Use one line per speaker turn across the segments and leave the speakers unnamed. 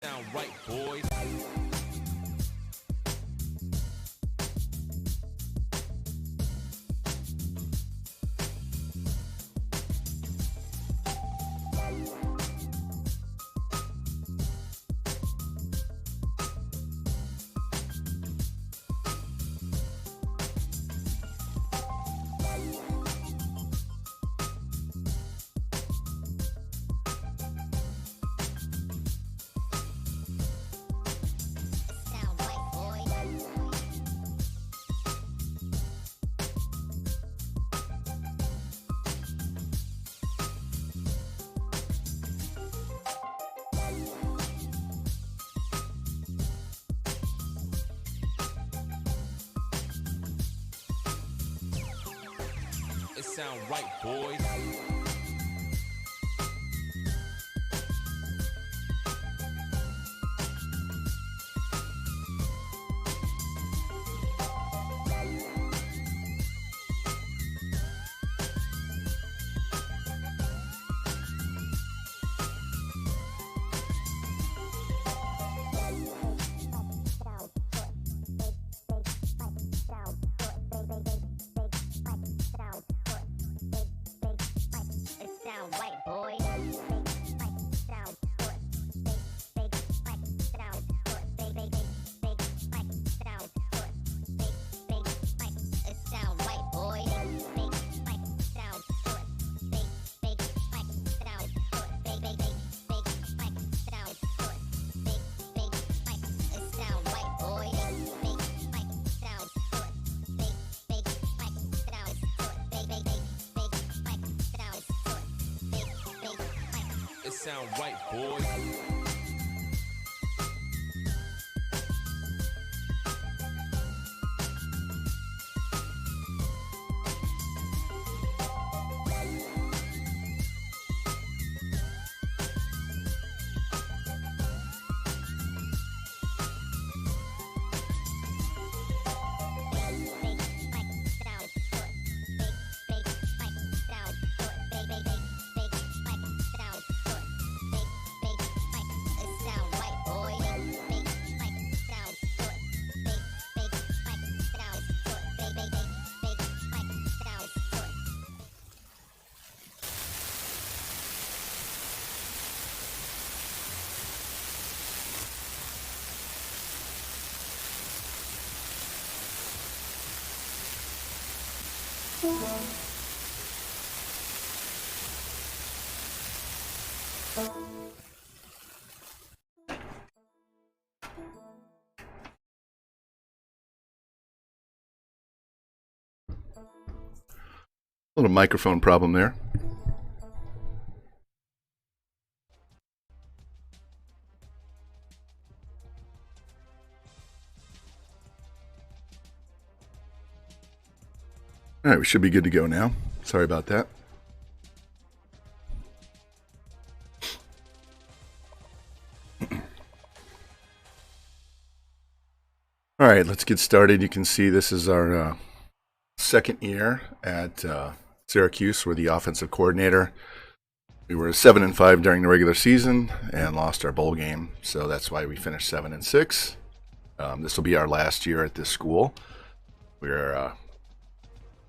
Sound right, boys. It sound right, boys. It sound right, boys.
Little microphone problem there. All right, we should be good to go now. Sorry about that. All right, let's get started. You can see this is our second year at Syracuse. We're the offensive coordinator. We were 7-5 during the regular season and lost our bowl game, so that's why we finished 7-6. This will be our last year at this school. We're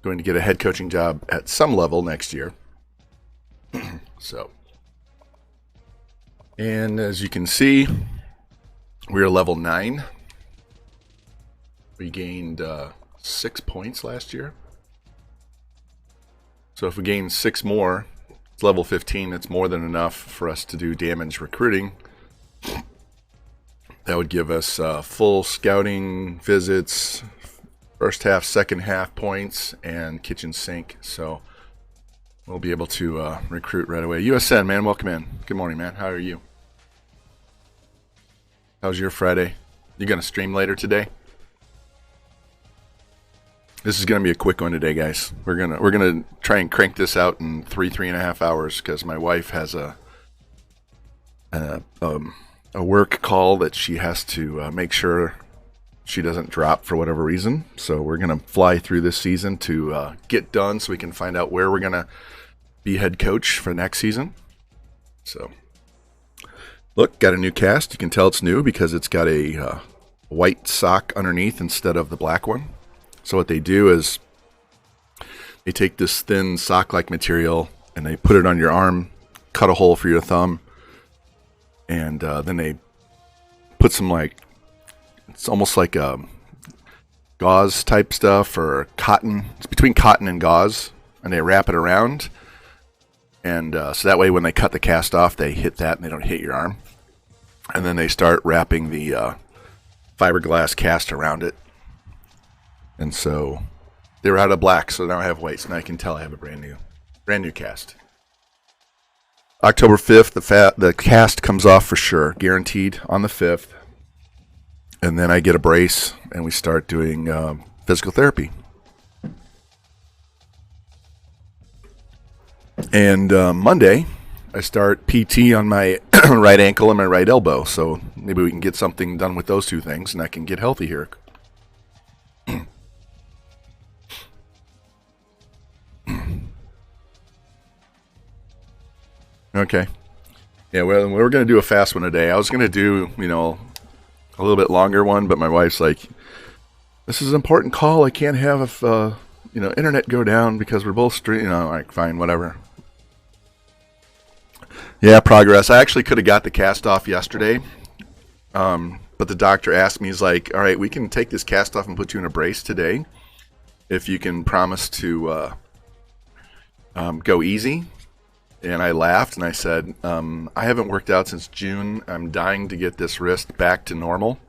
going to get a head coaching job at some level next year. And as you can see, we're level 9. We gained 6 points last year. So if we gain 6 more, it's level 15. It's more than enough for us to do damage recruiting. That would give us full scouting visits, first half, second half points, and kitchen sink. So we'll be able to recruit right away. USN, man, welcome in. Good morning, man. How are you? How's your Friday? You gonna stream later today? This is gonna be a quick one today, guys. We're gonna try and crank this out in 3.5 hours because my wife has a work call that she has to make sure she doesn't drop for whatever reason. So we're gonna fly through this season to get done so we can find out where we're gonna be head coach for next season. So Look, got a new cast. You can tell it's new because it's got a white sock underneath instead of the black one. So what they do is they take this thin sock-like material and they put it on your arm, cut a hole for your thumb, and then they put some it's almost like a gauze type stuff or cotton. It's between cotton and gauze, and they wrap it around. And so that way when they cut the cast off, they hit that and they don't hit your arm. And then they start wrapping the fiberglass cast around it. And so they were out of black, so now I have white. So now I can tell I have a brand new cast. October 5th, the cast comes off for sure, guaranteed on the 5th. And then I get a brace, and we start doing physical therapy. And Monday, I start PT on my right ankle and my right elbow. So maybe we can get something done with those two things, and I can get healthy here. Okay. Yeah, well, we're going to do a fast one today. I was going to do, a little bit longer one, but my wife's like, this is an important call. I can't have, internet go down because we're both like, fine, whatever. Yeah, progress. I actually could have got the cast off yesterday, but the doctor asked me, he's like, all right, we can take this cast off and put you in a brace today if you can promise to go easy. And I laughed and I said, I haven't worked out since June. I'm dying to get this wrist back to normal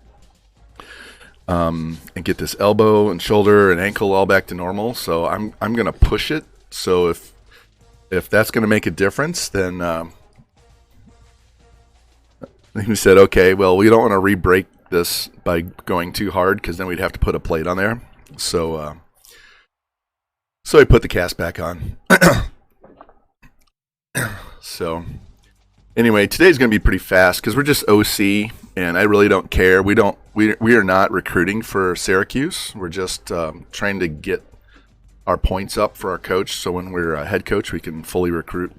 and get this elbow and shoulder and ankle all back to normal. So I'm going to push it. So if that's going to make a difference, then he said, okay, well, we don't want to re-break this by going too hard because then we'd have to put a plate on there. So I put the cast back on. So anyway, today's going to be pretty fast because we're just OC and I really don't care. We are not recruiting for Syracuse. We're just trying to get our points up for our coach. So when we're a head coach, we can fully recruit.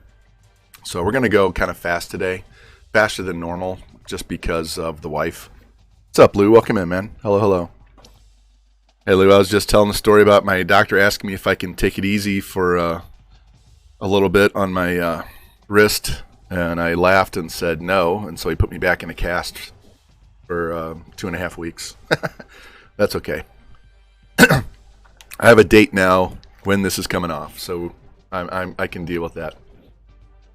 So we're going to go kind of fast today, faster than normal just because of the wife. What's up, Lou? Welcome in, man. Hello. Hey, Lou, I was just telling the story about my doctor asking me if I can take it easy for a little bit on my wrist, and I laughed and said no, and so he put me back in a cast for 2.5 weeks. That's okay. I have a date now when this is coming off, so I can deal with that.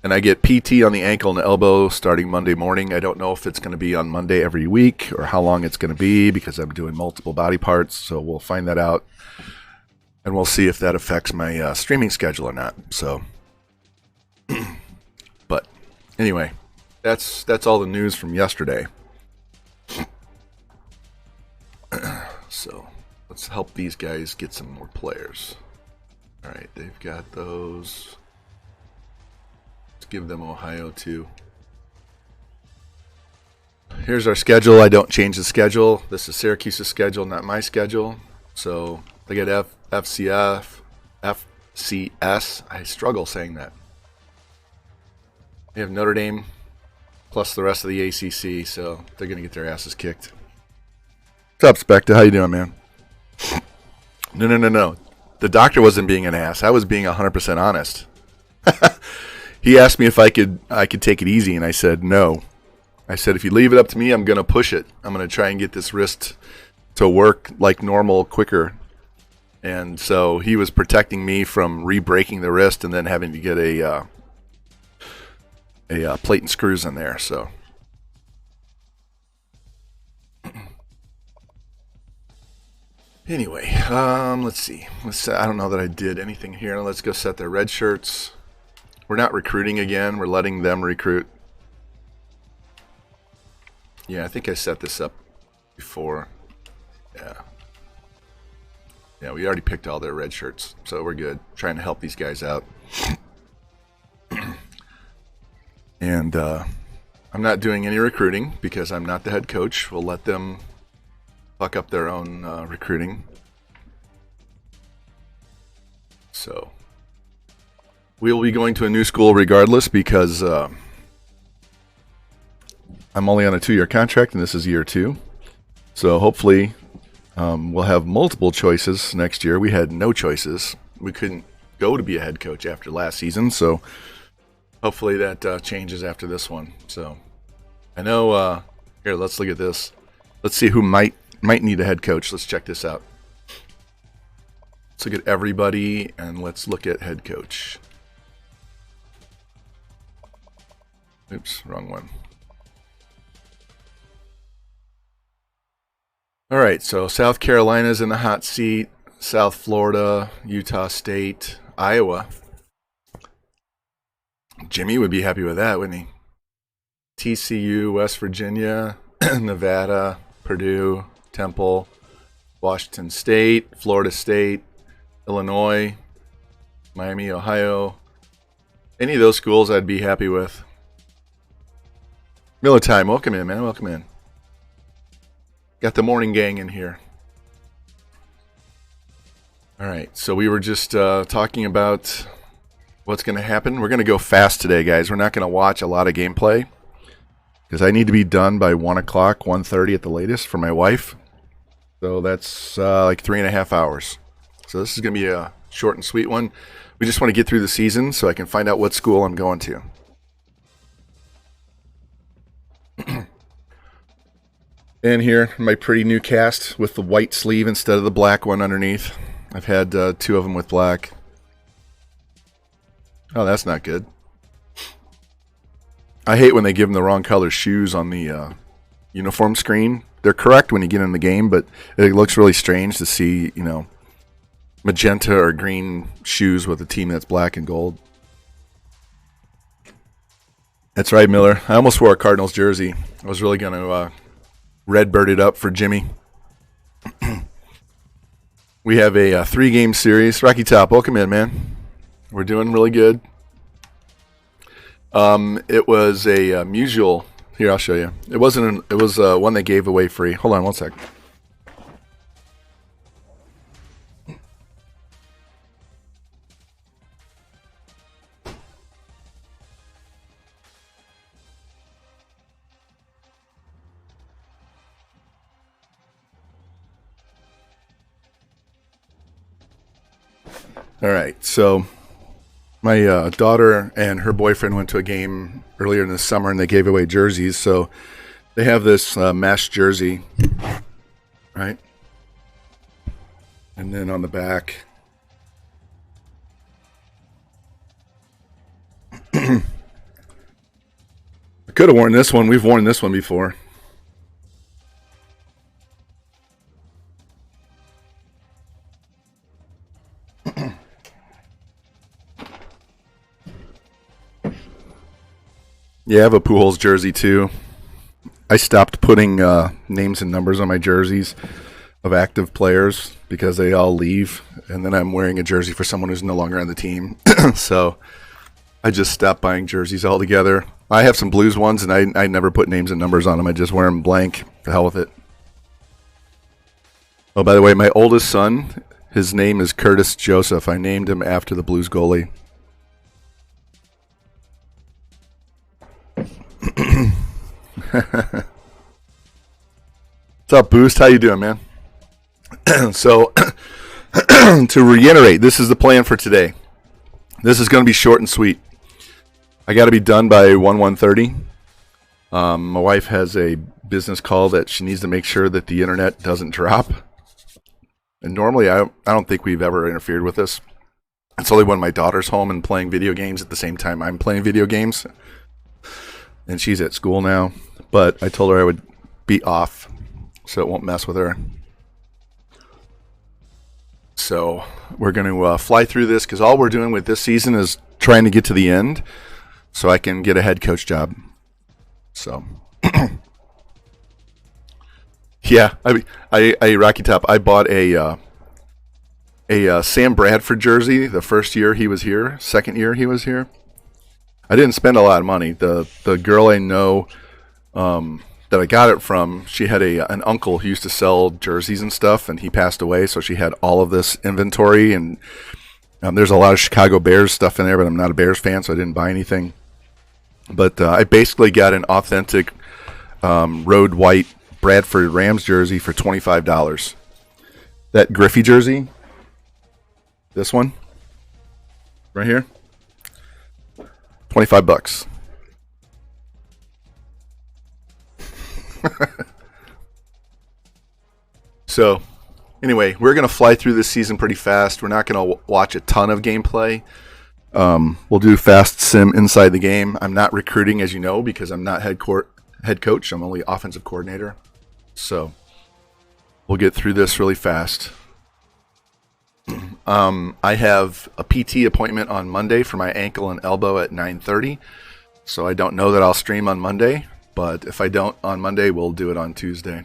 And I get PT on the ankle and the elbow starting Monday morning. I don't know if it's going to be on Monday every week or how long it's going to be because I'm doing multiple body parts, so we'll find that out. And we'll see if that affects my streaming schedule or not. So, but anyway, that's all the news from yesterday. So let's help these guys get some more players. All right, they've got those. Let's give them Ohio too. Here's our schedule. I don't change the schedule. This is Syracuse's schedule, not my schedule. So they get FCS. I struggle saying that. They have Notre Dame plus the rest of the ACC, so they're going to get their asses kicked. What's up, Specta? How you doing, man? No. The doctor wasn't being an ass. I was being 100% honest. He asked me if I could take it easy, and I said no. I said, if you leave it up to me, I'm going to push it. I'm going to try and get this wrist to work like normal quicker. And so he was protecting me from re-breaking the wrist and then having to get a plate and screws in there. So anyway, let's see. I don't know that I did anything here. Let's go set their red shirts. We're not recruiting again. We're letting them recruit. Yeah, I think I set this up before. Yeah, we already picked all their red shirts, so we're good. Trying to help these guys out. And I'm not doing any recruiting because I'm not the head coach. We'll let them fuck up their own recruiting. So we'll be going to a new school regardless because I'm only on a 2-year contract, and this is year 2. So hopefully we'll have multiple choices next year. We had no choices. We couldn't go to be a head coach after last season, so hopefully that changes after this one. So I know, here, let's look at this. Let's see who might need a head coach. Let's check this out. Let's look at everybody, and let's look at head coach. Oops, wrong one. All right, so South Carolina's in the hot seat, South Florida, Utah State, Iowa. Jimmy would be happy with that, wouldn't he? TCU, West Virginia, Nevada, Purdue, Temple, Washington State, Florida State, Illinois, Miami, Ohio. Any of those schools I'd be happy with. Miller Time, welcome in, man. Welcome in. Got the morning gang in here. All right, so we were just talking about what's going to happen. We're going to go fast today, guys. We're not going to watch a lot of gameplay because I need to be done by 1 o'clock, 1:30 at the latest for my wife. So that's like 3.5 hours. So this is going to be a short and sweet one. We just want to get through the season so I can find out what school I'm going to. And here, my pretty new cast with the white sleeve instead of the black one underneath. I've had 2 of them with black. Oh, that's not good. I hate when they give them the wrong color shoes on the uniform screen. They're correct when you get in the game, but it looks really strange to see, magenta or green shoes with a team that's black and gold. That's right, Miller. I almost wore a Cardinals jersey. I was really going to redbird it up for Jimmy. We have a 3-game series. Rocky Top, welcome in, man. We're doing really good. It was a musial. Here, I'll show you. It wasn't. It was one they gave away free. Hold on 1 sec. All right, so my daughter and her boyfriend went to a game earlier in the summer, and they gave away jerseys. So they have this mesh jersey, right? And then on the back, I could have worn this one. We've worn this one before. Yeah, I have a Pujols jersey too. I stopped putting names and numbers on my jerseys of active players because they all leave, and then I'm wearing a jersey for someone who's no longer on the team. So I just stopped buying jerseys altogether. I have some Blues ones, and I never put names and numbers on them. I just wear them blank. The hell with it. Oh, by the way, my oldest son, his name is Curtis Joseph. I named him after the Blues goalie. What's up, Boost? How you doing, man? So, to reiterate, this is the plan for today. This is going to be short and sweet. I got to be done by 1:30. My wife has a business call that she needs to make sure that the internet doesn't drop. And normally, I don't think we've ever interfered with this. It's only when my daughter's home and playing video games at the same time I'm playing video games. And she's at school now. But I told her I would be off so it won't mess with her. So we're going to fly through this because all we're doing with this season is trying to get to the end so I can get a head coach job. So, yeah, I Rocky Top, I bought a Sam Bradford jersey the first year he was here, second year he was here. I didn't spend a lot of money. The girl I know that I got it from, she had an uncle who used to sell jerseys and stuff, and he passed away, so she had all of this inventory, and there's a lot of Chicago Bears stuff in there, but I'm not a Bears fan, so I didn't buy anything. But I basically got an authentic road white Bradford Rams jersey for $25. That Griffey jersey, this one, right here, $25. So, anyway, we're going to fly through this season pretty fast. We're not going to watch a ton of gameplay. We'll do fast sim inside the game. I'm not recruiting, as you know, because I'm not head coach. I'm only offensive coordinator. So, we'll get through this really fast. I have a PT appointment on Monday for my ankle and elbow at 9:30. So, I don't know that I'll stream on Monday. But if I don't on Monday, we'll do it on Tuesday.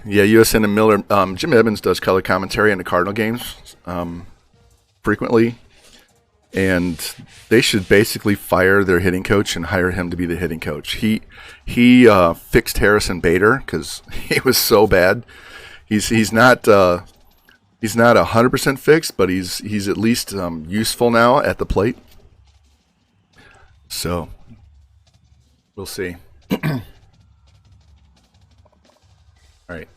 Yeah, USN and Miller. Jim Edmonds does color commentary in the Cardinal games frequently, and they should basically fire their hitting coach and hire him to be the hitting coach. He fixed Harrison Bader because he was so bad. He's not 100% fixed, but he's at least useful now at the plate. So we'll see. All right.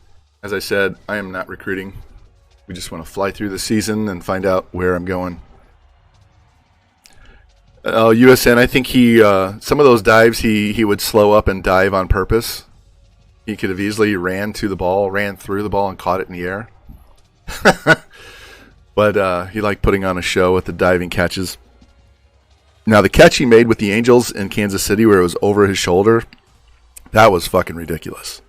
As I said, I am not recruiting. We just want to fly through the season and find out where I'm going. USN, I think he some of those dives he would slow up and dive on purpose. He could have easily ran through the ball, and caught it in the air. But he liked putting on a show with the diving catches. Now, the catch he made with the Angels in Kansas City where it was over his shoulder, that was fucking ridiculous.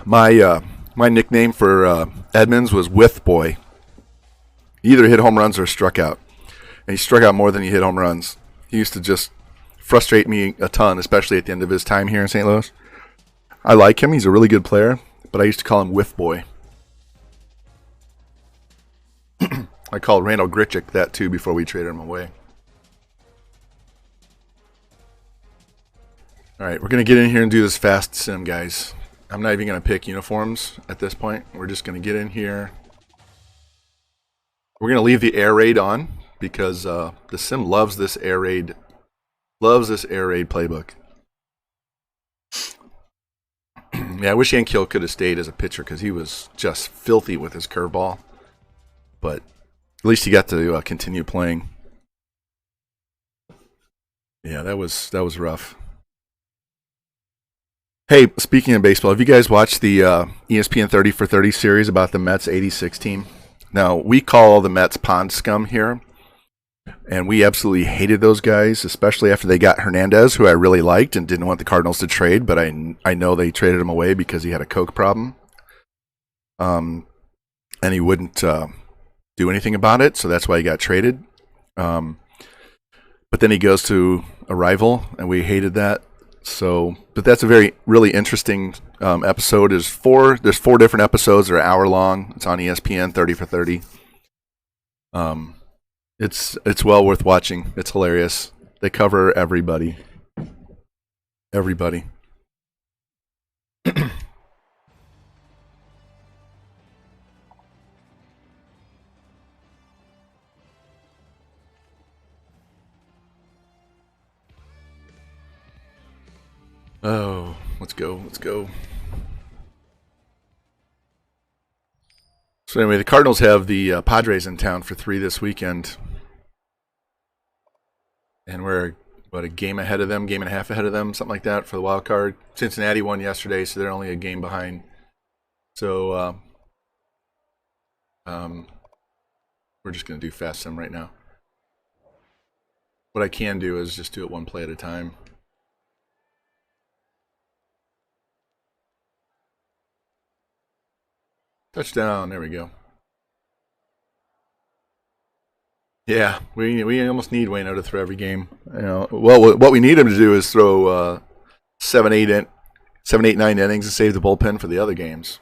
My nickname for Edmonds was With Boy. He either hit home runs or struck out. And he struck out more than he hit home runs. He used to just frustrate me a ton, especially at the end of his time here in St. Louis. I like him. He's a really good player. But I used to call him With Boy. I called Randall Grichuk that too before we traded him away. All right, we're going to get in here and do this fast sim, guys. I'm not even going to pick uniforms at this point. We're just going to get in here. We're going to leave the air raid on because the sim loves this air raid playbook. Yeah, I wish Yankiel could have stayed as a pitcher because he was just filthy with his curveball. But at least he got to continue playing. Yeah, that was rough. Hey, speaking of baseball, have you guys watched the ESPN 30 for 30 series about the Mets 86 team? Now, we call all the Mets pond scum here, and we absolutely hated those guys, especially after they got Hernandez, who I really liked and didn't want the Cardinals to trade, but I know they traded him away because he had a coke problem. And he wouldn't do anything about it, so that's why he got traded. But then he goes to a rival, and we hated that. So, but that's a really interesting episode. There's four different episodes that are an hour long. It's on ESPN 30 for 30. It's well worth watching. It's hilarious. They cover everybody. Everybody. Oh, let's go. So anyway, the Cardinals have the Padres in town for 3 this weekend. And we're, a game ahead of them, game and a half ahead of them, something like that for the wild card. Cincinnati won yesterday, so they're only a game behind. So we're just going to do fast sim right now. What I can do is just do it one play at a time. Touchdown, there we go. Yeah, we almost need Wayno to throw every game. You know, well, what we need him to do is throw 7, 8, 9 innings and save the bullpen for the other games.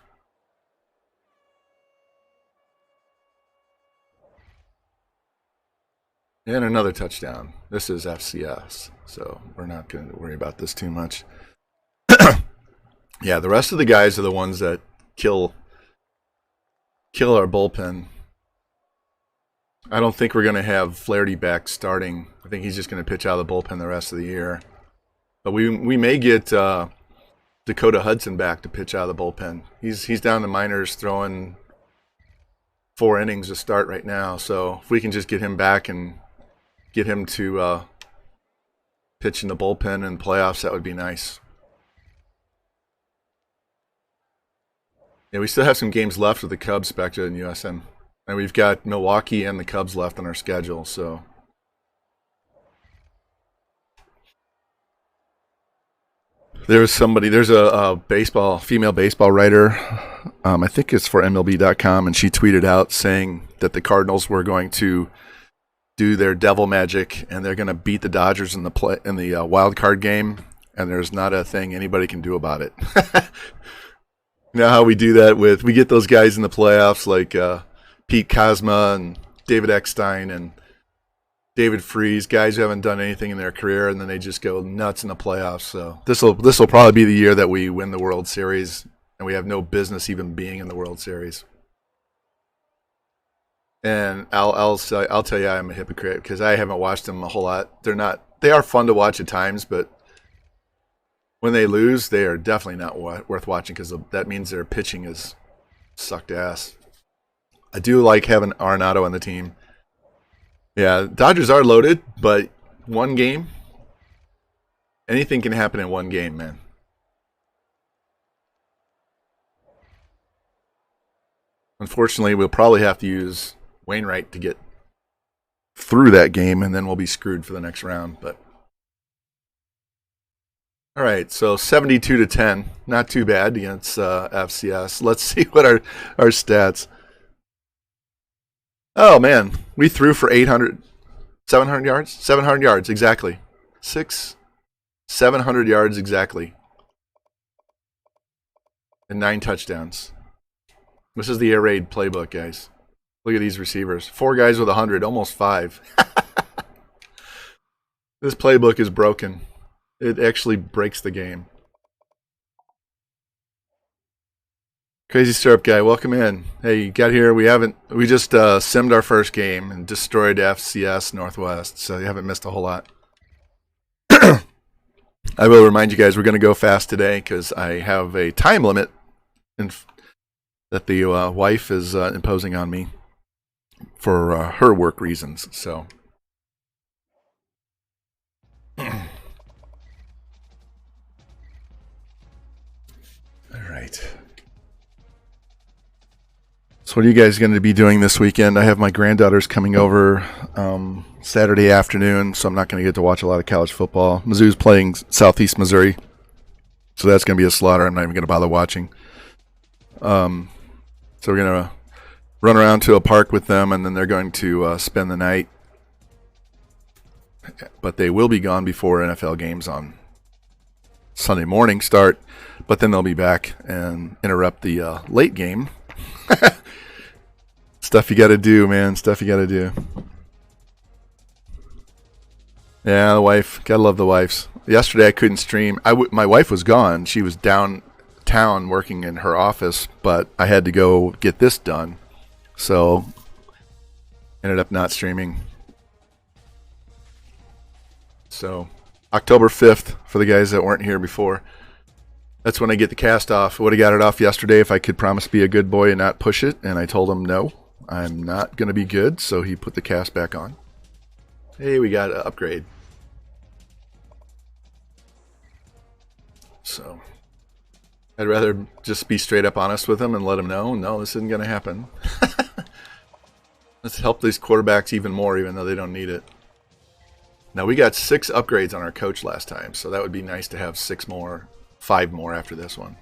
And another touchdown. This is FCS, so we're not going to worry about this too much. Yeah, the rest of the guys are the ones that kill our bullpen. I don't think we're going to have Flaherty back starting. I think he's just going to pitch out of the bullpen the rest of the year. But we may get Dakota Hudson back to pitch out of the bullpen. He's down in the minors throwing 4 innings to start right now. So if we can just get him back and get him to pitch in the bullpen in playoffs, that would be nice. Yeah, we still have some games left with the Cubs, Spectra and USM. And we've got Milwaukee and the Cubs left on our schedule, so. There's a female baseball writer, I think it's for MLB.com, and she tweeted out saying that the Cardinals were going to do their devil magic and they're going to beat the Dodgers in the wild card game, and there's not a thing anybody can do about it. You know how we do that we get those guys in the playoffs like Pete Kozma and David Eckstein and David Freese, guys who haven't done anything in their career, and then they just go nuts in the playoffs. So this will probably be the year that we win the World Series, and we have no business even being in the World Series. And I'll tell you I'm a hypocrite because I haven't watched them a whole lot. They are fun to watch at times, but when they lose, they are definitely not worth watching because that means their pitching is sucked ass. I do like having Arenado on the team. Yeah, Dodgers are loaded, but one game, anything can happen in one game, man. Unfortunately, we'll probably have to use Wainwright to get through that game, and then we'll be screwed for the next round. But all right, so 72-10, not too bad against FCS. Let's see what our stats. Oh man, we threw for 700 yards? 700 yards, exactly. 700 yards exactly. And 9 touchdowns. This is the air raid playbook, guys. Look at these receivers. 4 guys with 100, almost 5. This playbook is broken. It actually breaks the game. Crazy Syrup Guy, welcome in. Hey, you got here. We just simmed our first game and destroyed FCS Northwest, so you haven't missed a whole lot. I will remind you guys we're going to go fast today because I have a time limit that the wife is imposing on me for her work reasons. So, all right. So what are you guys going to be doing this weekend? I have my granddaughters coming over Saturday afternoon, so I'm not going to get to watch a lot of college football. Mizzou's playing Southeast Missouri, so that's going to be a slaughter. I'm not even going to bother watching. So we're going to run around to a park with them, and then they're going to spend the night. But they will be gone before NFL games on Sunday morning start, but then they'll be back and interrupt the late game. Stuff you got to do, man. Stuff you got to do. Yeah, the wife. Gotta love the wives. Yesterday I couldn't stream. My wife was gone. She was downtown working in her office, but I had to go get this done. So ended up not streaming. So October 5th, for the guys that weren't here before, that's when I get the cast off. I would have got it off yesterday if I could promise to be a good boy and not push it, and I told him no, I'm not going to be good, so he put the cast back on. Hey, we got an upgrade. So I'd rather just be straight up honest with him and let him know, no, this isn't going to happen. Let's help these quarterbacks even more, even though they don't need it. Now, we got 6 upgrades on our coach last time, so that would be nice to have 5 more after this one.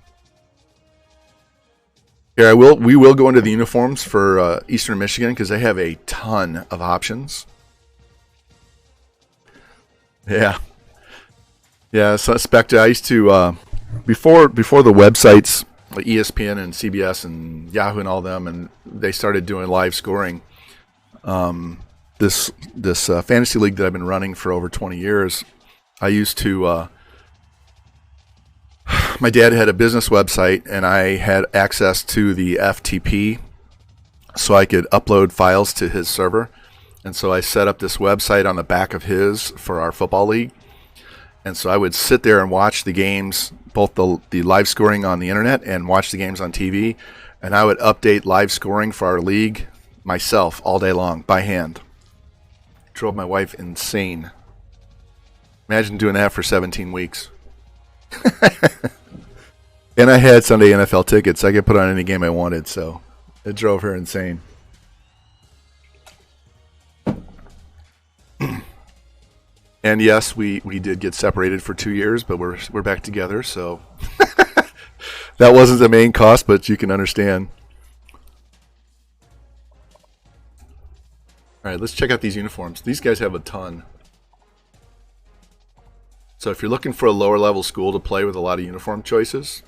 Here, we will go into the uniforms for Eastern Michigan because they have a ton of options. Yeah. Yeah, so Spectre, I used to, before the websites, like ESPN and CBS and Yahoo and all them, and they started doing live scoring, this fantasy league that I've been running for over 20 years, I used to, my dad had a business website, and I had access to the FTP so I could upload files to his server. And so I set up this website on the back of his for our football league. And so I would sit there and watch the games, both the live scoring on the internet and watch the games on TV. And I would update live scoring for our league myself all day long by hand. Drove my wife insane. Imagine doing that for 17 weeks. And I had Sunday NFL tickets. I could put on any game I wanted, so it drove her insane. And yes, we did get separated for 2 years, but we're back together, so that wasn't the main cost, but you can understand. All right, let's check out these uniforms. These guys have a ton. So if you're looking for a lower level school to play with a lot of uniform choices,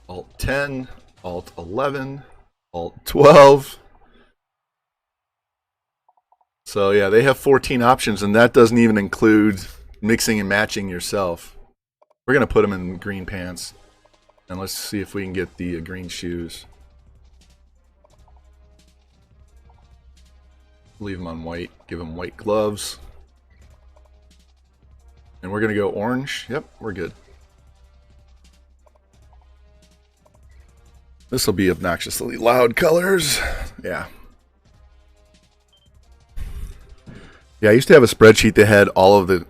Alt 10, Alt 11, Alt 12. So yeah, they have 14 options, and that doesn't even include mixing and matching yourself. We're going to put them in green pants, and let's see if we can get the green shoes. Leave them on white, give them white gloves. And we're going to go orange. Yep, we're good. This will be obnoxiously loud colors. Yeah. Yeah, I used to have a spreadsheet that had all of the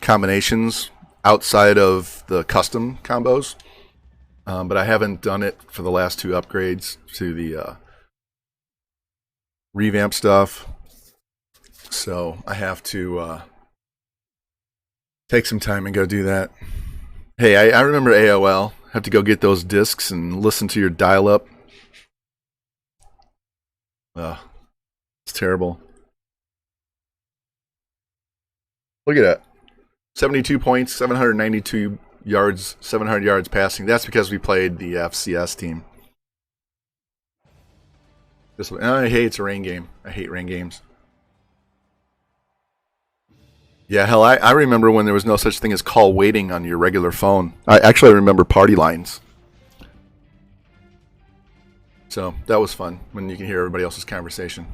combinations outside of the custom combos, but I haven't done it for the last 2 upgrades to the revamp stuff. So I have to take some time and go do that. Hey, I remember AOL. Have to go get those discs and listen to your dial-up. It's terrible. Look at that. 72 points, 792 yards, 700 yards passing. That's because we played the FCS team. This one, hey, it's a rain game. I hate rain games. Yeah, hell, I remember when there was no such thing as call waiting on your regular phone. I remember party lines. So that was fun when you can hear everybody else's conversation.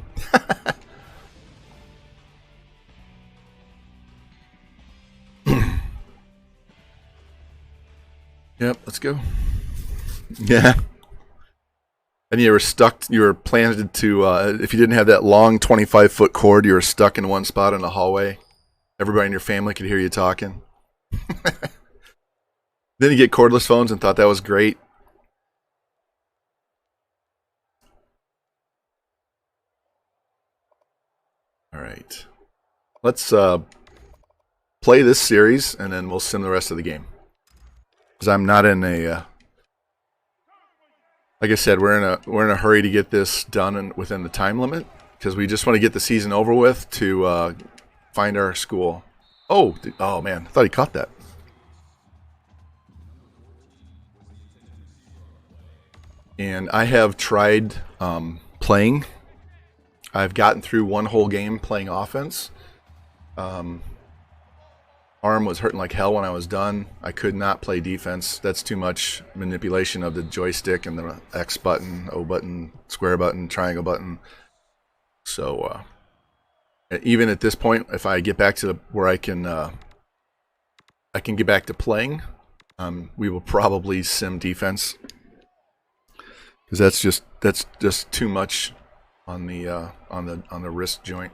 Yep, let's go. Yeah. And you were stuck, you were planted to, if you didn't have that long 25-foot cord, you were stuck in one spot in the hallway. Everybody in your family could hear you talking. Then you get cordless phones and thought that was great. All right. Let's play this series, and then we'll sim the rest of the game. Because I'm not in a... like I said, we're in a hurry to get this done within the time limit. Because we just want to get the season over with to... find our school. Oh man, I thought he caught that. And I have tried playing. I've gotten through one whole game playing offense. Arm was hurting like hell when I was done. I could not play defense. That's too much manipulation of the joystick and the X button, O button, square button, triangle button. So even at this point, if I get back to where I can get back to playing, we will probably sim defense, because that's just too much on the wrist joint.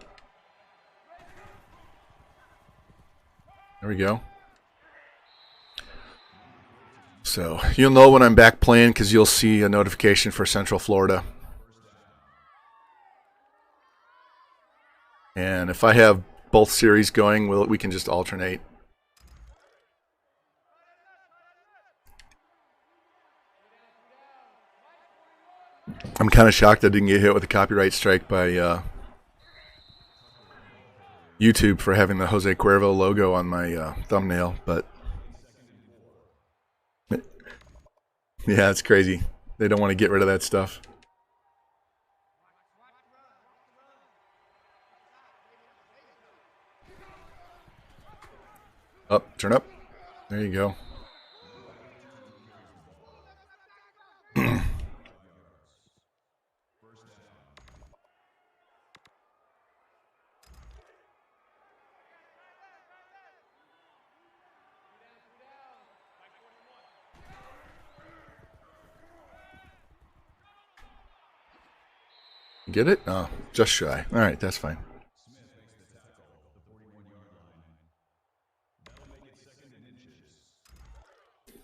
There we go. So you'll know when I'm back playing, because you'll see a notification for Central Florida. And if I have both series going, we can just alternate. I'm kind of shocked I didn't get hit with a copyright strike by YouTube for having the Jose Cuervo logo on my thumbnail, but yeah, it's crazy. They don't want to get rid of that stuff. Up, turn up. There you go. Get it? Oh, just shy. All right, that's fine.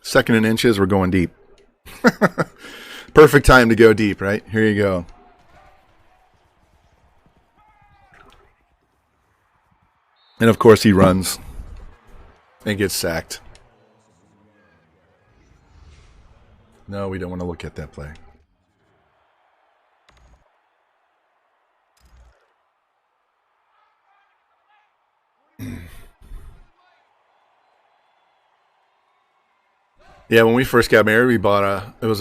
Second and inches, we're going deep. Perfect time to go deep, right? Here you go. And of course he runs and gets sacked. No, we don't want to look at that play. Yeah, when we first got married, we bought it's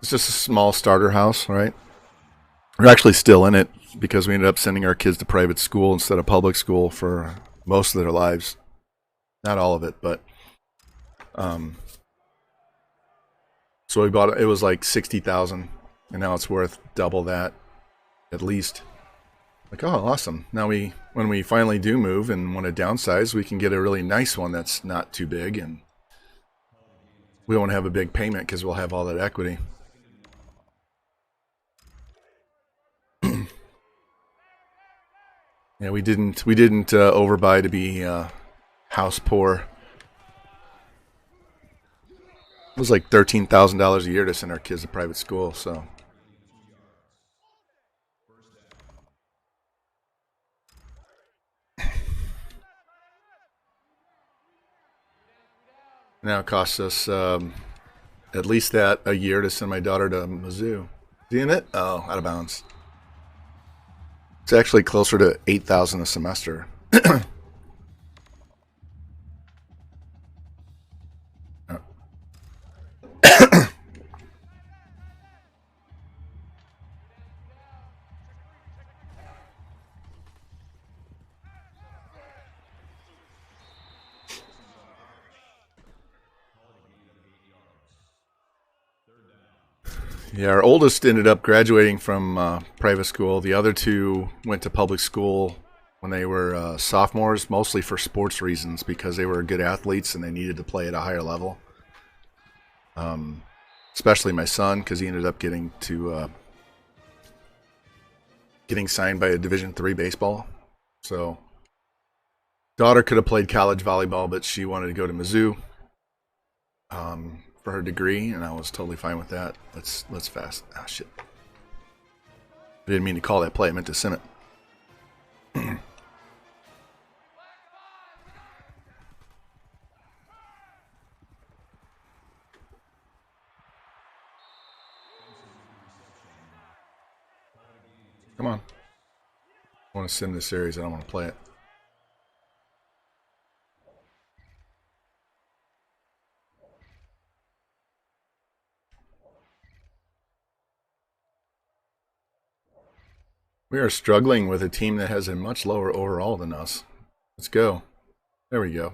just a small starter house, right? We're actually still in it because we ended up sending our kids to private school instead of public school for most of their lives. Not all of it, but so we bought it. It was like $60,000, and now it's worth double that, at least. Like, oh, awesome! Now when we finally do move and want to downsize, we can get a really nice one that's not too big, and we won't have a big payment because we'll have all that equity. Yeah, we didn't overbuy to be house poor. It was like $13,000 a year to send our kids to private school. So now it costs us at least that a year to send my daughter to Mizzou. Seeing it? Oh, out of bounds. It's actually closer to $8,000 a semester. Yeah, our oldest ended up graduating from private school. The other two went to public school when they were sophomores, mostly for sports reasons because they were good athletes and they needed to play at a higher level. Especially my son, because he ended up getting signed by a Division III baseball. So, daughter could have played college volleyball, but she wanted to go to Mizzou for her degree, and I was totally fine with that. Let's fast. Ah, shit. I didn't mean to call that play. I meant to send it. Come on. I want to sim this series. I don't want to play it. We are struggling with a team that has a much lower overall than us. Let's go. There we go.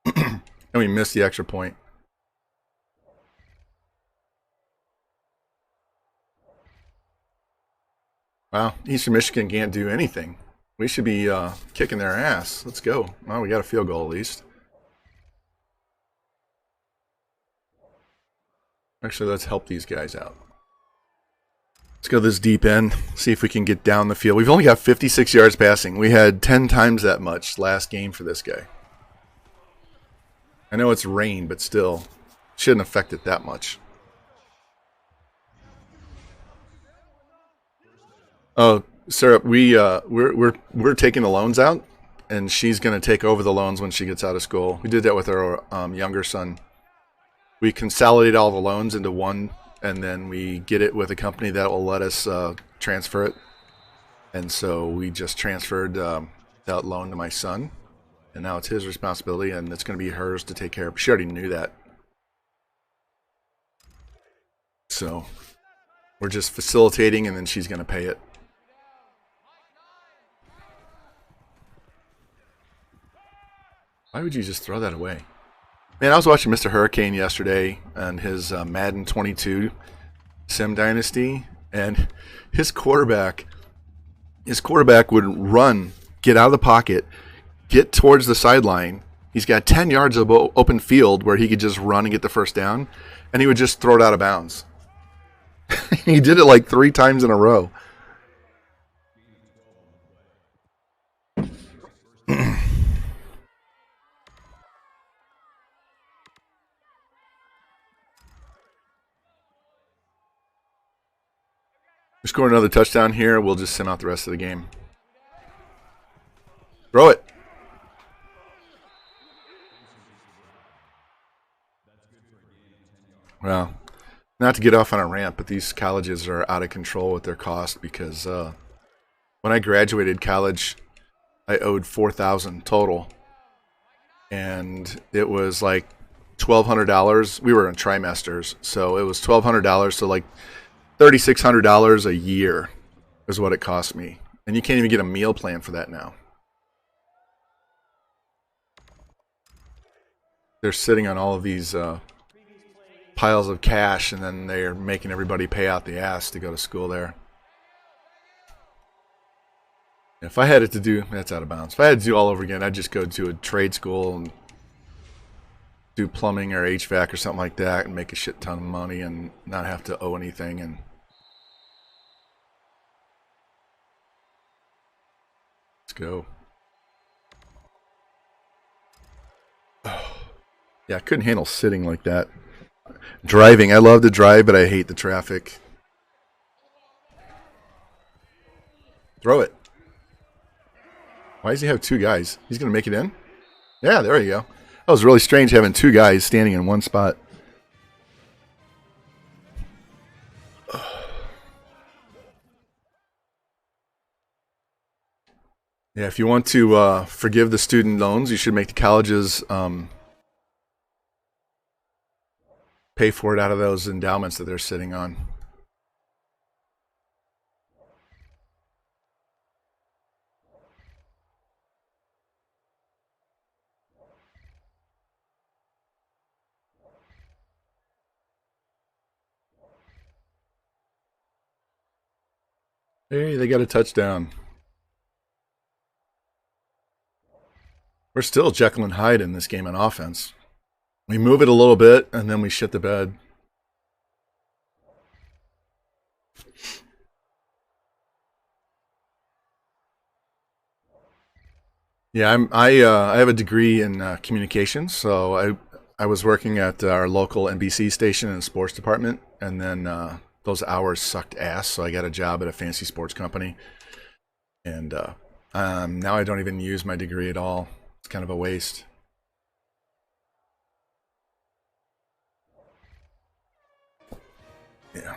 And we missed the extra point. Wow, Eastern Michigan can't do anything. We should be kicking their ass. Let's go. Well, we got a field goal at least. Actually, let's help these guys out. Let's go this deep end, see if we can get down the field. We've only got 56 yards passing. We had 10 times that much last game for this guy. I know it's rain, but still, shouldn't affect it that much. Oh, Sarah, we're taking the loans out, and she's going to take over the loans when she gets out of school. We did that with our younger son. We consolidate all the loans into one, and then we get it with a company that will let us transfer it. And so we just transferred that loan to my son, and now it's his responsibility, and it's going to be hers to take care of. She already knew that. So we're just facilitating, and then she's going to pay it. Why would you just throw that away? Man, I was watching Mr. Hurricane yesterday and his Madden 22 Sim Dynasty, and his quarterback would run, get out of the pocket, get towards the sideline. He's got 10 yards of open field where he could just run and get the first down, and he would just throw it out of bounds. He did it like 3 times in a row. We score another touchdown here, we'll just sim out the rest of the game. Throw it. Well, not to get off on a rant, but these colleges are out of control with their cost because when I graduated college, I owed $4,000 total, and it was like $1,200. We were in trimesters, so it was $1,200, so like $3,600 a year is what it cost me, and you can't even get a meal plan for that now. They're sitting on all of these piles of cash, and then they're making everybody pay out the ass to go to school there. If I had it to do, that's out of bounds. If I had to do all over again, I'd just go to a trade school and do plumbing or HVAC or something like that and make a shit ton of money and not have to owe anything. And let's go. Oh. Yeah, I couldn't handle sitting like that. Driving, I love to drive, but I hate the traffic. Throw it. Why does he have 2 guys? He's going to make it in? Yeah, there you go. That was really strange having 2 guys standing in one spot. Yeah, if you want to forgive the student loans, you should make the colleges pay for it out of those endowments that they're sitting on. Hey, they got a touchdown. We're still Jekyll and Hyde in this game on offense. We move it a little bit, and then we shit the bed. Yeah, I have a degree in communications, so I was working at our local NBC station in the sports department, and then those hours sucked ass, so I got a job at a fancy sports company, and now I don't even use my degree at all. It's kind of a waste. Yeah.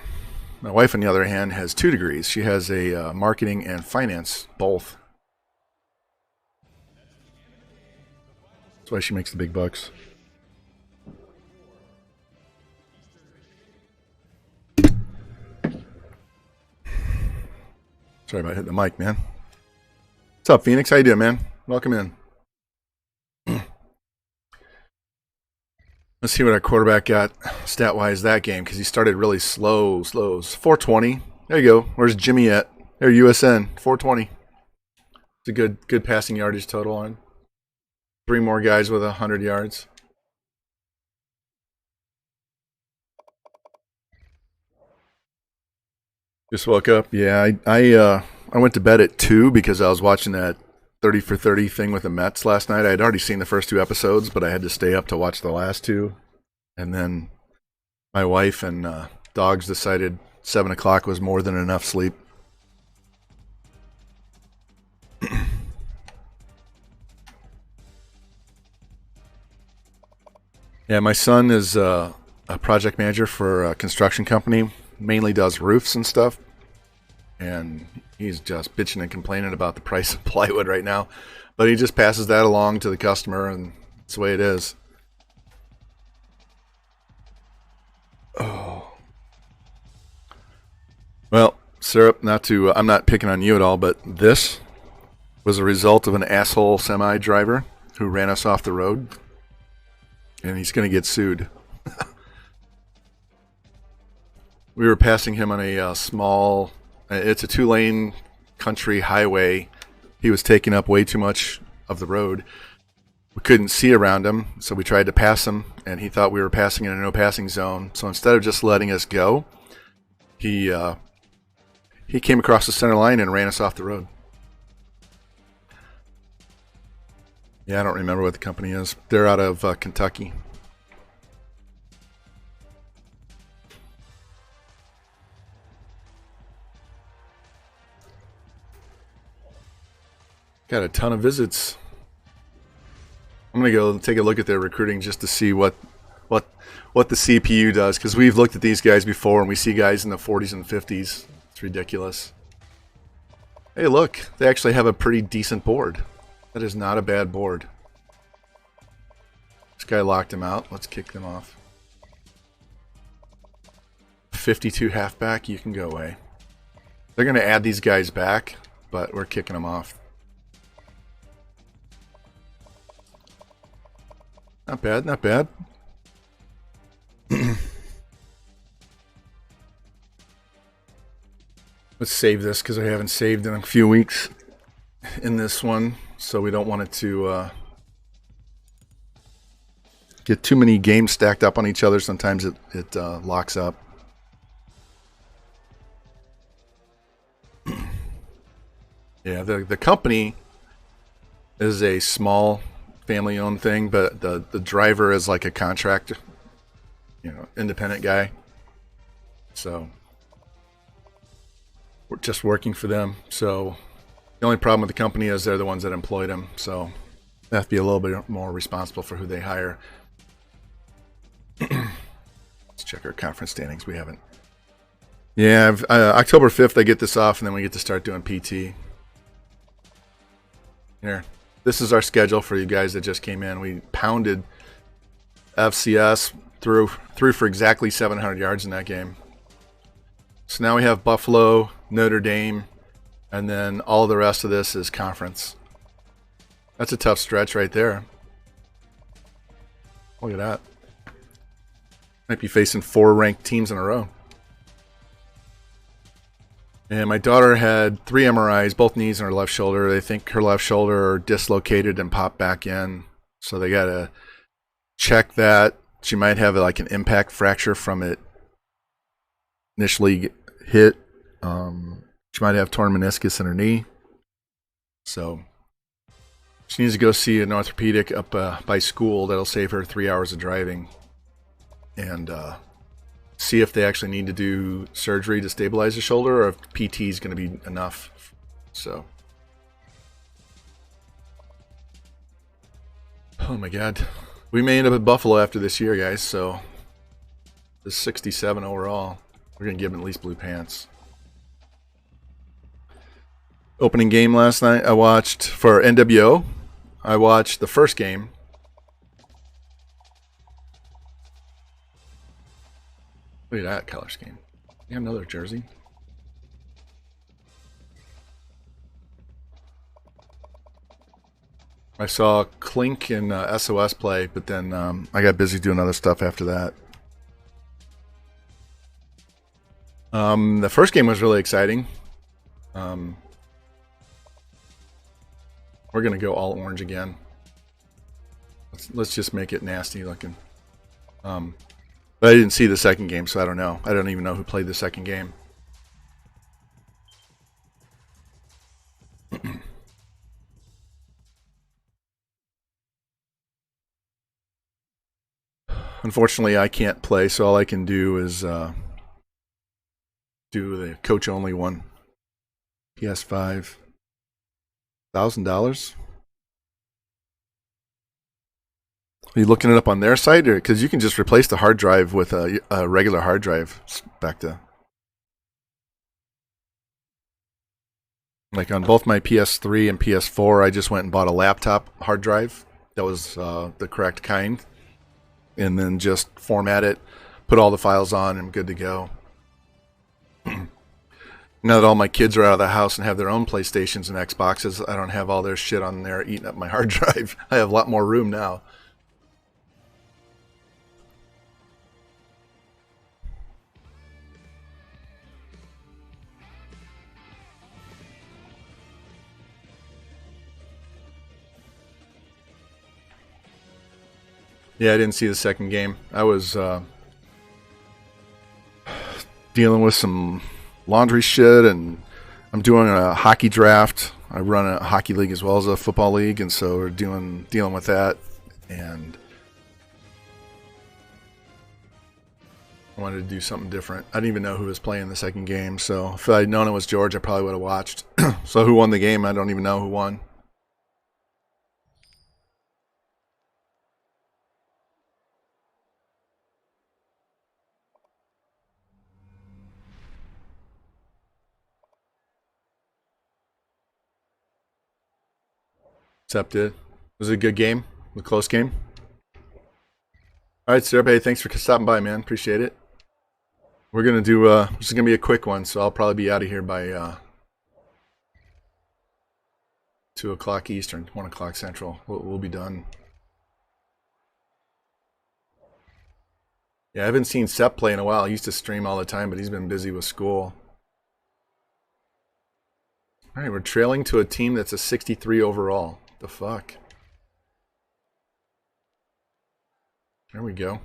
My wife, on the other hand, has 2 degrees. She has a marketing and finance, both. That's why she makes the big bucks. Sorry about hitting the mic, man. What's up, Phoenix? How you doing, man? Welcome in. Let's see what our quarterback got stat-wise that game, because he started really slow. 420. There you go. Where's Jimmy at? There, USN. 420. It's a good passing yardage total on. 3 more guys with 100 yards. Just woke up. Yeah, I went to bed at 2 because I was watching that 30 for 30 thing with the Mets last night. I had already seen the first 2 episodes, but I had to stay up to watch the last 2. And then my wife and dogs decided 7 o'clock was more than enough sleep. Yeah, my son is a project manager for a construction company, mainly does roofs and stuff. And he's just bitching and complaining about the price of plywood right now. But he just passes that along to the customer, and that's the way it is. Oh. Well, Syrup, I'm not picking on you at all, but this was a result of an asshole semi driver. who ran us off the road, and he's going to get sued. We were passing him on a small, it's a 2-lane country highway. He was taking up way too much of the road. We couldn't see around him, so we tried to pass him, and he thought we were passing in a no passing zone. So instead of just letting us go, he came across the center line and ran us off the road. Yeah, I don't remember what the company is. They're out of Kentucky. Got a ton of visits. I'm gonna go take a look at their recruiting just to see what the CPU does, because we've looked at these guys before and we see guys in the 40s and 50s. It's ridiculous. Hey, look, they actually have a pretty decent board. That is not a bad board. This guy locked him out. Let's kick them off. 52 halfback, you can go away. They're gonna add these guys back, but we're kicking them off. Not bad, not bad. Let's save this because I haven't saved in a few weeks in this one, so we don't want it to get too many games stacked up on each other. Sometimes it locks up. Yeah, the company is a small family-owned thing, but the driver is like a contractor, independent guy. So we're just working for them. So the only problem with the company is they're the ones that employed him. So they have to be a little bit more responsible for who they hire. Let's check our conference standings. We haven't. Yeah, October 5th I get this off, and then we get to start doing PT. Here. This is our schedule for you guys that just came in. We pounded FCS through for exactly 700 yards in that game. So now we have Buffalo, Notre Dame, and then all the rest of this is conference. That's a tough stretch right there. Look at that. Might be facing 4 ranked teams in a row. And my daughter had 3 MRIs, both knees and her left shoulder. They think her left shoulder are dislocated and popped back in. So they got to check that. She might have like an impact fracture from it initially hit. She might have torn meniscus in her knee. So she needs to go see an orthopedic up by school. That'll save her 3 hours of driving. And see if they actually need to do surgery to stabilize the shoulder, or if PT is going to be enough. So, oh my God, we may end up at Buffalo after this year, guys. So, this 67 overall, we're going to give them at least blue pants. Opening game last night, I watched for NWO. I watched the first game. Look at that color scheme. You have another jersey. I saw Clink and SOS play, but then I got busy doing other stuff after that. The first game was really exciting. We're going to go all orange again. Let's just make it nasty looking. But I didn't see the second game, so I don't know. I don't even know who played the second game. Unfortunately, I can't play, so all I can do is do the coach-only one. PS5. $1,000? Are you looking it up on their site? Because you can just replace the hard drive with a regular hard drive back to. Like on both my PS3 and PS4, I just went and bought a laptop hard drive that was the correct kind. And then just format it, put all the files on, and I'm good to go. Now that all my kids are out of the house and have their own PlayStations and Xboxes, I don't have all their shit on there eating up my hard drive. I have a lot more room now. Yeah, I didn't see the second game. I was dealing with some laundry shit, and I'm doing a hockey draft. I run a hockey league as well as a football league, and so we're dealing with that. And I wanted to do something different. I didn't even know who was playing the second game, so if I'd known it was George, I probably would have watched. So who won the game? I don't even know who won. Accepted. Was it a good game? A close game? All right, sir. Hey, thanks for stopping by, man. Appreciate it. We're going to do, this is going to be a quick one, so I'll probably be out of here by 2 o'clock Eastern, 1 o'clock Central. We'll be done. Yeah, I haven't seen Sep play in a while. He used to stream all the time, but he's been busy with school. All right, we're trailing to a team that's a 63 overall. The fuck? There we go.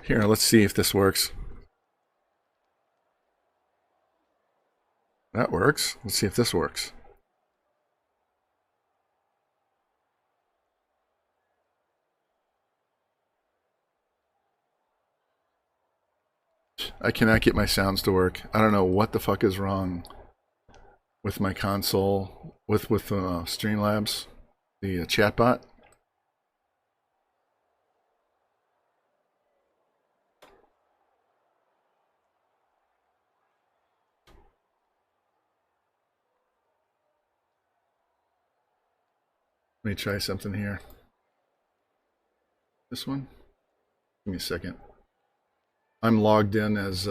Here, let's see if this works. That works. Let's see if this works. I cannot get my sounds to work. I don't know what the fuck is wrong with my console, with Streamlabs, the chatbot. Let me try something here. This one? Give me a second. I'm logged in as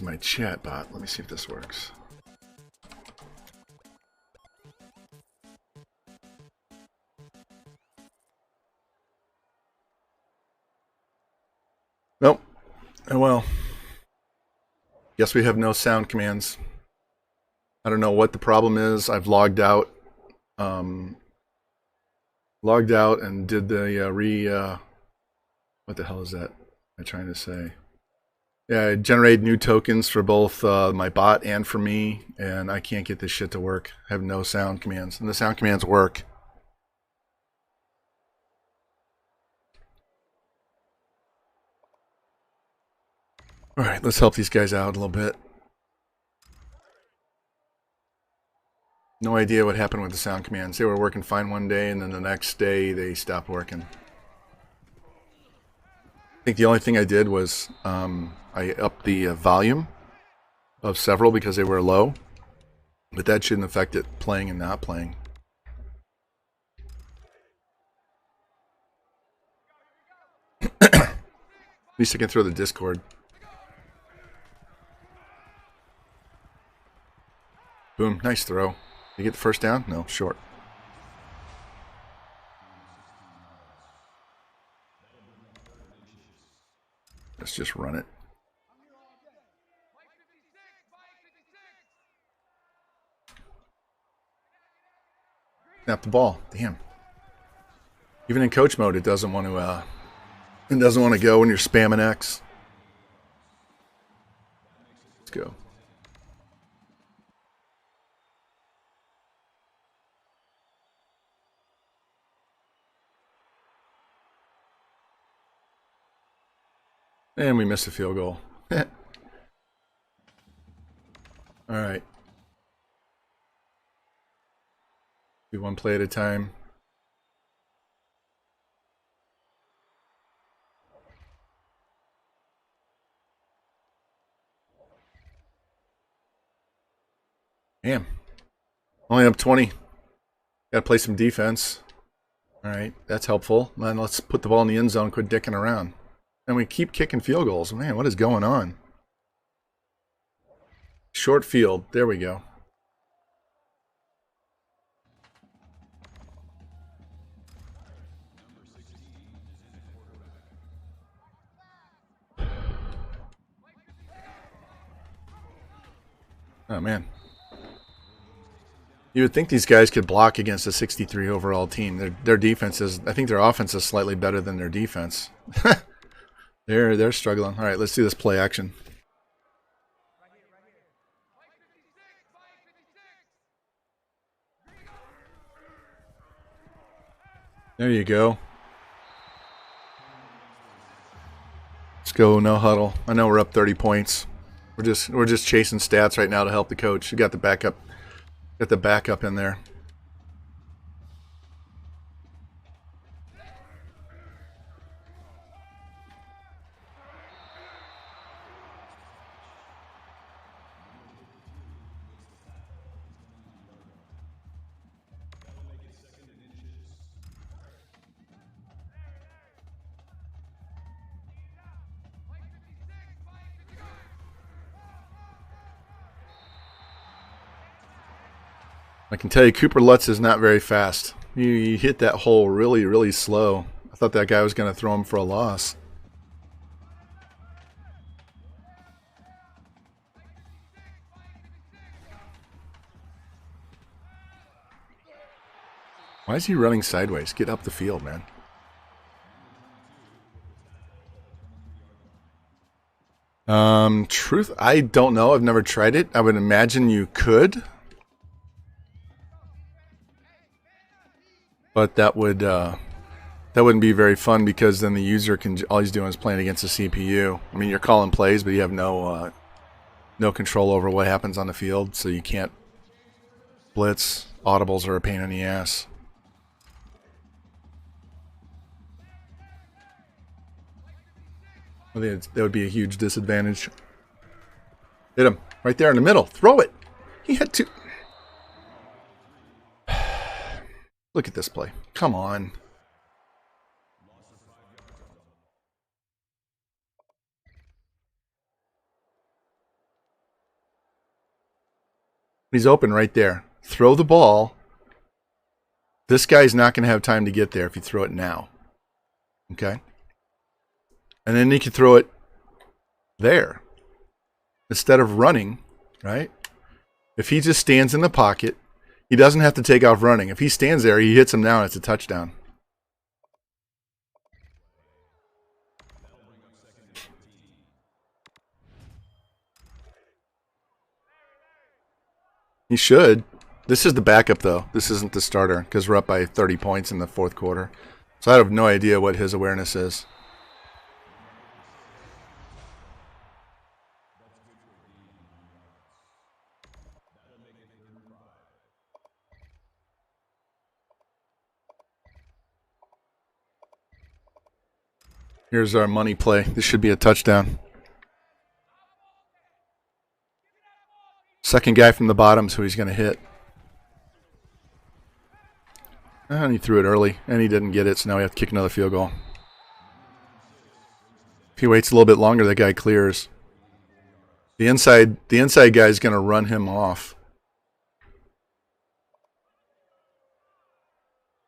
my chat bot. Let me see if this works. Nope. Oh well. Guess we have no sound commands. I don't know what the problem is. I've logged out. Logged out and did the what the hell is that I'm trying to say? Yeah, I generated new tokens for both my bot and for me, and I can't get this shit to work. I have no sound commands, and the sound commands work. All right, let's help these guys out a little bit. No idea what happened with the sound commands. They were working fine one day, and then the next day they stopped working. I think the only thing I did was I upped the volume of several because they were low, but that shouldn't affect it playing and not playing. At least I can throw the Discord. Boom, nice throw. Did you get the first down? No, short. Let's just run it. Snap the ball. Damn. Even in coach mode, it doesn't want to. It doesn't want to go when you're spamming X. Let's go. And we missed a field goal. All right. Do one play at a time. Damn. Only up 20. Got to play some defense. All right, that's helpful. Then let's put the ball in the end zone, quit dicking around. And we keep kicking field goals. Man, what is going on? Short field. There we go. Oh, man. You would think these guys could block against a 63 overall team. Their defense is, I think their offense is slightly better than their defense. They're struggling. All right, let's see this play action. There you go. Let's go, no huddle. I know we're up 30 points. We're just chasing stats right now to help the coach. You got the backup. Got the backup in there. I can tell you, Cooper Lutz is not very fast. He hit that hole really, really slow. I thought that guy was going to throw him for a loss. Why is he running sideways? Get up the field, man. Truth, I don't know. I've never tried it. I would imagine you could. But that wouldn't be very fun because then the user can, all he's doing is playing against the CPU. I mean, you're calling plays, but you have no control over what happens on the field, so you can't blitz. Audibles are a pain in the ass. I think that would be a huge disadvantage. Hit him right there in the middle. Throw it. He had to. Look at this play. Come on. He's open right there. Throw the ball. This guy's not going to have time to get there if you throw it now. Okay? And then you can throw it there. Instead of running, right? If he just stands in the pocket, he doesn't have to take off running. If he stands there, he hits him down, it's a touchdown. He should. This is the backup, though. This isn't the starter because we're up by 30 points in the fourth quarter. So I have no idea what his awareness is. Here's our money play. This should be a touchdown. Second guy from the bottom, so he's going to hit. And he threw it early, and he didn't get it, so now we have to kick another field goal. If he waits a little bit longer, that guy clears. The inside guy is going to run him off.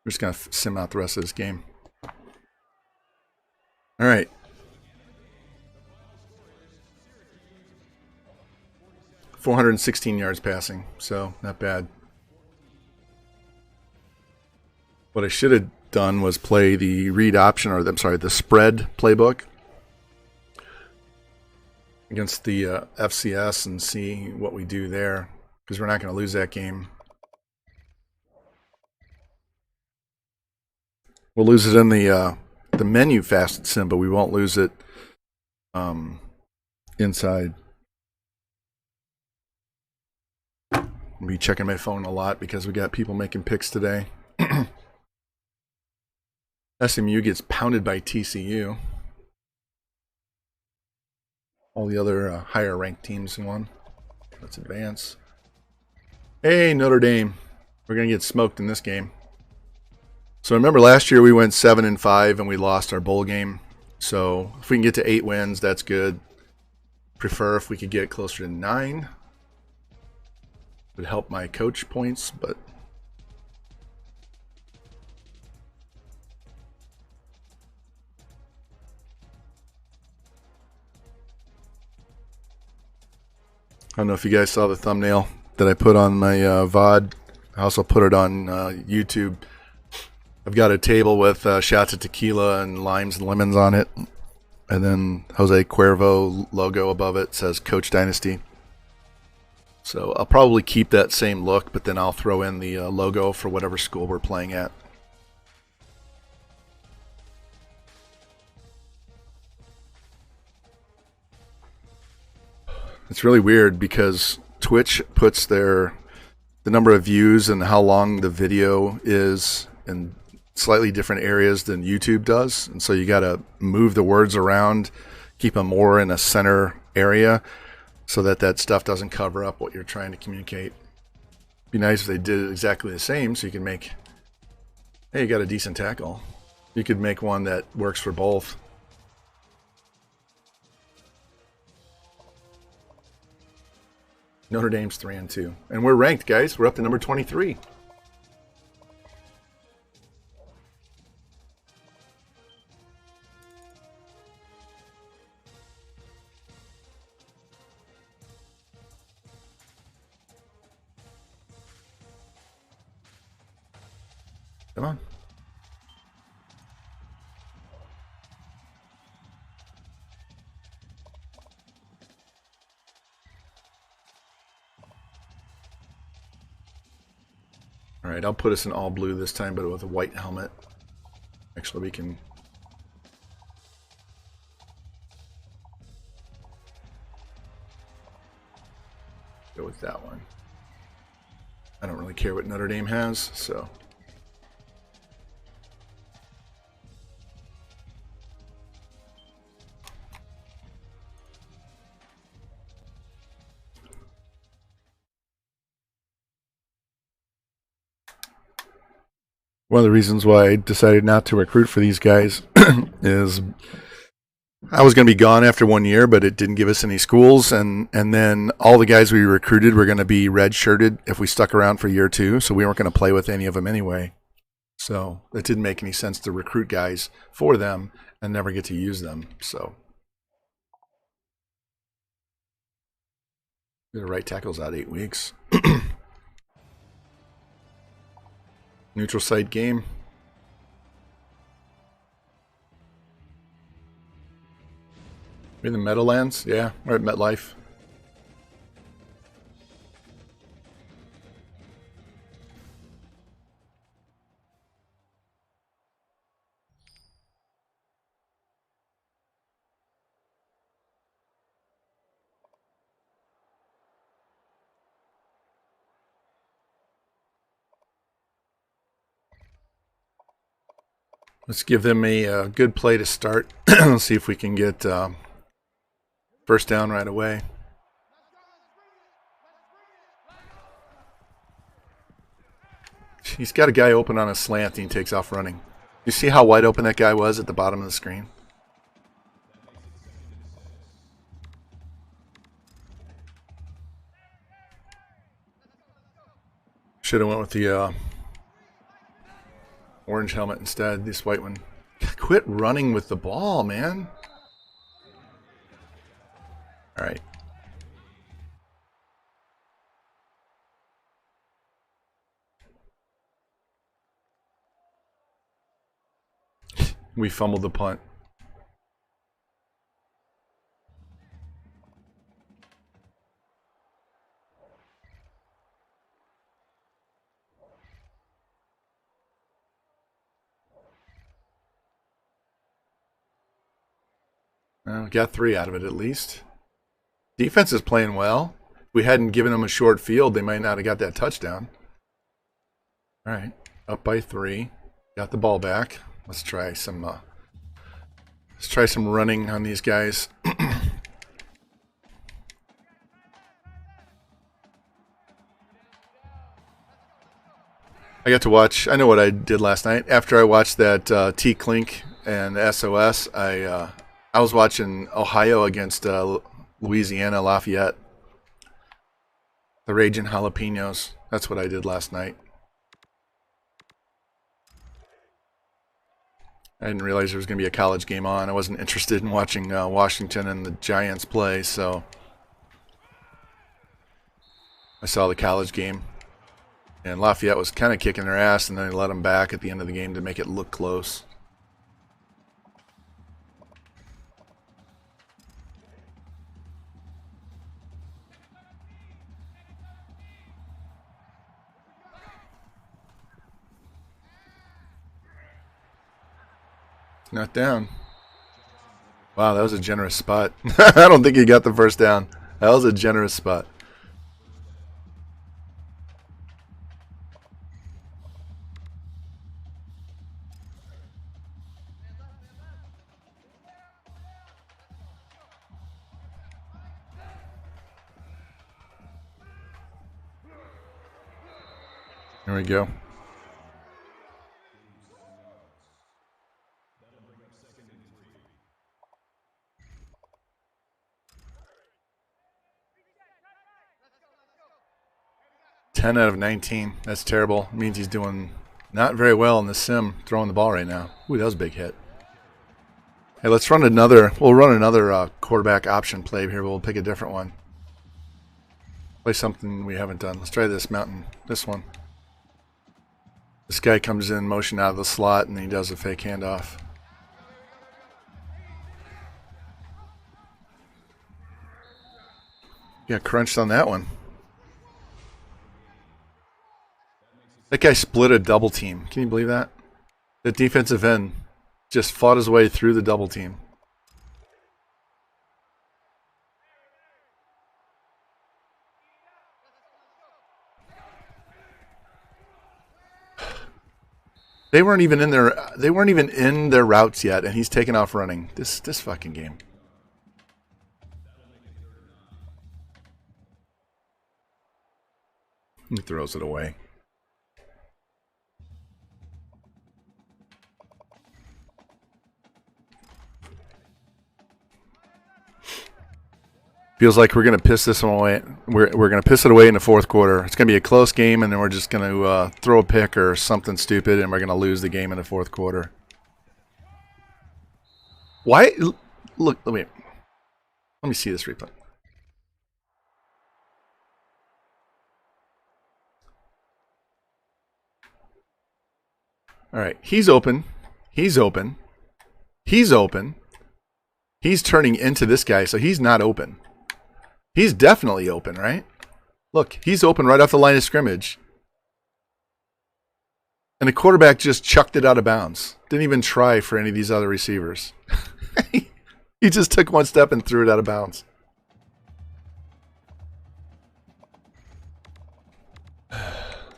We're just going to sim out the rest of this game. All right. .416 yards passing, so not bad. What I should have done was play the read option, or I'm sorry, the spread playbook against the FCS and see what we do there, because we're not going to lose that game. We'll lose it in the menu fast sim, but we won't lose it inside. I'll be checking my phone a lot because we got people making picks today. SMU gets pounded by TCU. All the other higher ranked teams won. Let's advance. Hey, Notre Dame. We're going to get smoked in this game. So remember last year we went 7-5 and we lost our bowl game. So if we can get to 8 wins, that's good. Prefer if we could get closer to 9. Would help my coach points, but I don't know if you guys saw the thumbnail that I put on my VOD. I also put it on YouTube. I've got a table with shots of tequila and limes and lemons on it. And then Jose Cuervo logo above it says Coach Dynasty. So I'll probably keep that same look, but then I'll throw in the logo for whatever school we're playing at. It's really weird because Twitch puts the number of views and how long the video is in slightly different areas than YouTube does. And so you got to move the words around, keep them more in a center area so that stuff doesn't cover up what you're trying to communicate. Be nice if they did it exactly the same so you can make, hey, you got a decent tackle. You could make one that works for both. Notre Dame's 3-2. And we're ranked, guys. We're up to number 23. Come on. All right, I'll put us in all blue this time, but with a white helmet. Actually, we can... go with that one. I don't really care what Notre Dame has, so... One of the reasons why I decided not to recruit for these guys is I was going to be gone after 1 year, but it didn't give us any schools. And then all the guys we recruited were going to be red-shirted if we stuck around for year 2, so we weren't going to play with any of them anyway. So it didn't make any sense to recruit guys for them and never get to use them. So the right tackle's out 8 weeks. Neutral site game. We're in the Meadowlands? Yeah, we're at MetLife. Let's give them a good play to start. Let's see if we can get first down right away. He's got a guy open on a slant and he takes off running. You see how wide open that guy was at the bottom of the screen? Should have went with the orange helmet instead, this white one. Quit running with the ball, man. All right. We fumbled the punt. We got 3 out of it at least. Defense is playing well. If we hadn't given them a short field, they might not have got that touchdown. All right, up by 3. Got the ball back. Let's try some running on these guys. I got to watch. I know what I did last night. After I watched that T Clink and SOS, I was watching Ohio against Louisiana Lafayette. The Raging Jalapenos. That's what I did last night. I didn't realize there was going to be a college game on. I wasn't interested in watching Washington and the Giants play, so I saw the college game. And Lafayette was kind of kicking their ass, and then they let them back at the end of the game to make it look close. Not down. Wow, that was a generous spot. I don't think he got the first down. That was a generous spot. There we go. Ten out of 19. That's terrible. It means he's doing not very well in the sim throwing the ball right now. Ooh, that was a big hit. Hey, let's run another. We'll run another quarterback option play here. We'll pick a different one. Play something we haven't done. Let's try this mountain. This one. This guy comes in, motion out of the slot, and he does a fake handoff. Got crunched on that one. That guy split a double team. Can you believe that? The defensive end just fought his way through the double team. They weren't even in their routes yet, and he's taking off running. This fucking game. He throws it away. Feels like we're going to piss this one away. We're going to piss it away in the fourth quarter. It's going to be a close game, and then we're just going to throw a pick or something stupid, and we're going to lose the game in the fourth quarter. Why? Look, let me see this replay. All right, he's open. He's open. He's open. He's turning into this guy, so he's not open. He's definitely open, right? Look, he's open right off the line of scrimmage. And the quarterback just chucked it out of bounds. Didn't even try for any of these other receivers. He just took one step and threw it out of bounds.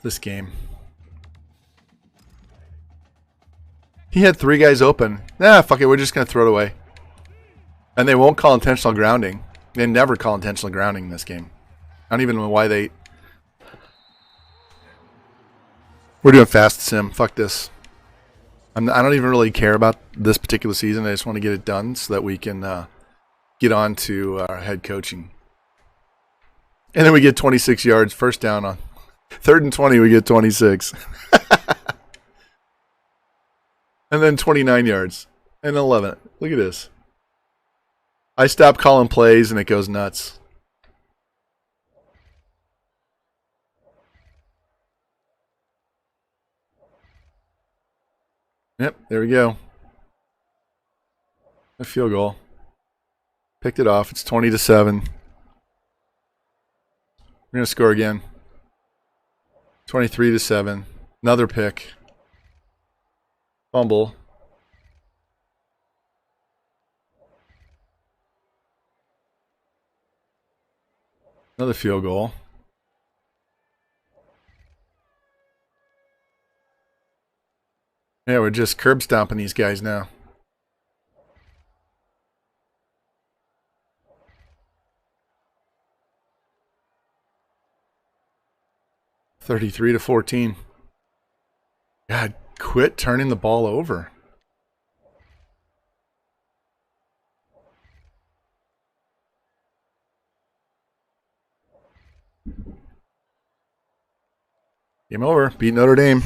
This game. He had three guys open. Nah, fuck it, we're just going to throw it away. And they won't call intentional grounding. They never call intentional grounding in this game. I don't even know why they... We're doing fast sim. Fuck this. I don't even really care about this particular season. I just want to get it done so that we can get on to our head coaching. And then we get 26 yards. First down on 3rd and 20, we get 26. And then 29 yards. And 11. Look at this. I stop calling plays and it goes nuts. Yep, there we go. A field goal. Picked it off. It's 20-7. We're going to score again. 23-7. Another pick. Fumble. Another field goal. Yeah, we're just curb stomping these guys now. $33-14. God, quit turning the ball over. Game over. Beat Notre Dame.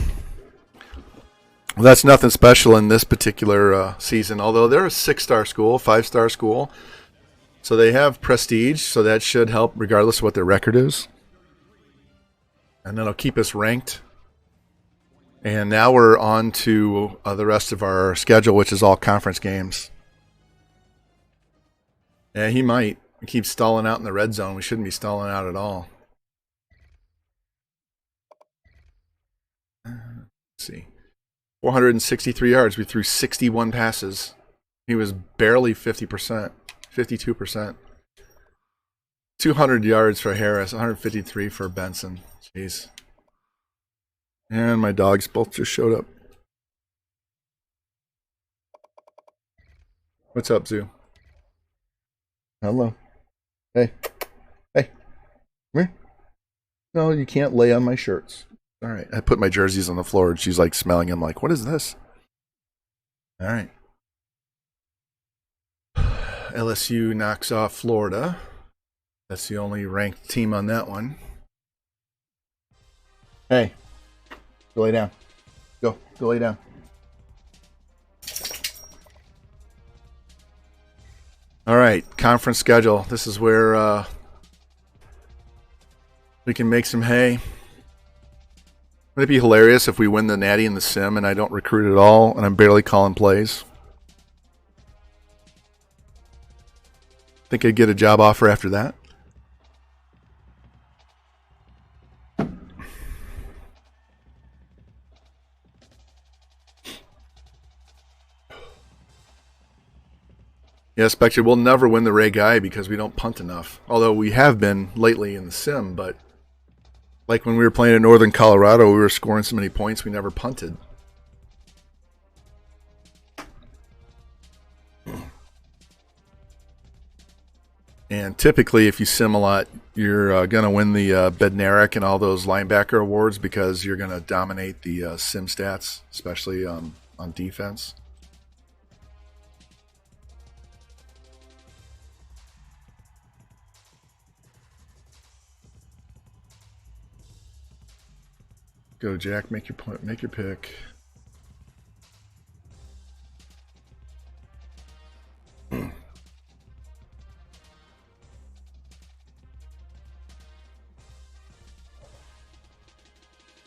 Well, that's nothing special in this particular season, although they're a 6-star school, 5-star school. So they have prestige, so that should help regardless of what their record is. And that'll keep us ranked. And now we're on to the rest of our schedule, which is all conference games. Yeah, he might. We keep stalling out in the red zone. We shouldn't be stalling out at all. Let's see. 463 yards. We threw 61 passes. He was barely 50%, 52%. 200 yards for Harris, 153 for Benson. Jeez. And my dogs both just showed up. What's up, Zoo? Hello. Hey. Hey. Come here. No, you can't lay on my shirts. All right. I put my jerseys on the floor and she's like smelling them like, what is this? All right. LSU knocks off Florida. That's the only ranked team on that one. Hey. Go lay down. Go lay down. All right, conference schedule. This is where we can make some hay. Would it be hilarious if we win the Natty and the Sim and I don't recruit at all and I'm barely calling plays? Think I'd get a job offer after that? Yeah, Spectre, we'll never win the Ray Guy because we don't punt enough. Although we have been lately in the Sim, but like when we were playing in Northern Colorado, we were scoring so many points we never punted. And typically, if you sim a lot, you're going to win the Bednarik and all those linebacker awards because you're going to dominate the sim stats, especially on defense. Go, Jack. Make your point. Make your pick.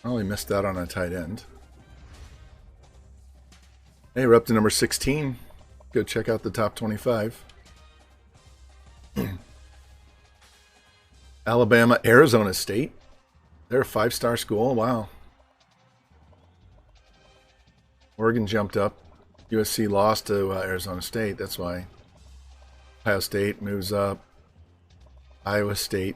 Oh, he missed out on a tight end. Hey, we're up to number 16. Go check out the top 25. Alabama, Arizona State. They're a 5-star school. Wow. Oregon jumped up. USC lost to Arizona State. That's why. Ohio State moves up. Iowa State.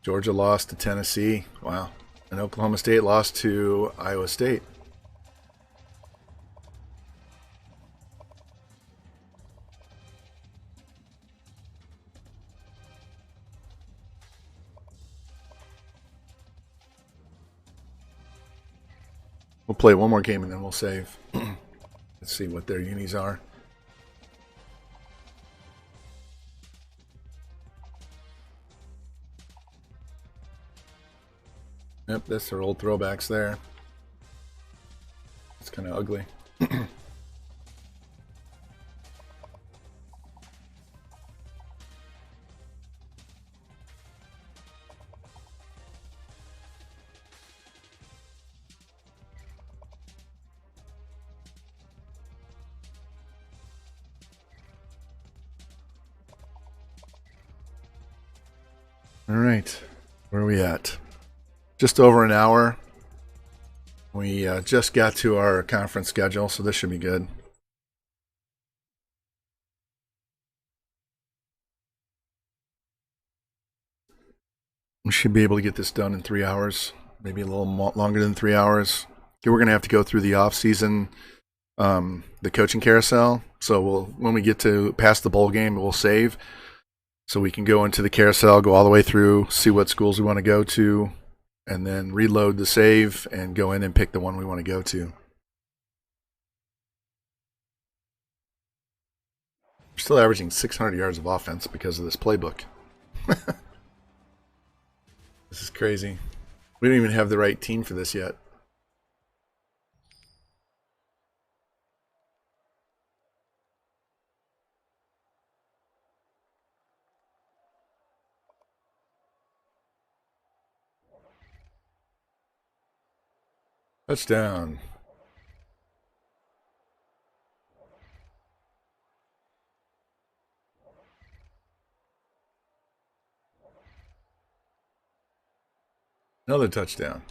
Georgia lost to Tennessee. Wow. And Oklahoma State lost to Iowa State. We'll play one more game and then we'll save. Let's see what their unis are. Yep, that's their old throwbacks there. It's kind of ugly. All right, where are we at? Just over an hour. We just got to our conference schedule, so this should be good. We should be able to get this done in 3 hours, maybe a little longer than 3 hours. Okay, we're going to have to go through the off-season, the coaching carousel. So when we get to past the bowl game, we'll save. So we can go into the carousel, go all the way through, see what schools we want to go to, and then reload the save and go in and pick the one we want to go to. We're still averaging 600 yards of offense because of this playbook. This is crazy. We don't even have the right team for this yet. Touchdown. Another touchdown.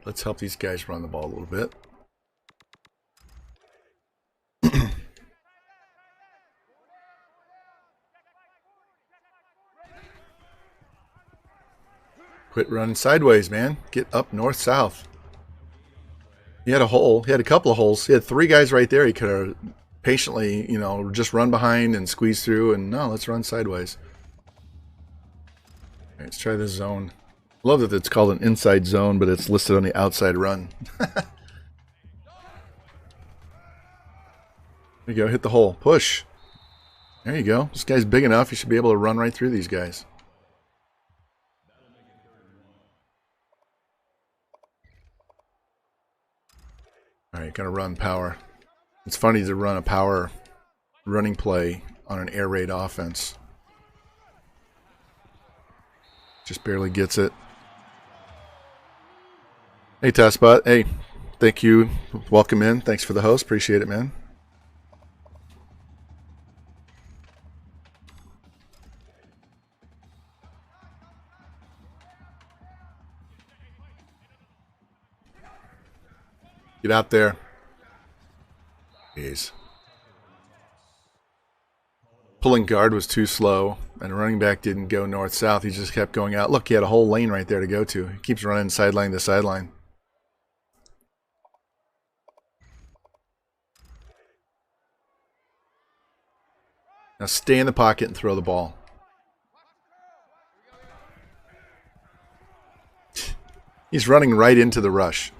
Let's help these guys run the ball a little bit. Quit running sideways, man. Get up north-south. He had a hole. He had a couple of holes. He had 3 guys right there. He could have patiently, just run behind and squeeze through. And no, let's run sideways. All right, let's try this zone. Love that it's called an inside zone, but it's listed on the outside run. There you go. Hit the hole. Push. There you go. This guy's big enough. You should be able to run right through these guys. All right, gotta run power. It's funny to run a power running play on an air raid offense. Just barely gets it. Hey, Tasspot. Hey, thank you. Welcome in. Thanks for the host. Appreciate it, man. Get out there. Jeez. Pulling guard was too slow, and running back didn't go north-south. He just kept going out. Look, he had a whole lane right there to go to. He keeps running sideline to sideline. Now stay in the pocket and throw the ball. He's running right into the rush.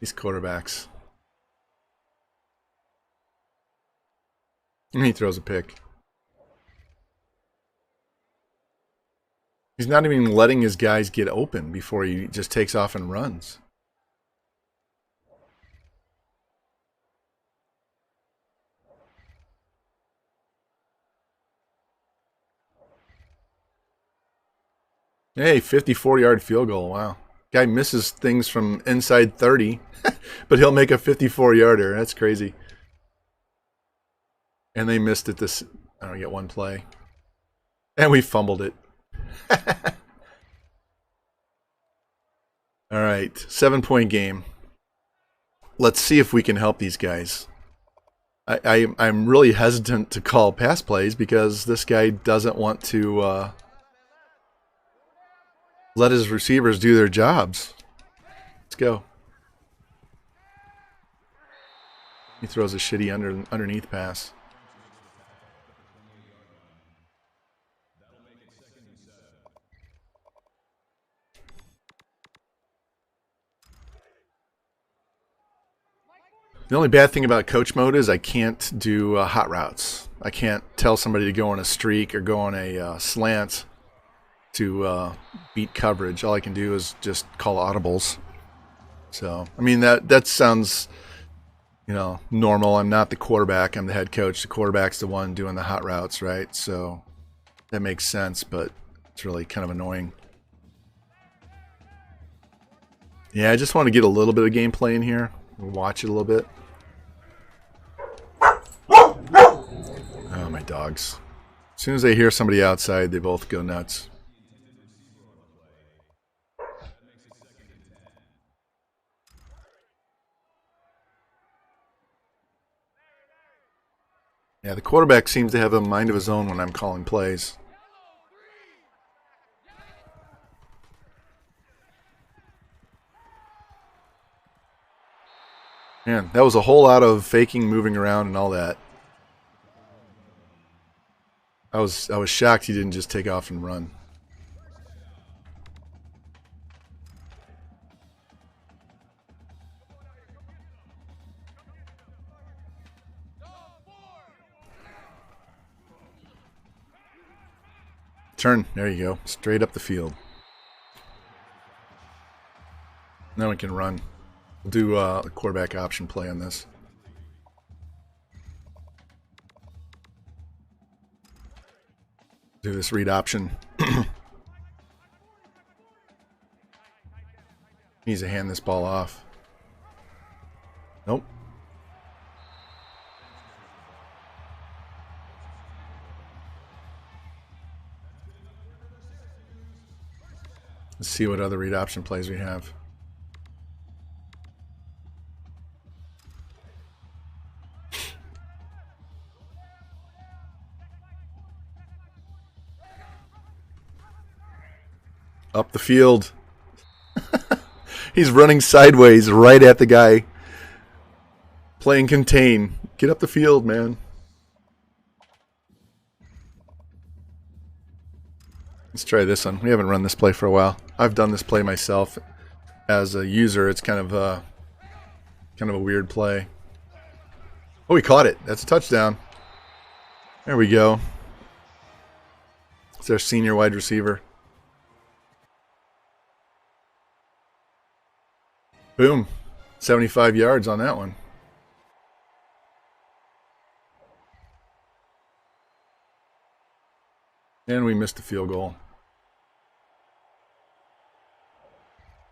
These quarterbacks. And he throws a pick. He's not even letting his guys get open before he just takes off and runs. Hey, 54-yard field goal. Wow. Guy misses things from inside 30, but he'll make a 54-yarder. That's crazy. And they missed it this... I don't get one play. And we fumbled it. All right, 7-point game. Let's see if we can help these guys. I'm really hesitant to call pass plays because this guy doesn't want to let his receivers do their jobs. Let's go. He throws a shitty underneath pass. The only bad thing about coach mode is I can't do hot routes. I can't tell somebody to go on a streak or go on a slant to beat coverage. All I can do is just call audibles. So, I mean, that sounds, normal. I'm not the quarterback. I'm the head coach. The quarterback's the one doing the hot routes, right? So that makes sense, but it's really kind of annoying. Yeah, I just want to get a little bit of gameplay in here. Watch it a little bit. Oh, my dogs. As soon as they hear somebody outside, they both go nuts. Yeah, the quarterback seems to have a mind of his own when I'm calling plays. Man, that was a whole lot of faking, moving around, and all that. I was shocked he didn't just take off and run. Turn. There you go. Straight up the field. Now we can run. We'll do a quarterback option play on this. Do this read option. Needs to hand this ball off. Nope. Let's see what other read option plays we have. Up the field. He's running sideways right at the guy. Playing contain. Get up the field, man. Let's try this one. We haven't run this play for a while. I've done this play myself. As a user, it's kind of a weird play. Oh, he caught it. That's a touchdown. There we go. It's our senior wide receiver. Boom. 75 yards on that one. And we missed a field goal.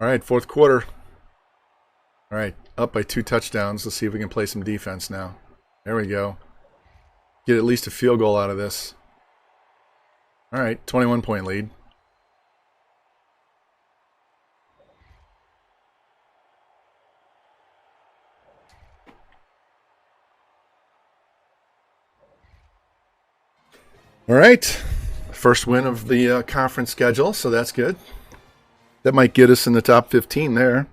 All right, fourth quarter. All right, up by 2 touchdowns. Let's see if we can play some defense now. There we go. Get at least a field goal out of this. All right, 21-point lead. All right, first win of the conference schedule, so that's good. That might get us in the top 15 there.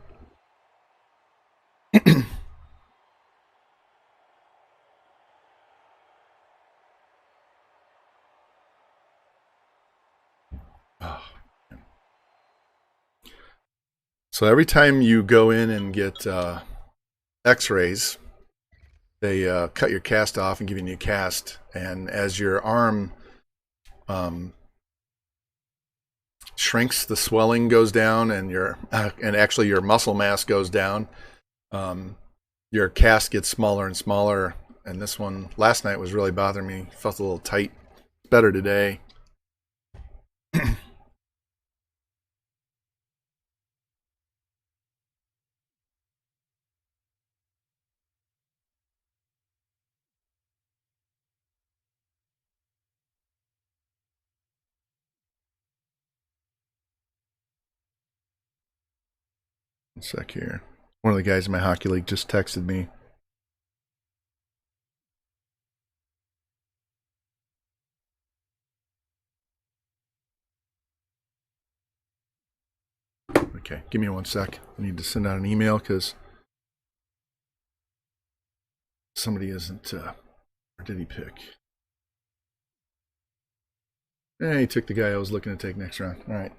So every time you go in and get x-rays, they cut your cast off and give you a new cast. And as your arm shrinks, the swelling goes down, and actually your muscle mass goes down. Your cast gets smaller and smaller. And this one last night was really bothering me. Felt a little tight. Better today. One sec here. One of the guys in my hockey league just texted me. Okay, give me 1 sec. I need to send out an email because somebody isn't. Or did he pick? He took the guy I was looking to take next round. All right.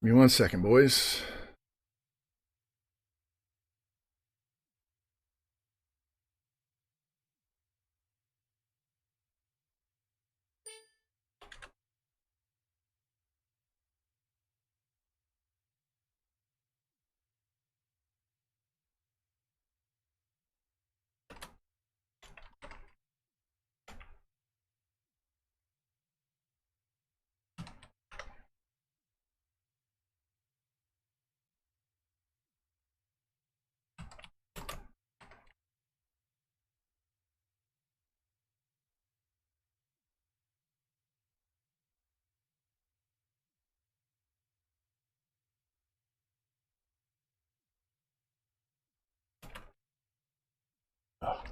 Give me 1 second, boys.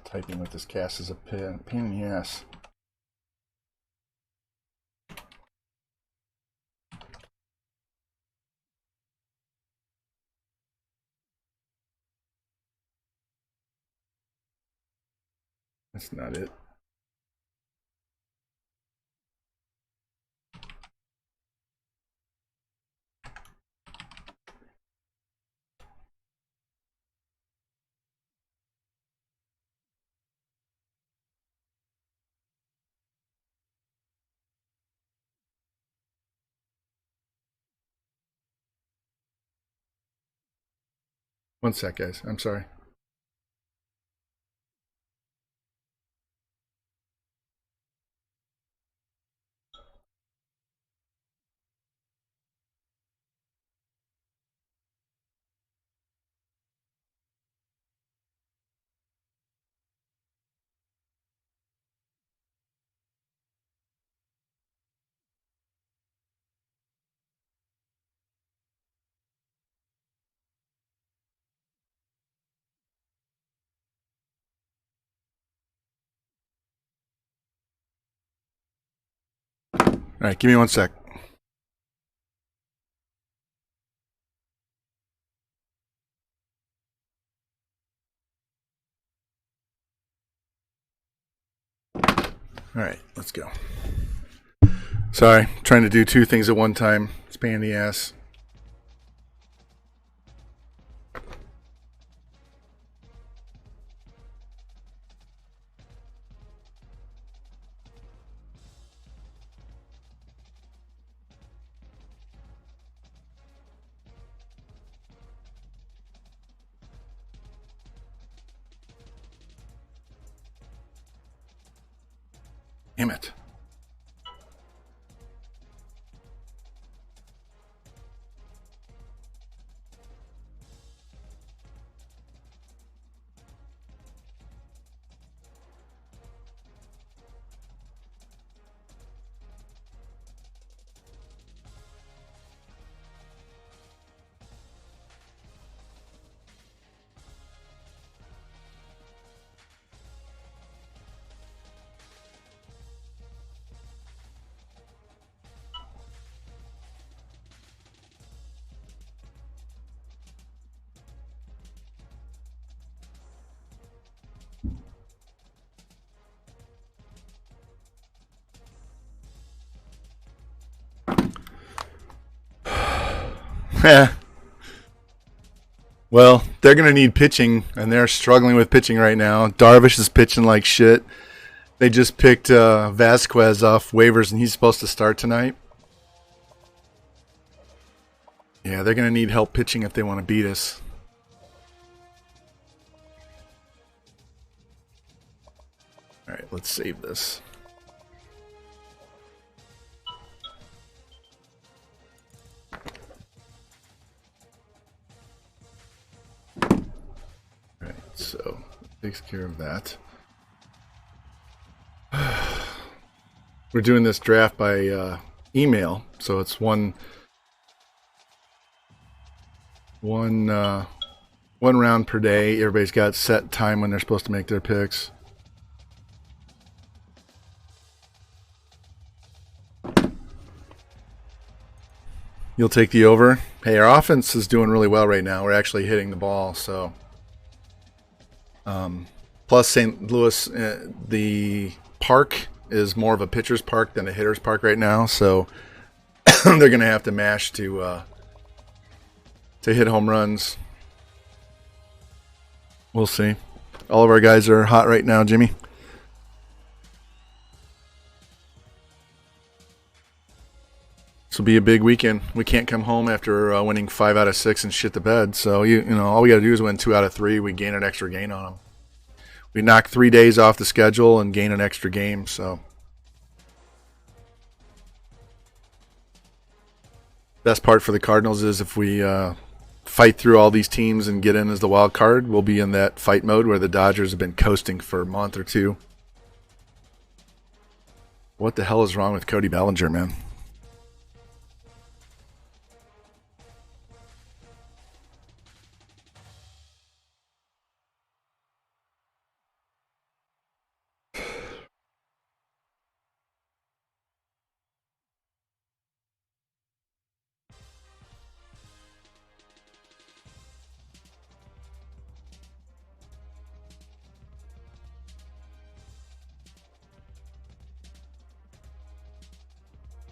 Typing with this cast is a pain in the ass. That's not it. One sec, guys. I'm sorry. All right, give me one sec. All right, let's go. Sorry, trying to do two things at one time. It's a pain in the ass. Damn it. Well, they're going to need pitching, and they're struggling with pitching right now. Darvish is pitching like shit. They just picked Vasquez off waivers, and he's supposed to start tonight. Yeah, they're going to need help pitching if they want to beat us. All right, let's save this. All right, so takes care of that. We're doing this draft by email, so it's one round per day. Everybody's got set time when they're supposed to make their picks. You'll take the over. Hey, our offense is doing really well right now. We're actually hitting the ball, so. Plus, St. Louis, the park is more of a pitcher's park than a hitter's park right now, so they're going to have to mash to hit home runs. We'll see. All of our guys are hot right now, Jimmy. This will be a big weekend. We can't come home after winning 5 out of 6 and shit the bed. So you know, all we got to do is win 2 out of 3. We gain an extra gain on them. We knock 3 days off the schedule and gain an extra game. So best part for the Cardinals is if we fight through all these teams and get in as the wild card, we'll be in that fight mode where the Dodgers have been coasting for a month or two. What the hell is wrong with Cody Bellinger, man?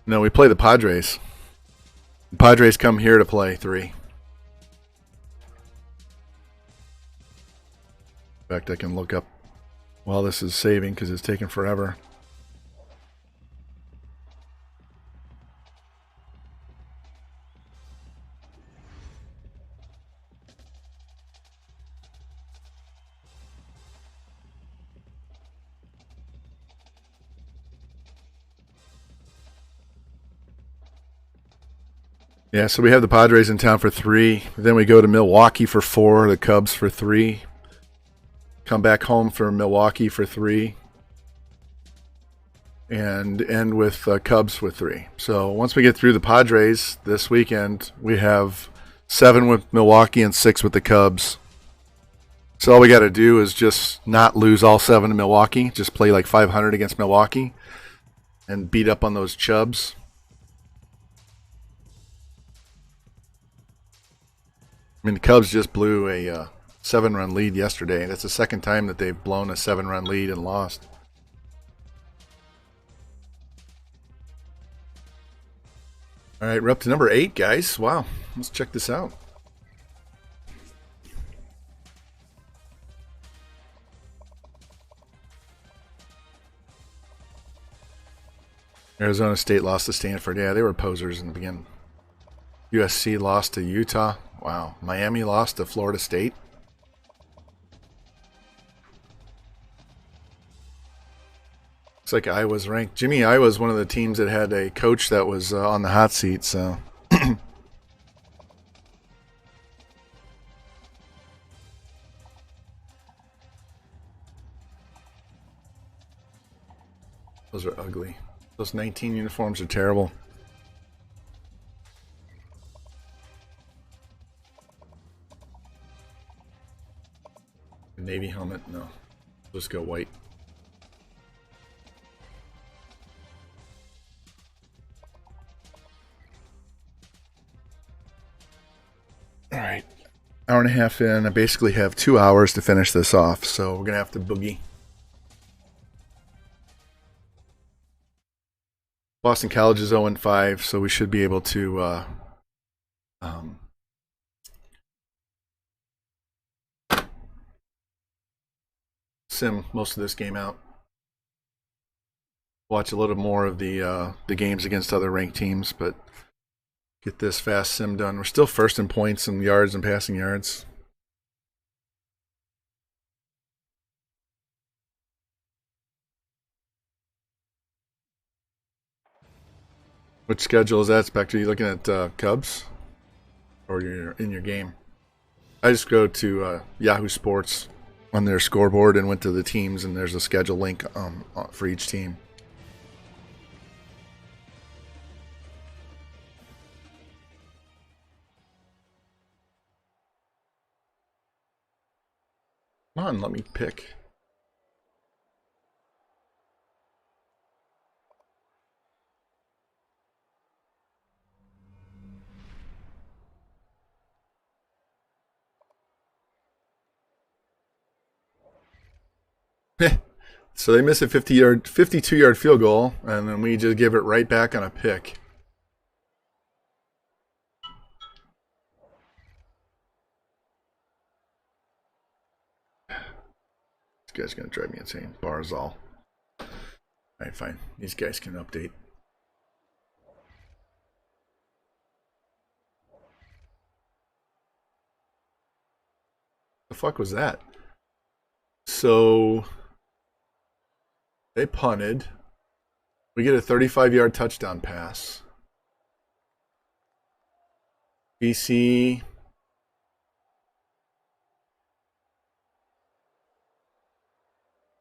No, we play the Padres. The Padres come here to play 3. In fact, I can look up while this is saving because it's taking forever. Yeah, so we have the Padres in town for 3. Then we go to Milwaukee for 4, the Cubs for 3. Come back home for Milwaukee for 3. And end with Cubs with 3. So once we get through the Padres this weekend, we have 7 with Milwaukee and 6 with the Cubs. So all we got to do is just not lose all 7 to Milwaukee. Just play like 500 against Milwaukee and beat up on those Chubs. I mean, the Cubs just blew a 7-run lead yesterday. That's the second time that they've blown a 7-run lead and lost. All right, we're up to number 8, guys. Wow, let's check this out. Arizona State lost to Stanford. Yeah, they were posers in the beginning. USC lost to Utah. Wow. Miami lost to Florida State. Looks like Iowa's ranked. Jimmy, Iowa's one of the teams that had a coach that was on the hot seat, so. Those are ugly. Those 19 uniforms are terrible. Navy helmet? No. Just go white. All right. Hour and a half in. I basically have 2 hours to finish this off, so we're going to have to boogie. Boston College is 0-5, so we should be able to sim most of this game out. Watch a little more of the games against other ranked teams, but get this fast sim done. We're still first in points and yards and passing yards. Which schedule is that, Spectre? Are you looking at Cubs? Or you're in your game? I just go to Yahoo Sports on their scoreboard and went to the teams, and there's a schedule link for each team. Come on, let me pick. So they miss a 52-yard field goal, and then we just give it right back on a pick. This guy's going to drive me insane. Barzal. All right, fine. These guys can update. The fuck was that? So they punted. We get a 35-yard touchdown pass. BC.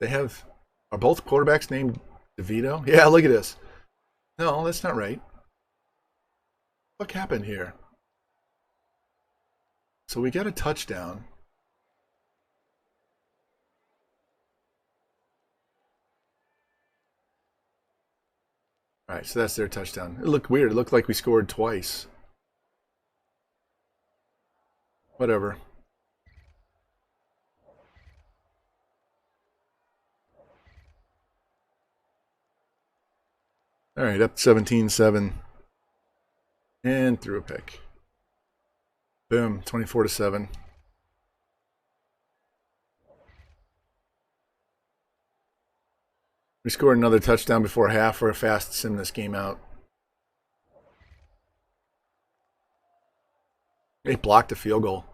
Are both quarterbacks named DeVito? Yeah, look at this. No, that's not right. What happened here? So we got a touchdown. All right, so that's their touchdown. It looked weird. It looked like we scored twice. Whatever. All right, up 17-7. And threw a pick. Boom, 24-7. We scored another touchdown before half for a fast sim this game out. They blocked a field goal.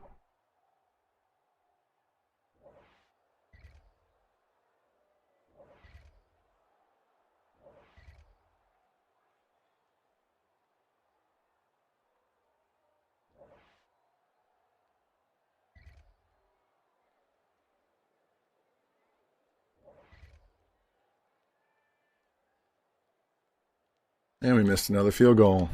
And we missed another field goal.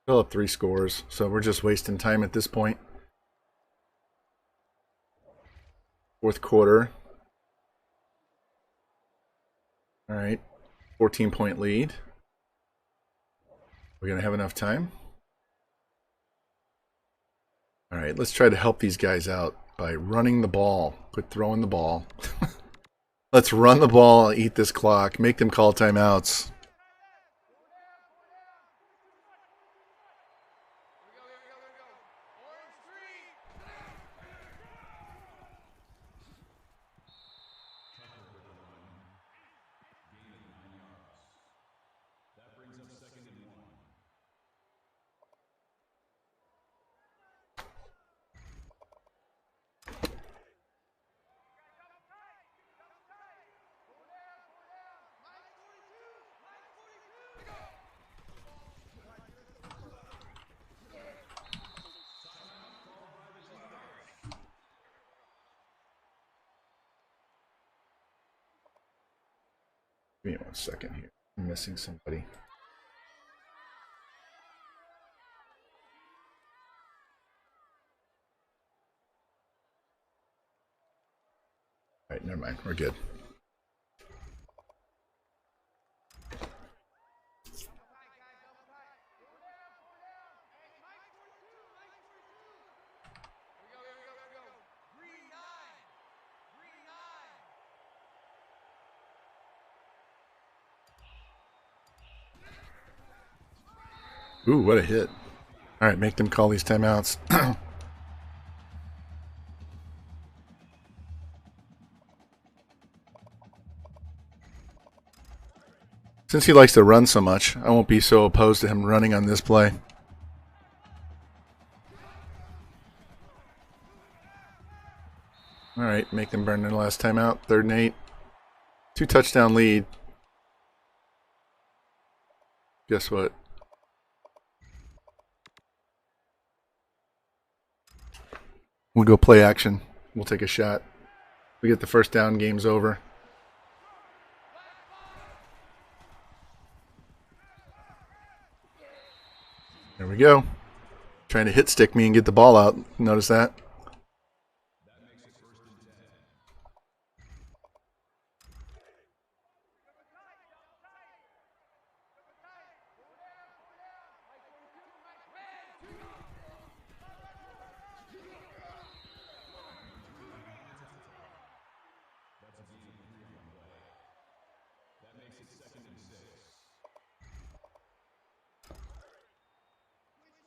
Still up 3 scores, so we're just wasting time at this point. Fourth quarter. All right, 14-point lead. We're going to have enough time. All right, let's try to help these guys out by running the ball. Quit throwing the ball. Let's run the ball and eat this clock. Make them call timeouts. Give me 1 second here. I'm missing somebody. All right, never mind. We're good. Ooh, what a hit. All right, make them call these timeouts. Since he likes to run so much, I won't be so opposed to him running on this play. All right, make them burn their last timeout. 3rd and 8. 2 touchdown lead. Guess what? We'll go play action. We'll take a shot. We get the first down, game's over. There we go. Trying to hit stick me and get the ball out. Notice that?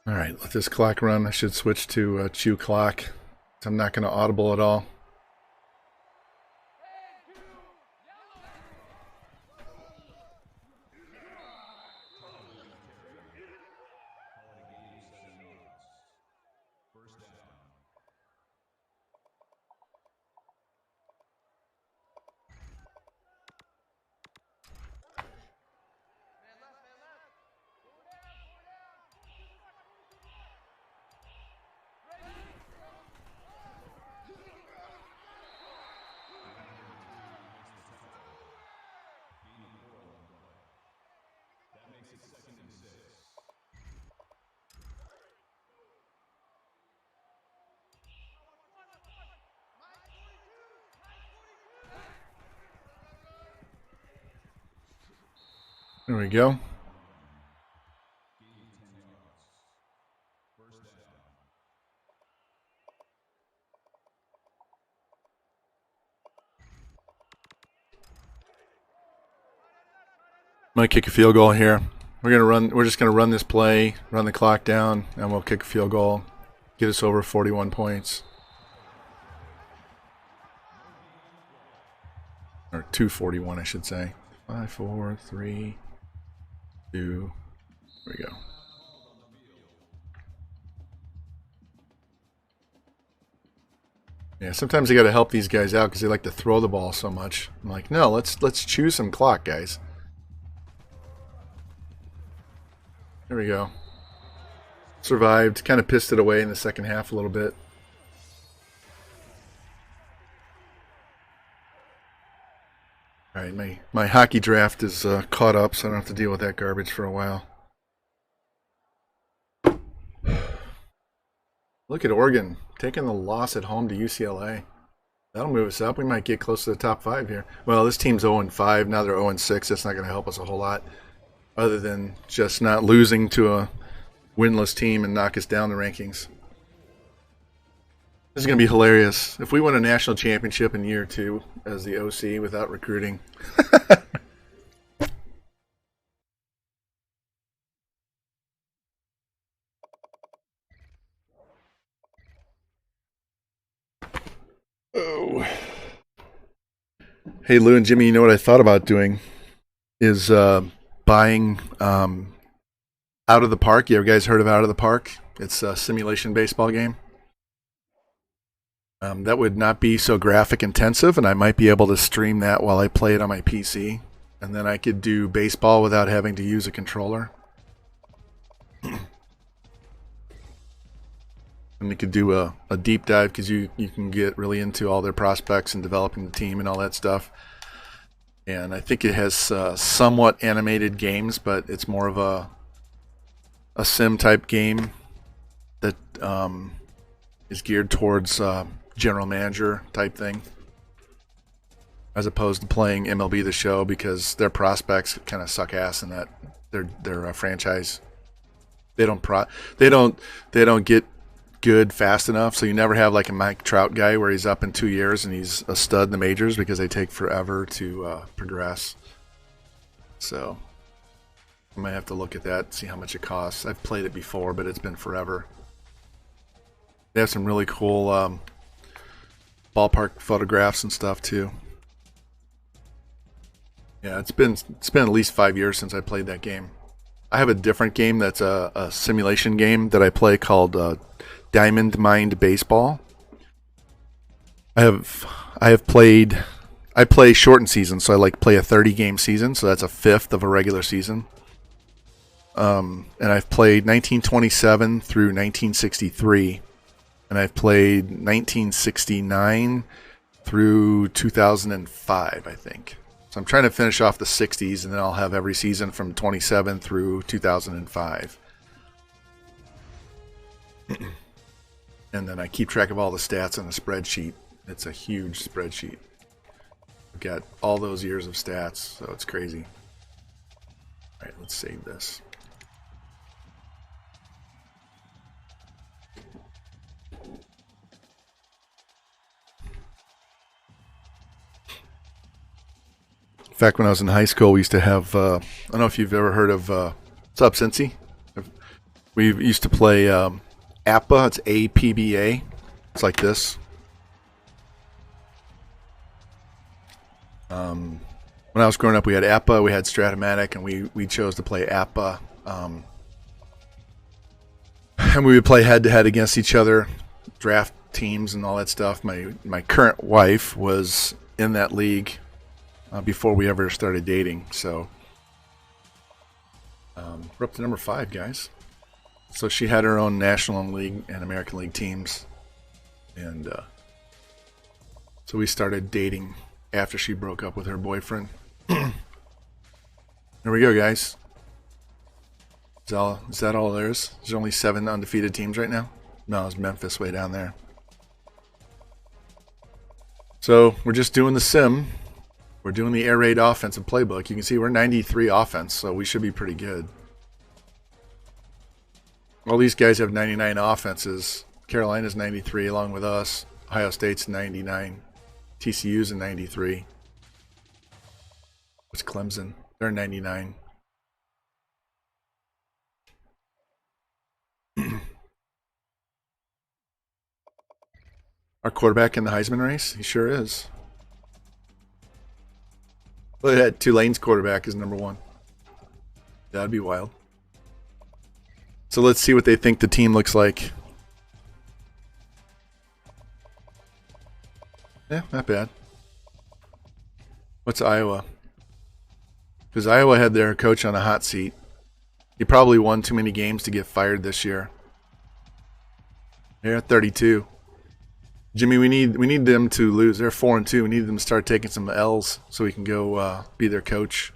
All right, let this clock run. I should switch to chew clock. I'm not going to audible at all. There we go. Might kick a field goal here. We're just gonna run this play, run the clock down, and we'll kick a field goal, get us over 41 points. Or 241, I should say. 5, 4, 3, 2. There we go. Yeah, sometimes you got to help these guys out because they like to throw the ball so much. I'm like, no, let's chew some clock, guys. There we go. Survived. Kind of pissed it away in the second half a little bit. All right, my hockey draft is caught up, so I don't have to deal with that garbage for a while. Look at Oregon taking the loss at home to UCLA. That'll move us up. We might get close to the top 5 here. Well, this team's 0-5. Now they're 0-6. That's not going to help us a whole lot, other than just not losing to a winless team and knock us down the rankings. This is going to be hilarious. If we win a national championship in year 2 as the OC without recruiting. Oh. Hey, Lou and Jimmy, you know what I thought about doing is buying Out of the Park. You ever guys heard of Out of the Park? It's a simulation baseball game. That would not be so graphic intensive, and I might be able to stream that while I play it on my PC. And then I could do baseball without having to use a controller. And we could do a deep dive because you can get really into all their prospects and developing the team and all that stuff. And I think it has somewhat animated games, but it's more of a sim type game that is geared towards general manager type thing, as opposed to playing MLB The Show, because their prospects kind of suck ass in that their franchise. They don't get good fast enough, so you never have like a Mike Trout guy where he's up in 2 years and he's a stud in the majors, because they take forever to progress. So I might have to look at that, see how much it costs. I've played it before, but it's been forever. They have some really cool ballpark photographs and stuff too. Yeah, it's been at least 5 years since I played that game. I have a different game that's a simulation game that I play called Diamond Mind Baseball. I play shortened seasons, so I like play a 30-game season, so that's a fifth of a regular season. And I've played 1927 through 1963, and I've played 1969 through 2005, I think. So I'm trying to finish off the 60s, and then I'll have every season from 27 through 2005. And then I keep track of all the stats on a spreadsheet. It's a huge spreadsheet. I've got all those years of stats, so it's crazy. All right, let's save this. In fact, when I was in high school, we used to have, I don't know if you've ever heard of, what's up, Cincy? We used to play APBA. It's APBA. It's like this. When I was growing up, we had APBA, we had Stratomatic, and we chose to play APBA. And we would play head-to-head against each other, draft teams and all that stuff. My current wife was in that league before we ever started dating. So we're up to number 5, guys. So she had her own National League and American League teams. And so we started dating after she broke up with her boyfriend. There we go, guys. Is that all there is? There's only 7 undefeated teams right now? No, it's Memphis way down there. So we're just doing the sim. We're doing the air raid offensive playbook. You can see we're 93 offense, so we should be pretty good. All these guys have 99 offenses. Carolina's 93 along with us. Ohio State's 99. TCU's a 93. What's Clemson? They're 99. Our quarterback in the Heisman race? He sure is. Look at that. Tulane's quarterback is number 1. That'd be wild. So let's see what they think the team looks like. Yeah, not bad. What's Iowa? Because Iowa had their coach on a hot seat. He probably won too many games to get fired this year. They're at 32. Jimmy, we need them to lose. They're 4-2. We need them to start taking some L's so we can go be their coach.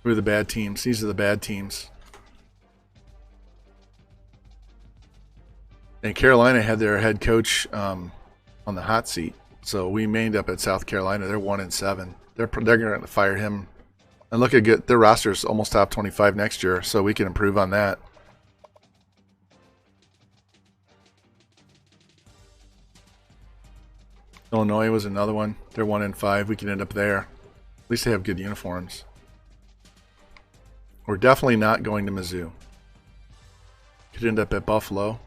Who are the bad teams? These are the bad teams. And Carolina had their head coach on the hot seat. So we mained up at South Carolina. They're 1-7. They're going to fire him. And look at their roster's almost top 25 next year, so we can improve on that. Illinois was another one. They're 1-5. We could end up there. At least they have good uniforms. We're definitely not going to Mizzou. Could end up at Buffalo.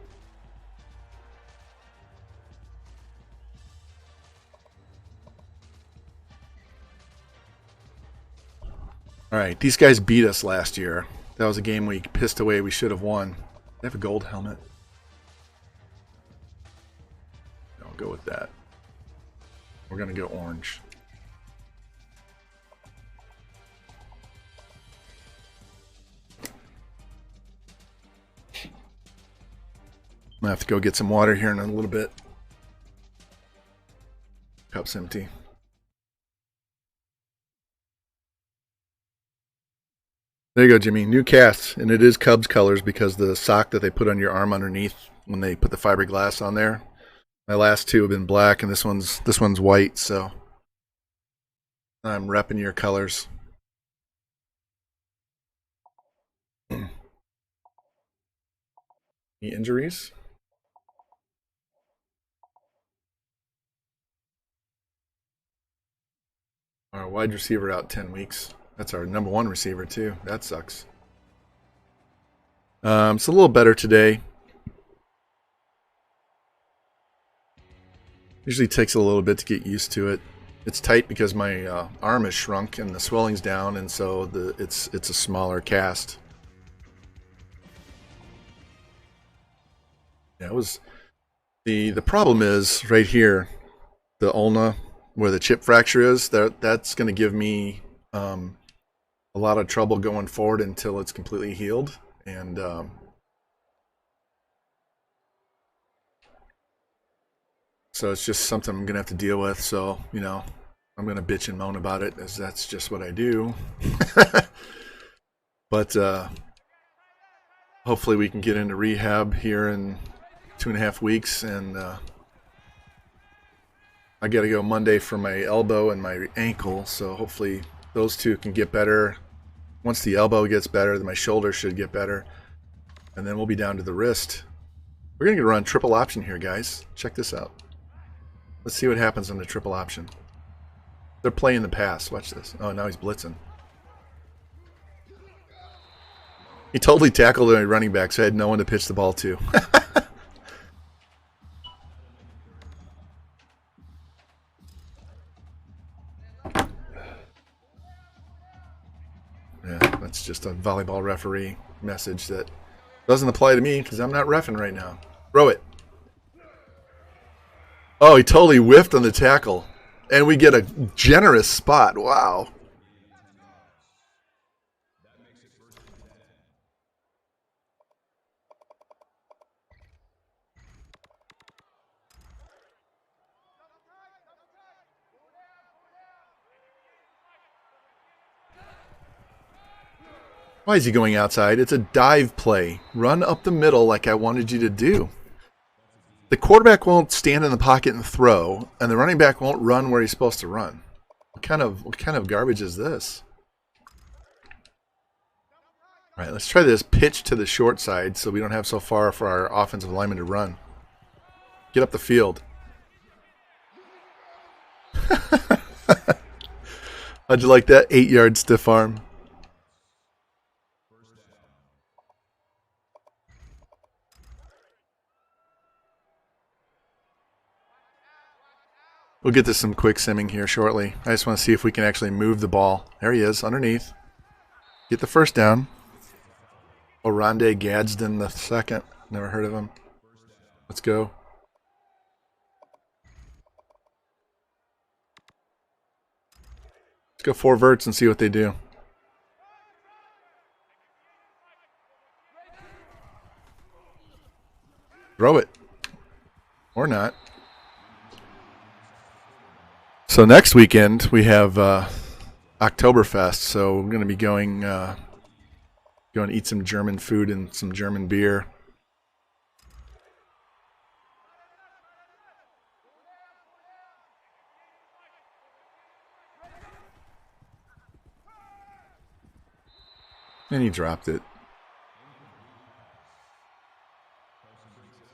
All right, these guys beat us last year. That was a game we pissed away. We should have won. They have a gold helmet. I'll go with that. We're going to go orange. I'm going to have to go get some water here in a little bit. Cup's empty. There you go, Jimmy. New cast, and it is Cubs colors because the sock that they put on your arm underneath when they put the fiberglass on there. My last 2 have been black, and this one's white. So I'm repping your colors. Any injuries? Our wide receiver out 10 weeks. That's our number 1 receiver, too. That sucks. It's a little better today. Usually takes a little bit to get used to it. It's tight because my arm is shrunk and the swelling's down, and so it's a smaller cast. Yeah, it was the problem is right here, the ulna where the chip fracture is. That's going to give me a lot of trouble going forward until it's completely healed, and so it's just something I'm gonna have to deal with. So I'm gonna bitch and moan about it, as that's just what I do. But hopefully we can get into rehab here in 2.5 weeks, and I got to go Monday for my elbow and my ankle, so hopefully those 2 can get better. Once the elbow gets better, then my shoulder should get better, and then we'll be down to the wrist. We're going to run triple option here, guys. Check this out. Let's see what happens on the triple option. They're playing the pass. Watch this. Oh, now he's blitzing. He totally tackled a running back, so I had no one to pitch the ball to. Yeah, that's just a volleyball referee message that doesn't apply to me because I'm not reffing right now. Throw it. Oh, he totally whiffed on the tackle. And we get a generous spot. Wow. Why is he going outside? It's a dive play. Run up the middle like I wanted you to do. The quarterback won't stand in the pocket and throw, and the running back won't run where he's supposed to run. What kind of garbage is this? All right, let's try this pitch to the short side so we don't have so far for our offensive lineman to run. Get up the field. How'd you like that 8-yard stiff arm? We'll get to some quick simming here shortly. I just want to see if we can actually move the ball. There he is, underneath. Get the first down. Orande Gadsden the second. Never heard of him. Let's go. Let's go 4 verts and see what they do. Throw it. Or not. So next weekend we have Oktoberfest. So we're going to be going to eat some German food and some German beer. And he dropped it.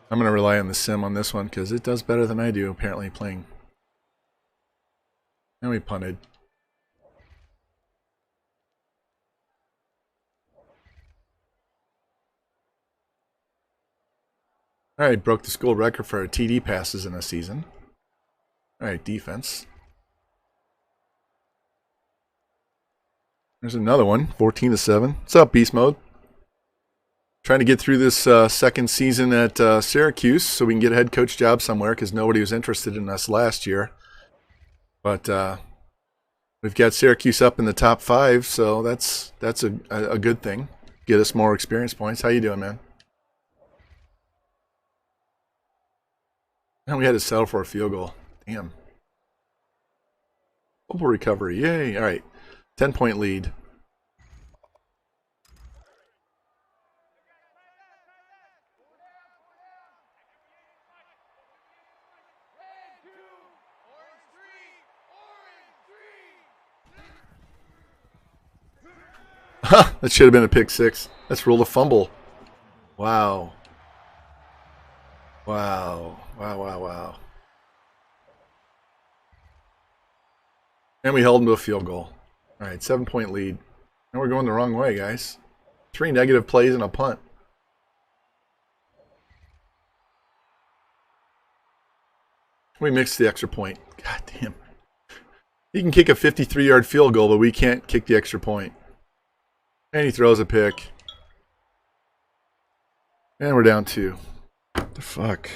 I'm going to rely on the sim on this one because it does better than I do, apparently, playing. And we punted. All right, broke the school record for TD passes in a season. All right, defense. There's another one, 14-7. What's up, Beast Mode? Trying to get through this second season at Syracuse so we can get a head coach job somewhere because nobody was interested in us last year. But we've got Syracuse up in the top 5, so that's a good thing. Get us more experience points. How you doing, man? And we had to settle for a field goal. Damn. Fumble recovery. Yay. All right. 10-point lead. That should have been a pick 6. Let's roll the fumble. Wow. Wow. Wow, wow, wow. And we held him to a field goal. All right, 7-point lead. And we're going the wrong way, guys. 3 negative plays and a punt. We mixed the extra point. God damn. He can kick a 53-yard field goal, but we can't kick the extra point. And he throws a pick. And we're down 2. What the fuck?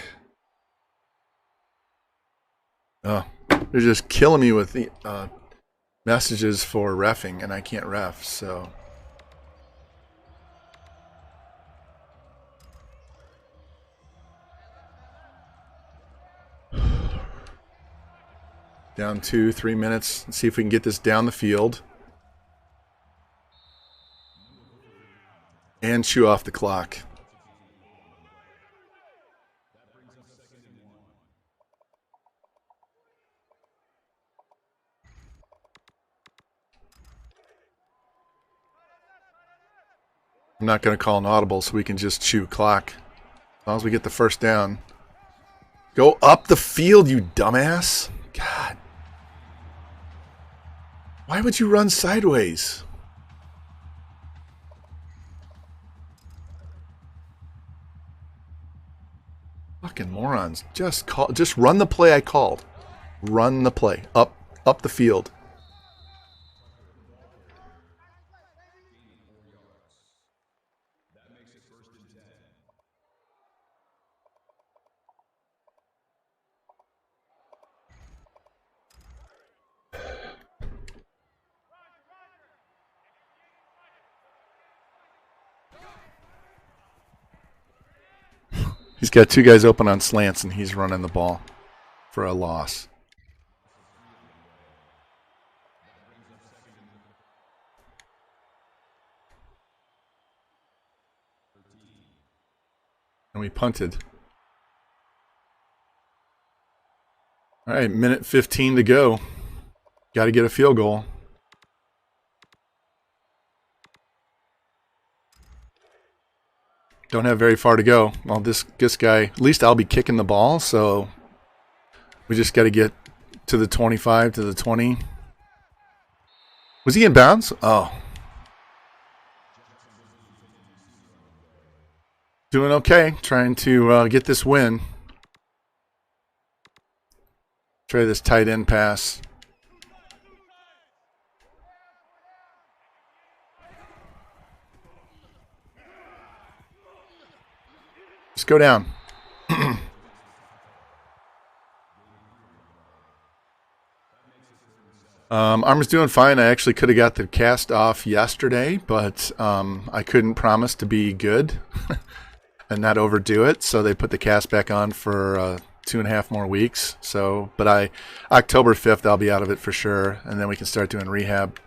Oh, they're just killing me with the messages for reffing, and I can't ref, so. Down 2, 3 minutes. Let's see if we can get this down the field. And chew off the clock. I'm not going to call an audible so we can just chew clock. As long as we get the first down. Go up the field, you dumbass. God. Why would you run sideways? Fucking morons. Just run the play I called. Run the play. Up the field. He's got 2 guys open on slants, and he's running the ball for a loss. And we punted. All right, minute 15 to go. Got to get a field goal. Don't have very far to go. Well, this guy, at least I'll be kicking the ball, so we just got to get to the 25, to the 20. Was he in bounds? Oh. Doing okay. Trying to get this win. Try this tight end pass. Just go down. Arm's doing fine. I actually could have got the cast off yesterday, but I couldn't promise to be good and not overdo it. So they put the cast back on for 2.5 more weeks. So, but October 5th, I'll be out of it for sure, and then we can start doing rehab.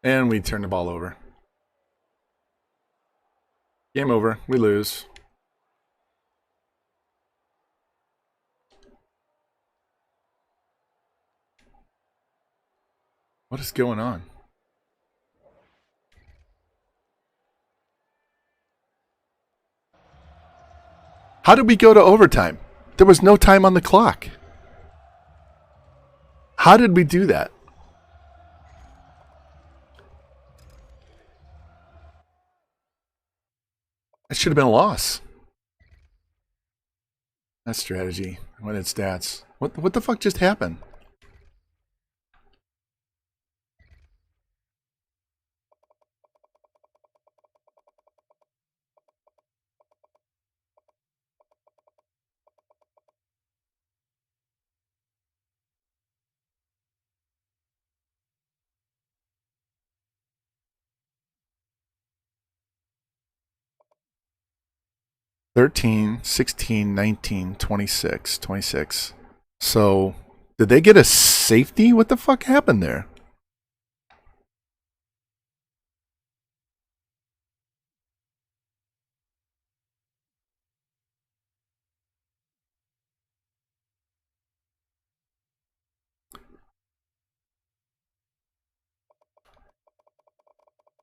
And we turn the ball over. Game over. We lose. What is going on? How did we go to overtime? There was no time on the clock. How did we do that? That should have been a loss. That's strategy. When it's stats. What the fuck just happened? $13, $16, $19, $26, $26. So, did they get a safety? What the fuck happened there?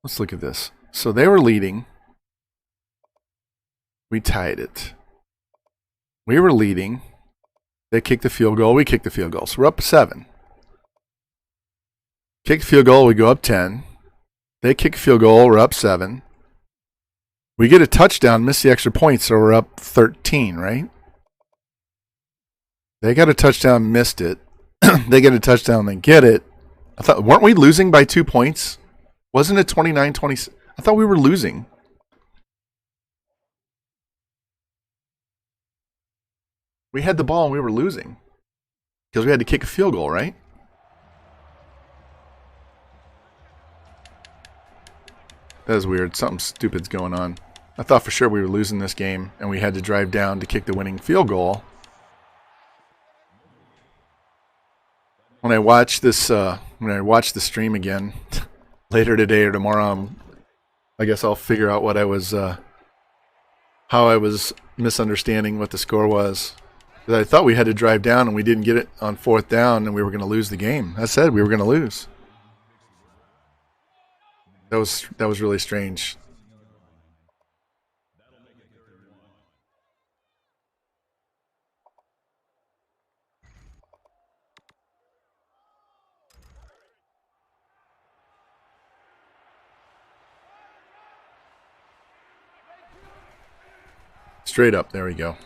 Let's look at this. So they were leading. We tied it. We were leading. They kicked the field goal. We kicked the field goal. So we're up 7. Kick the field goal. We go up 10. They kick a field goal. We're up 7. We get a touchdown, miss the extra point, so we're up 13, right? They got a touchdown, missed it. They get a touchdown, they get it. Weren't we losing by 2 points? Wasn't it 29-20? I thought we were losing. We had the ball and we were losing because we had to kick a field goal, right? That is weird. Something stupid's going on. I thought for sure we were losing this game and we had to drive down to kick the winning field goal. When I watch this, when I watch the stream again later today or tomorrow, I guess I'll figure out what I was, how I was misunderstanding what the score was. I thought we had to drive down and we didn't get it on 4th down and we were going to lose the game. I said we were going to lose. That was really strange. Straight up. There we go.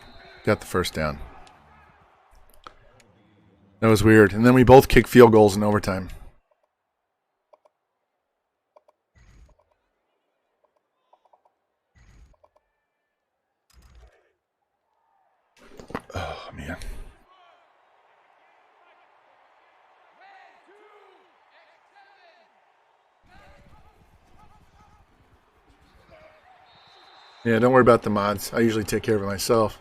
Got the first down. That was weird. And then we both kicked field goals in overtime. Oh, man. Yeah, don't worry about the mods. I usually take care of it myself.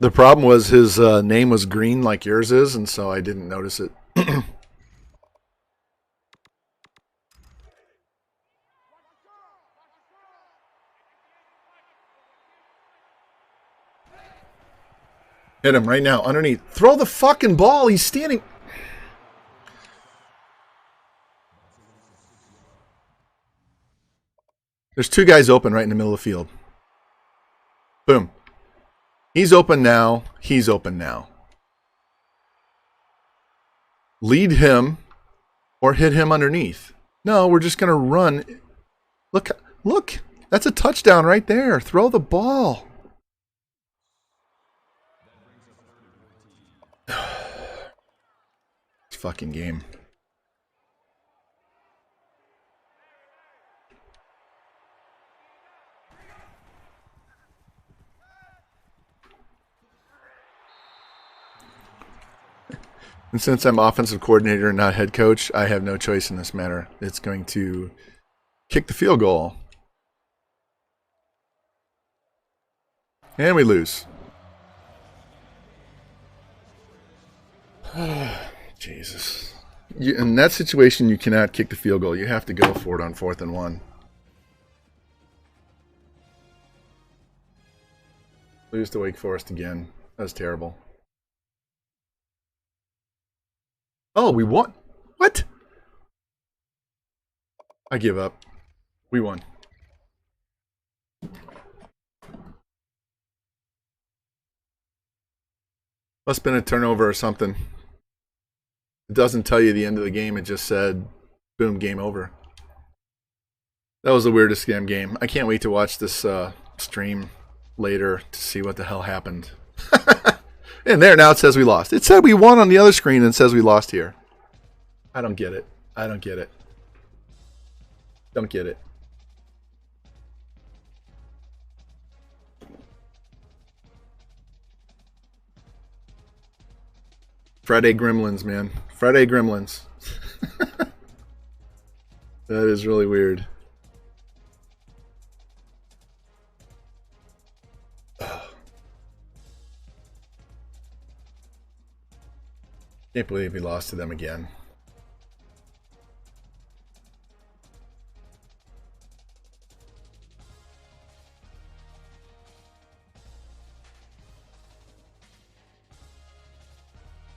The problem was his name was green like yours is, and so I didn't notice it. Hit him right now, underneath. Throw the fucking ball. He's standing. There's 2 guys open right in the middle of the field. Boom. He's open now. He's open now. lead him or hit him underneath. No, we're just going to run. Look, that's a touchdown right there. Throw the ball. It's fucking game. And since I'm offensive coordinator and not head coach, I have no choice in this matter. It's going to kick the field goal. And we lose. Jesus. In that situation, you cannot kick the field goal. You have to go for it on 4th and 1. Lose to Wake Forest again. That was terrible. Oh, we won. What? I give up. We won. Must have been a turnover or something. It doesn't tell you the end of the game. It just said, boom, game over. That was the weirdest damn game. I can't wait to watch this stream later to see what the hell happened. And there, now it says we lost. It said we won on the other screen and it says we lost here. I don't get it. I don't get it. Don't get it. Friday Gremlins, man. Friday Gremlins. That is really weird. Can't believe we lost to them again.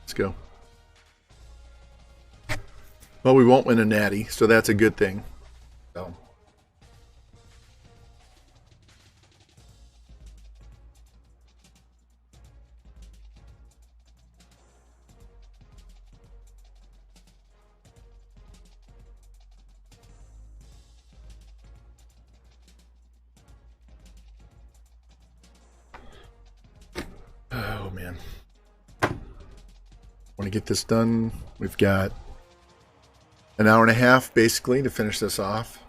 Let's go. Well, we won't win a natty, so that's a good thing. So. Oh, man. Want to get this done. We've got an hour and a half, basically, to finish this off.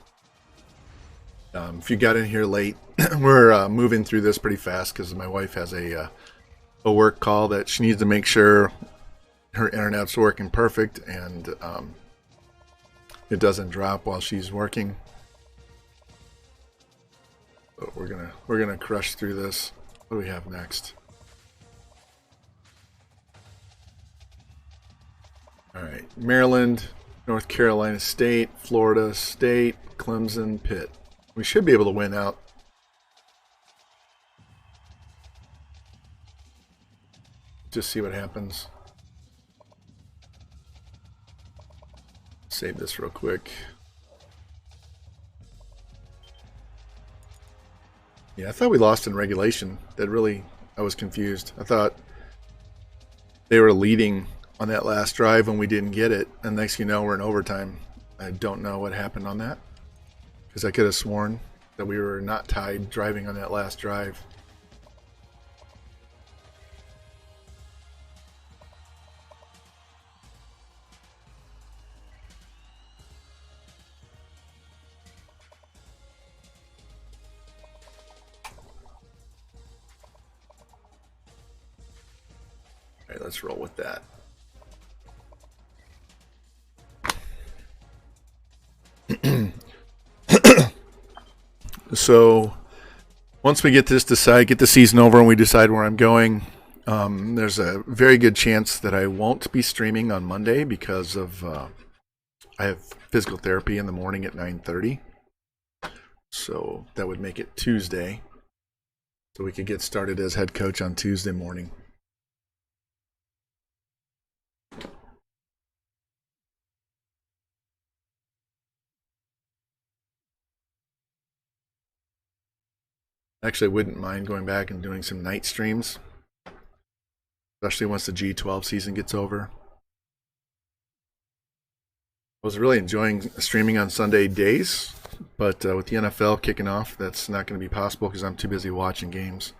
If you got in here late, we're moving through this pretty fast because my wife has a work call that she needs to make sure her internet's working perfect and it doesn't drop while she's working. But we're gonna crush through this. What do we have next? All right, Maryland, North Carolina State, Florida State, Clemson, Pitt. We should be able to win out. Just see what happens. Save this real quick. Yeah, I thought we lost in regulation. I was confused. I thought they were leading on that last drive when we didn't get it, and next thing you know, we're in overtime. I don't know what happened on that, because I could have sworn that we were not tied driving on that last drive. All right, let's roll with that. So once we get this get the season over and we decide where I'm going, there's a very good chance that I won't be streaming on Monday because of I have physical therapy in the morning at 9:30. So that would make it Tuesday. So we could get started as head coach on Tuesday morning. Actually, I wouldn't mind going back and doing some night streams, especially once the G12 season gets over. was really enjoying streaming on Sunday days, but with the NFL kicking off, that's not going to be possible because I'm too busy watching games.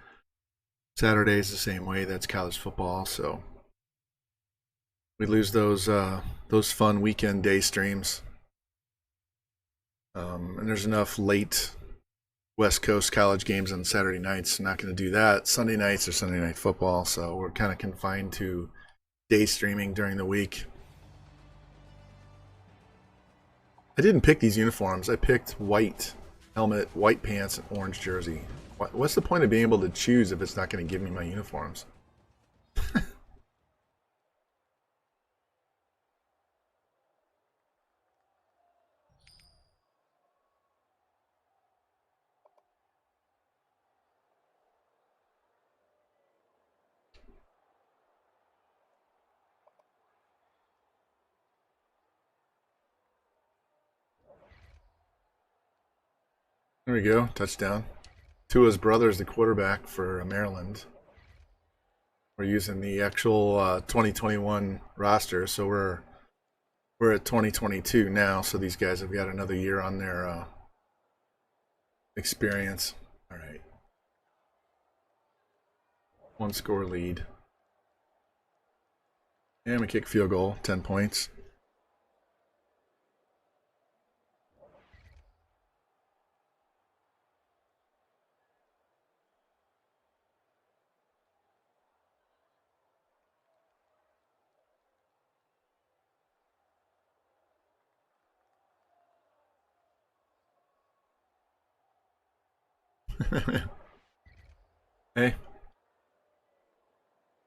Saturday is the same way. That's college football, so we lose those fun weekend day streams. And there's enough late West Coast college games on Saturday nights. I'm not going to do that. Sunday nights are Sunday night football, so we're kind of confined to day streaming during the week. I didn't pick these uniforms. I picked white helmet, white pants, and orange jersey. What's the point of being able to choose if it's not going to give me my uniforms? There we go, touchdown. Tua's brother is the quarterback for Maryland. We're using the actual 2021 roster, so we're at 2022 now. So these guys have got another year on their experience. All right, 1-score lead, and we kick field goal, 10 points. Hey,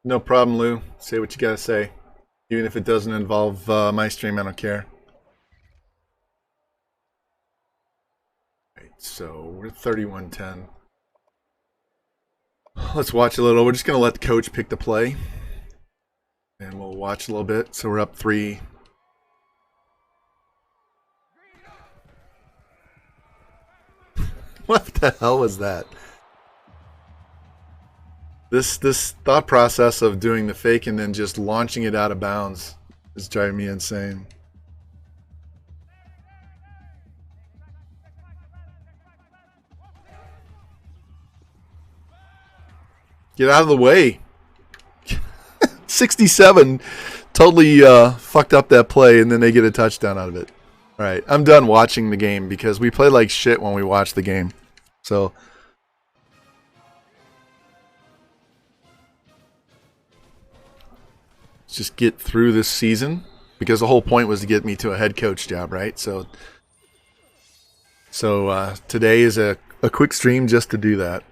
no problem, Lou. Say what you gotta say. Even if it doesn't involve my stream, I don't care. Right, so we're 31-10. Let's watch a little. We're just going to let the coach pick the play. And we'll watch a little bit. So we're up 3. What the hell was that? This thought process of doing the fake and then just launching it out of bounds is driving me insane. Get out of the way. 67 totally fucked up that play, and then they get a touchdown out of it. All right, I'm done watching the game because we play like shit when we watch the game. So let's just get through this season because the whole point was to get me to a head coach job, right? So today is a quick stream just to do that.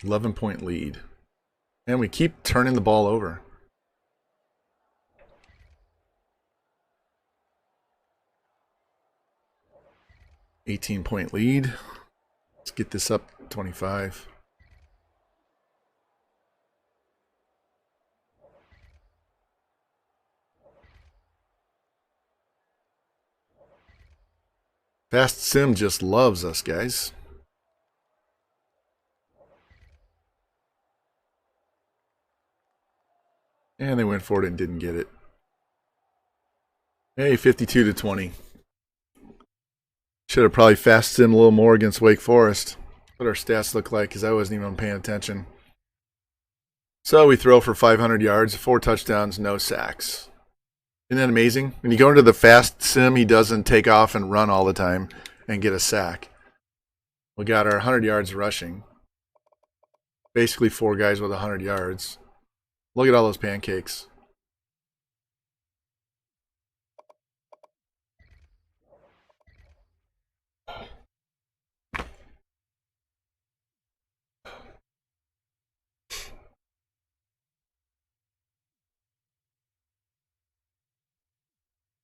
$11-point lead. And we keep turning the ball over. $18-point lead. Let's get this up 25. Fast Sim just loves us, guys. And they went for it and didn't get it. Hey, 52-20. Should have probably fast sim a little more against Wake Forest. What our stats look like because I wasn't even paying attention. So we throw for 500 yards, 4 touchdowns, no sacks. Isn't that amazing? When you go into the fast sim, he doesn't take off and run all the time and get a sack. We got our 100 yards rushing. Basically 4 guys with 100 yards. Look at all those pancakes.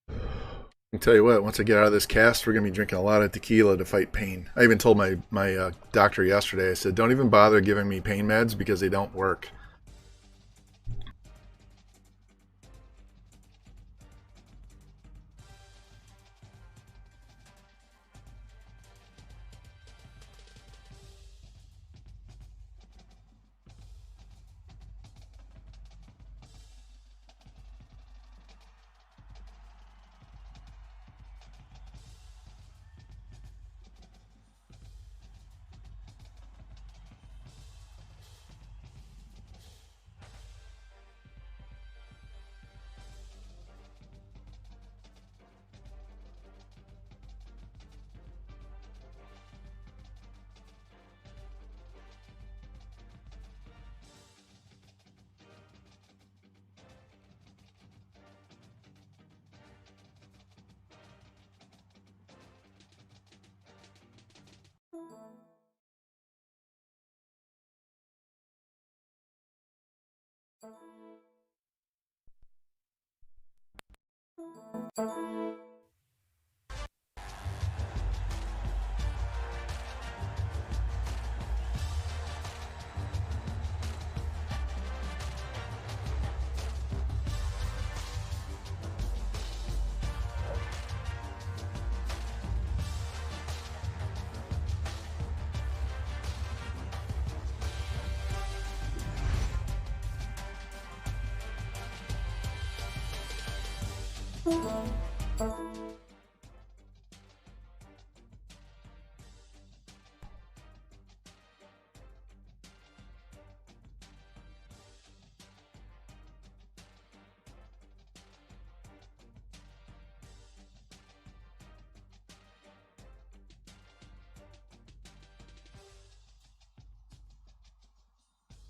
I can tell you what, once I get out of this cast, we're going to be drinking a lot of tequila to fight pain. I even told my doctor yesterday, I said, don't even bother giving me pain meds because they don't work.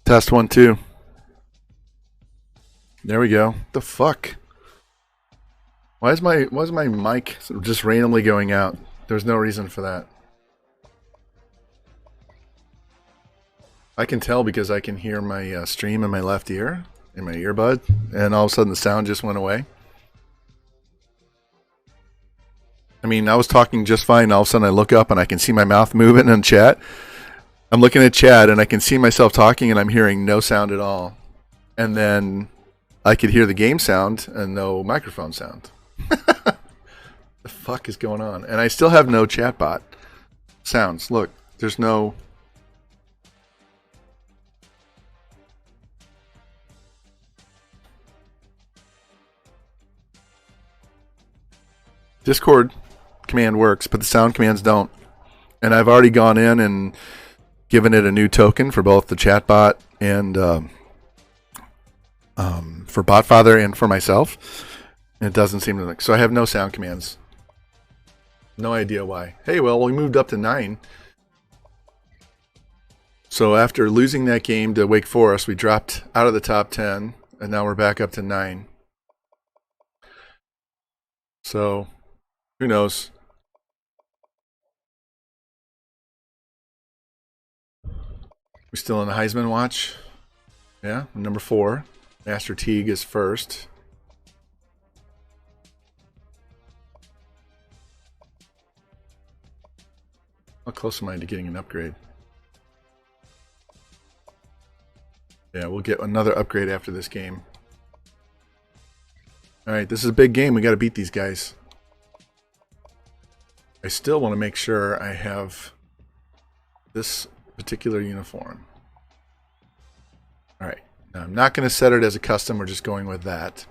Test 1, 2. There we go. The fuck? Why is my mic just randomly going out? There's no reason for that. I can tell because I can hear my stream in my left ear, in my earbud, and all of a sudden the sound just went away. I mean, I was talking just fine, and all of a sudden I look up and I can see my mouth moving in chat. I'm looking at chat and I can see myself talking and I'm hearing no sound at all. And then I could hear the game sound and no microphone sound. The fuck is going on? And I still have no chatbot sounds. Look, there's no... Discord command works, but the sound commands don't. And I've already gone in and given it a new token for both the chatbot and for Botfather and for myself. And it doesn't seem to... So I have no sound commands. No idea why. Hey, well, we moved up to 9. So after losing that game to Wake Forest, we dropped out of the top 10, and now we're back up to 9. So, who knows? We're still in the Heisman watch. Yeah, number 4. Master Teague is first. How close am I to getting an upgrade? Yeah, we'll get another upgrade after this game. Alright, this is a big game. We got to beat these guys. I still want to make sure I have this particular uniform. Alright, now I'm not going to set it as a custom. We're just going with that.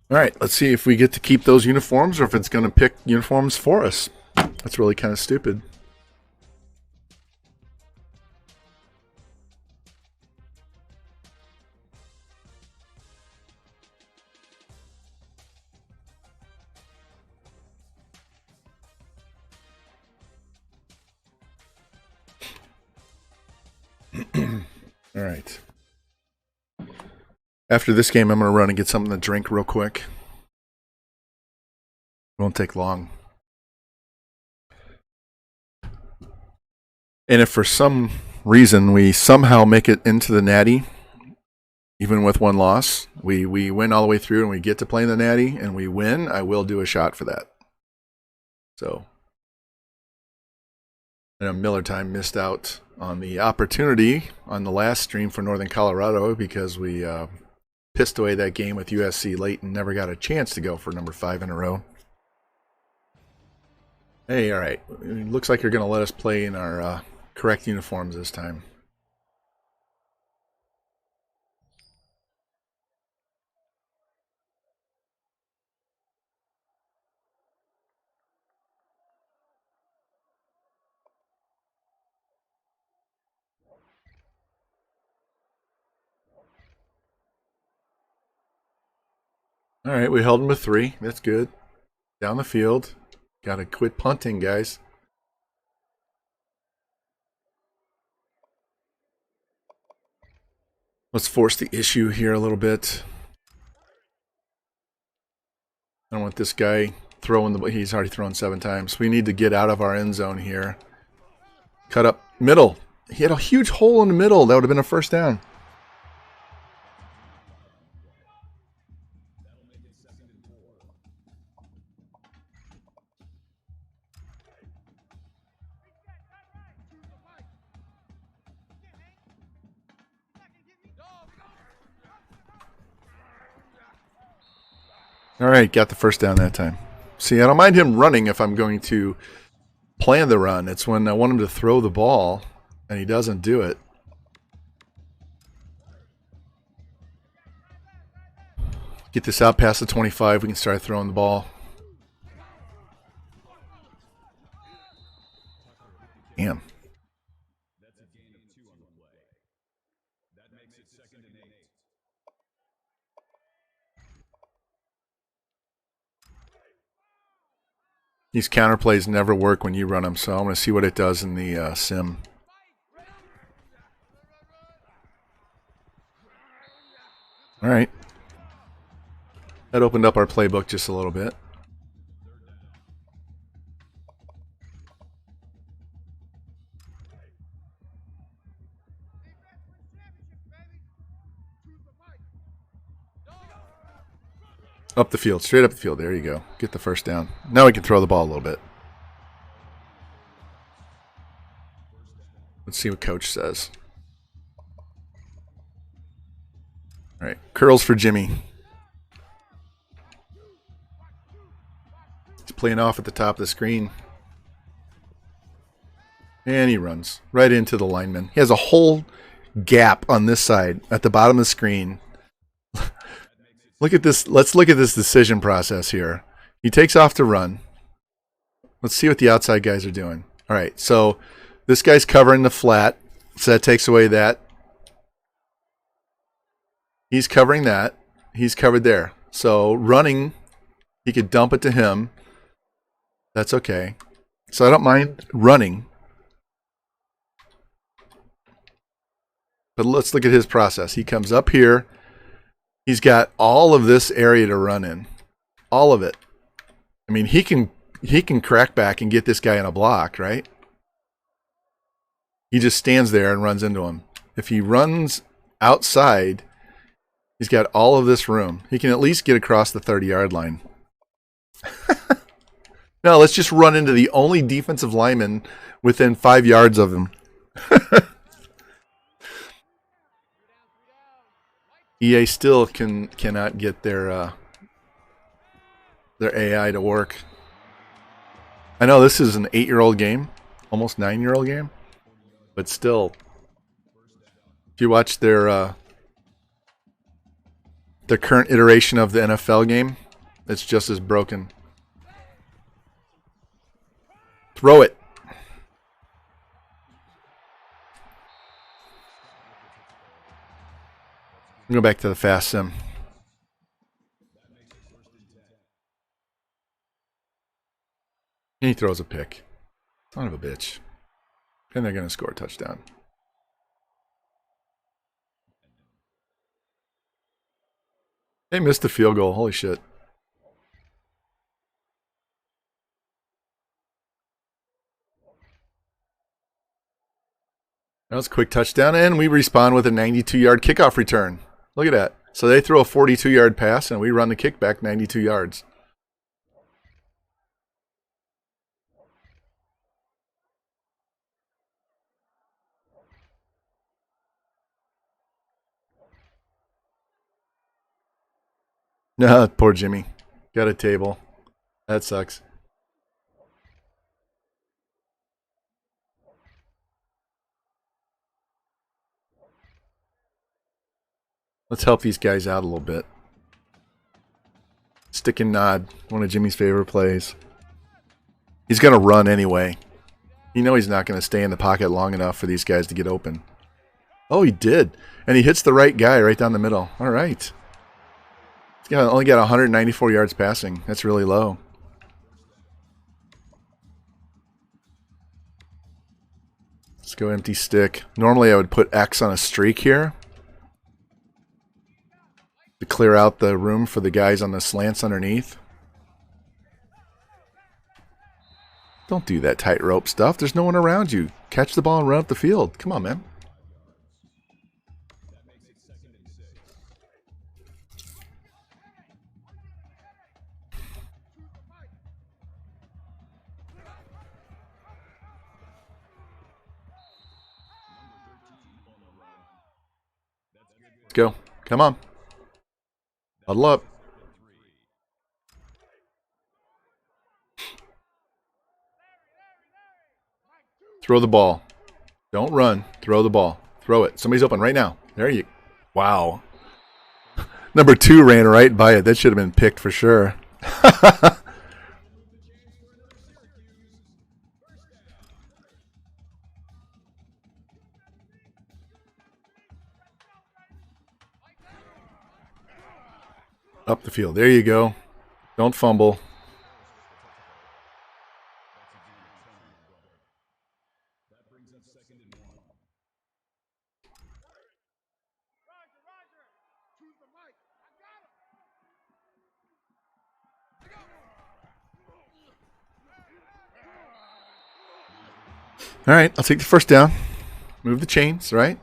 Alright, let's see if we get to keep those uniforms or if it's going to pick uniforms for us. That's really kind of stupid. Alright. After this game, I'm going to run and get something to drink real quick. It won't take long. And if for some reason we somehow make it into the Natty, even with one loss, we win all the way through and we get to play in the Natty and we win, I will do a shot for that. So, I know Miller Time missed out on the opportunity on the last stream for Northern Colorado because we pissed away that game with USC late and never got a chance to go for number 5 in a row. Hey, all right. It looks like you're going to let us play in our correct uniforms this time. All right, we held him to 3. That's good. Down the field. Got to quit punting, guys. Let's force the issue here a little bit. I don't want this guy throwing the ball. He's already thrown 7 times. We need to get out of our end zone here. Cut up middle. He had a huge hole in the middle. That would have been a first down. All right, got the first down that time. See, I don't mind him running if I'm going to plan the run. It's when I want him to throw the ball, and he doesn't do it. Get this out past the 25. We can start throwing the ball. Damn. These counter plays never work when you run them, so I'm going to see what it does in the sim. All right. That opened up our playbook just a little bit. Up the field, straight up the field. There you go. Get the first down. Now we can throw the ball a little bit. Let's see what coach says. All right, curls for Jimmy. He's playing off at the top of the screen. And he runs right into the lineman. He has a whole gap on this side at the bottom of the screen. Look at this. Let's look at this decision process here. He takes off to run. Let's see what the outside guys are doing. All right, so this guy's covering the flat, so that takes away that. He's covering that. He's covered there. So running, he could dump it to him. That's okay. So I don't mind running. But let's look at his process. He comes up here. He's got all of this area to run in. All of it. I mean, he can crack back and get this guy in a block, right? He just stands there and runs into him. If he runs outside, he's got all of this room. He can at least get across the 30-yard line. No, let's just run into the only defensive lineman within 5 yards of him. EA still cannot get their AI to work. I know this is an 8-year-old game, almost 9-year-old game, but still, if you watch their current iteration of the NFL game, it's just as broken. Throw it. Go back to the fast sim. And he throws a pick. Son of a bitch. And they're going to score a touchdown. They missed the field goal. Holy shit. That was a quick touchdown, and we respawn with a 92-yard kickoff return. Look at that. So they throw a 42-yard pass, and we run the kickback 92 yards. No, poor Jimmy. Got a table. That sucks. Let's help these guys out a little bit. Stick and nod, one of Jimmy's favorite plays. He's going to run anyway. You know he's not going to stay in the pocket long enough for these guys to get open. Oh, he did. And he hits the right guy right down the middle. All right. Yeah, only got 194 yards passing. That's really low. Let's go empty stick. Normally I would put X on a streak here to clear out the room for the guys on the slants underneath. Don't do that tightrope stuff. There's no one around you. Catch the ball and run up the field. Come on, man. Let's go. Come on. Huddle up. Throw the ball. Don't run. Throw the ball. Throw it. Somebody's open right now. There you. Wow. Number 2 ran right by it. That should have been picked for sure. Up the field. There you go. Don't fumble. All right, I'll take the first down. Move the chains, right?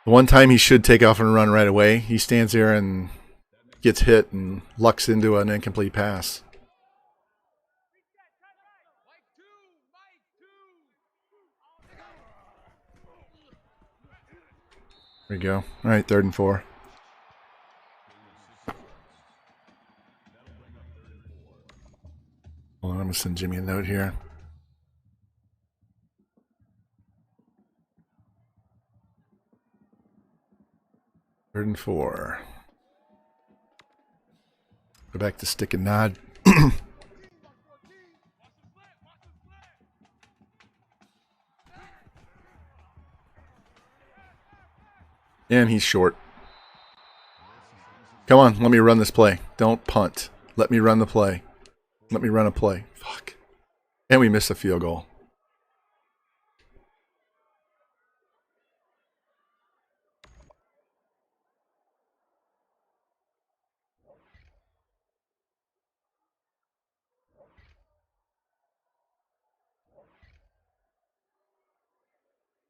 The one time he should take off and run right away, he stands there and gets hit and lucks into an incomplete pass. There we go. All right, 3rd and 4. Hold on, I'm going to send Jimmy a note here. Third and 4. Go back to stick and nod. And he's short. Come on, let me run this play. Don't punt. Let me run the play. Let me run a play. Fuck. And we missed a field goal.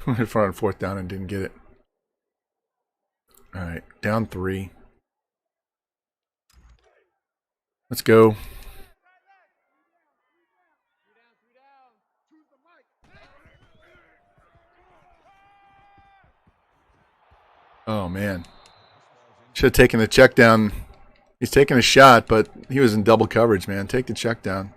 Went for on 4th down and didn't get it. All right, down 3. Let's go. Oh, man. Should have taken the check down. He's taking a shot, but he was in double coverage, man. Take the check down.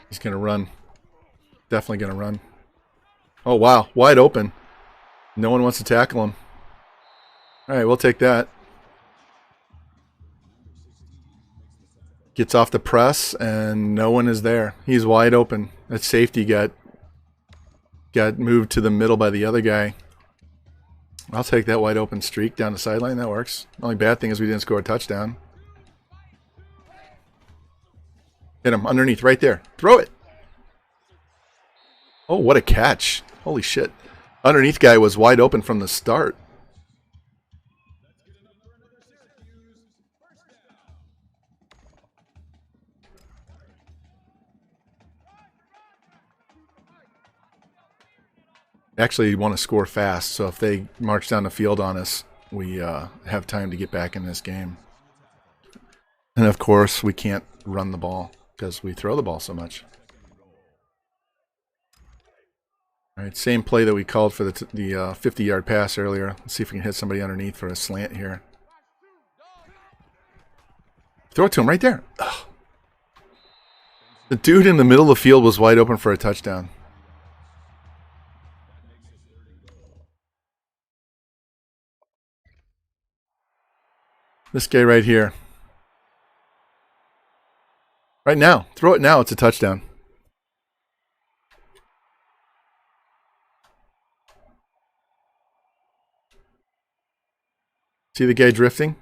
He's going to run. Definitely going to run. Oh, wow. Wide open. No one wants to tackle him. All right, we'll take that. Gets off the press, and no one is there. He's wide open. That safety got moved to the middle by the other guy. I'll take that wide open streak down the sideline. That works. The only bad thing is we didn't score a touchdown. Hit him underneath right there. Throw it. Oh, what a catch. Holy shit. Underneath guy was wide open from the start. Actually want to score fast, so if they march down the field on us, we have time to get back in this game. And of course, we can't run the ball because we throw the ball so much. All right, same play that we called for the 50-yard pass earlier. Let's see if we can hit somebody underneath for a slant here. Throw it to him right there. Ugh. The dude in the middle of the field was wide open for a touchdown. This guy right here. Right now. Throw it now. It's a touchdown. See the guy drifting?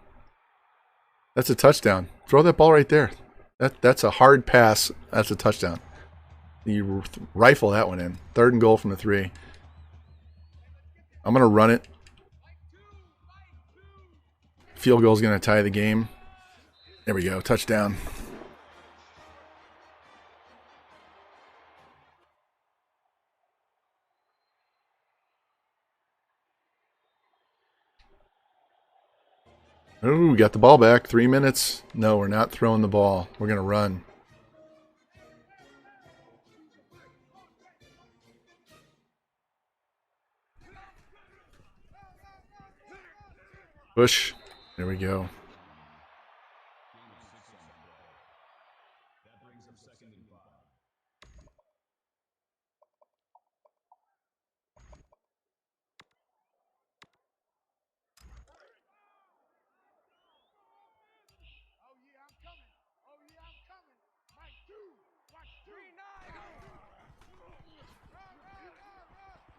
That's a touchdown. Throw that ball right there. That's a hard pass. That's a touchdown. You rifle that one in. 3rd and goal from the 3. I'm going to run it. Field goal is going to tie the game. There we go. Touchdown. Ooh, got the ball back. 3 minutes. No, we're not throwing the ball. We're going to run. Push. There we go.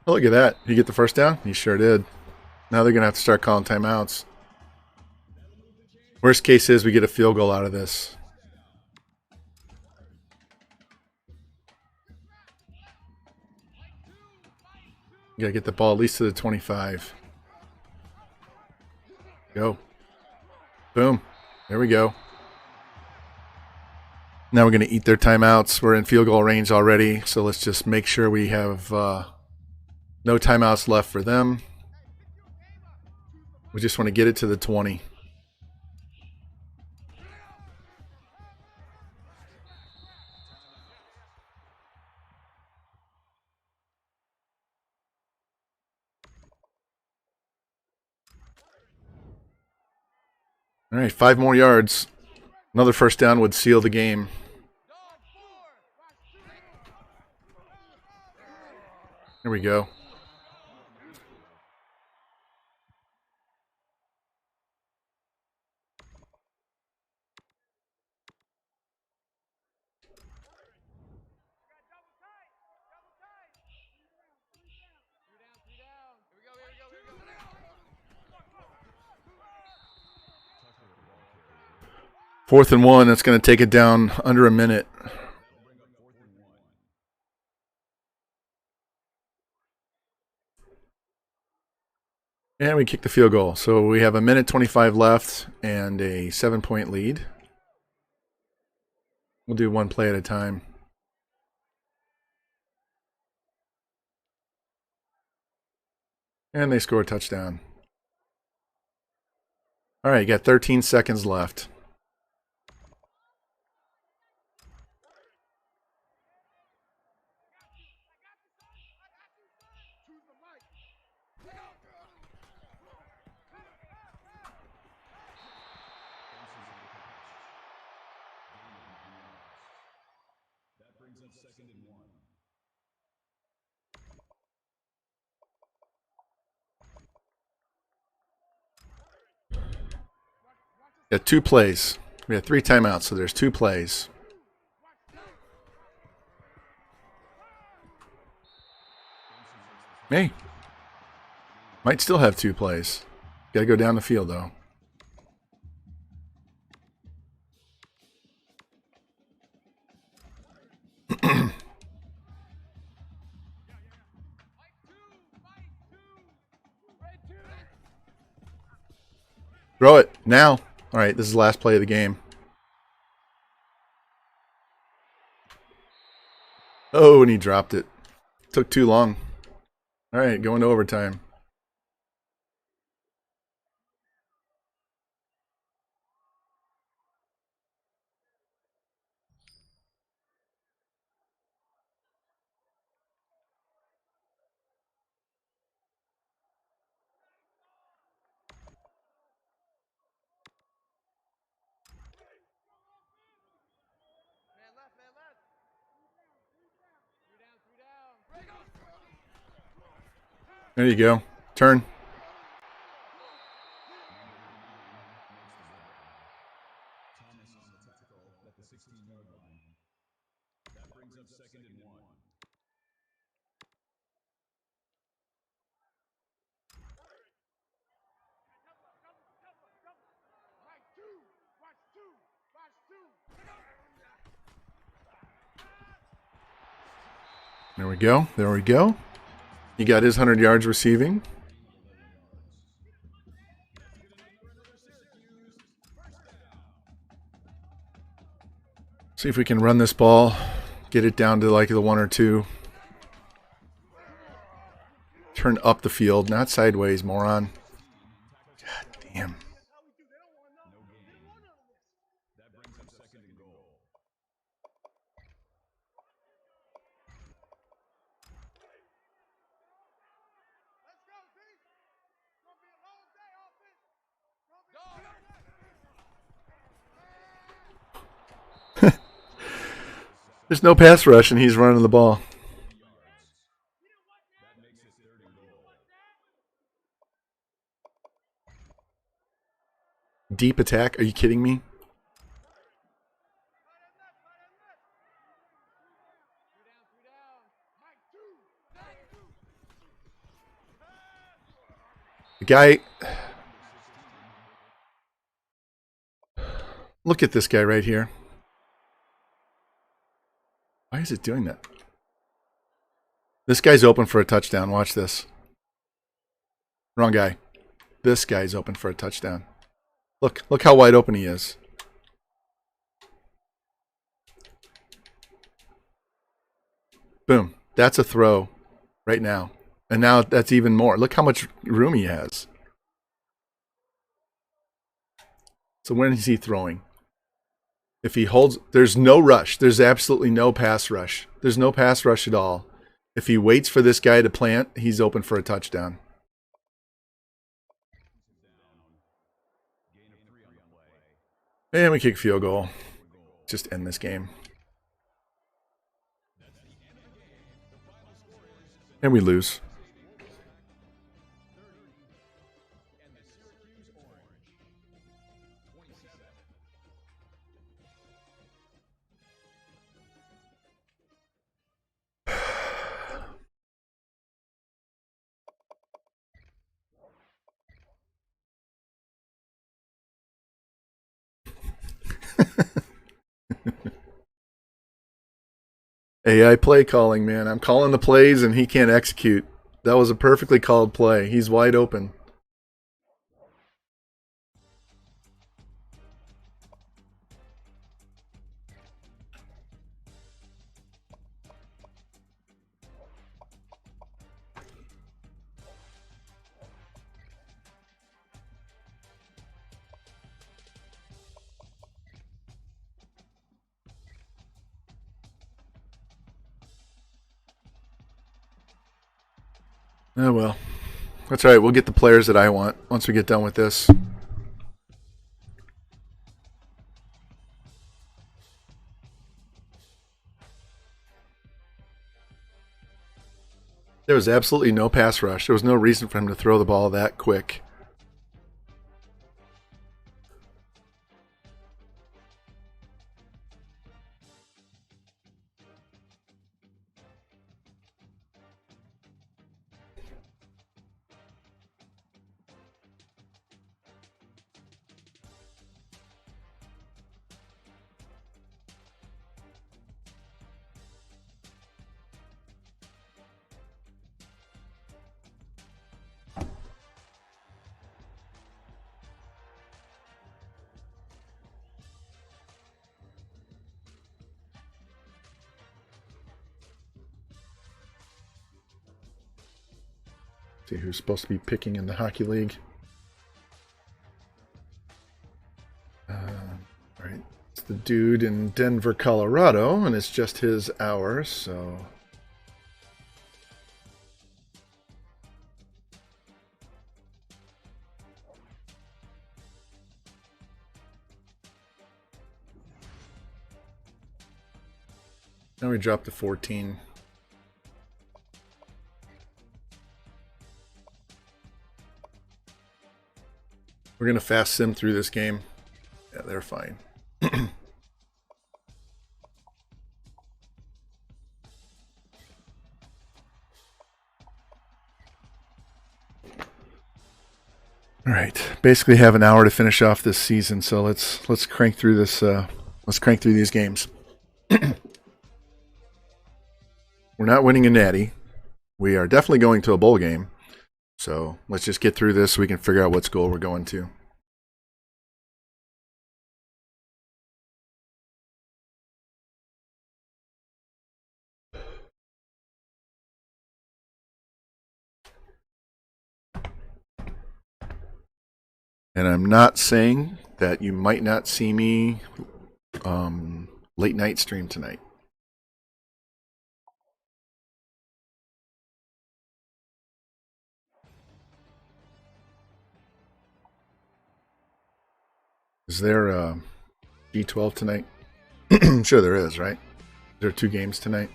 Oh, look at that. Did you get the first down? You sure did. Now they're going to have to start calling timeouts. Worst case is we get a field goal out of this. You got to get the ball at least to the 25. Go. Boom. There we go. Now we're going to eat their timeouts. We're in field goal range already, so let's just make sure we have no timeouts left for them. We just want to get it to the 20. All right, 5 more yards. Another first down would seal the game. Here we go. Fourth and 1. That's going to take it down under a minute. And we kick the field goal. So we have 1:25 left and a 7-point lead. We'll do one play at a time. And they score a touchdown. All right, you got 13 seconds left. Got 2 plays. We had 3 timeouts, so there's 2 plays. Hey, might still have 2 plays. Got to go down the field, though. Throw it now. All right, this is the last play of the game. Oh, and he dropped it. Took too long. All right, going to overtime. There you go. Turn. There we go. There we go. He got his 100 yards receiving. See if we can run this ball, get it down to like the 1 or 2. Turn up the field, not sideways, moron. God damn. There's no pass rush, and he's running the ball. Deep attack? Are you kidding me? The guy... Look at this guy right here. Why is it doing that? This guy's open for a touchdown. Watch this. Wrong guy. This guy's open for a touchdown. Look how wide open he is. Boom. That's a throw right now. And now that's even more. Look how much room he has. So when is he throwing? If he holds, there's no rush. There's absolutely no pass rush. There's no pass rush at all. If he waits for this guy to plant, he's open for a touchdown. And we kick field goal. Just end this game. And we lose. AI play calling, man. I'm calling the plays and he can't execute. That was a perfectly called play. He's wide open. Oh, well. That's all right. We'll get the players that I want once we get done with this. There was absolutely no pass rush. There was no reason for him to throw the ball that quick. See who's supposed to be picking in the hockey league. Right, it's the dude in Denver, Colorado, and it's just his hour, so... Now we drop to 14. We're going to fast sim through this game. Yeah, they're fine. All right, basically have an hour to finish off this season, so let's crank through this. Let's crank through these games. We're not winning a natty. We are definitely going to a bowl game. So let's just get through this so we can figure out what school we're going to. And I'm not saying that you might not see me late night stream tonight. Is there a G12 tonight? I'm sure there is, right? There are 2 games tonight.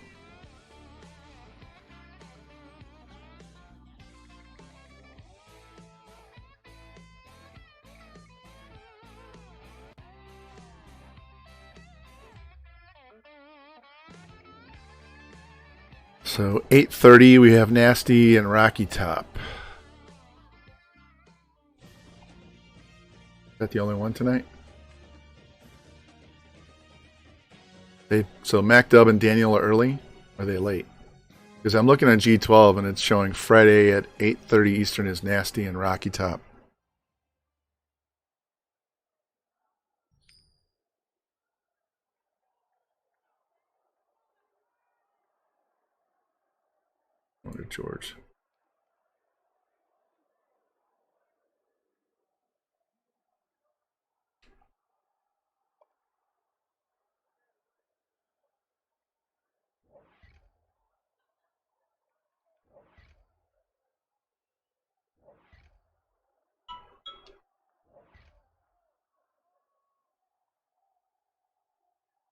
So 8:30 we have Nasty and Rocky Top. Is that the only one tonight? So MacDub and Daniel are early? Or are they late? Because I'm looking at G12 and it's showing Friday at 8:30 Eastern is Nasty and Rocky Top. Wonder George.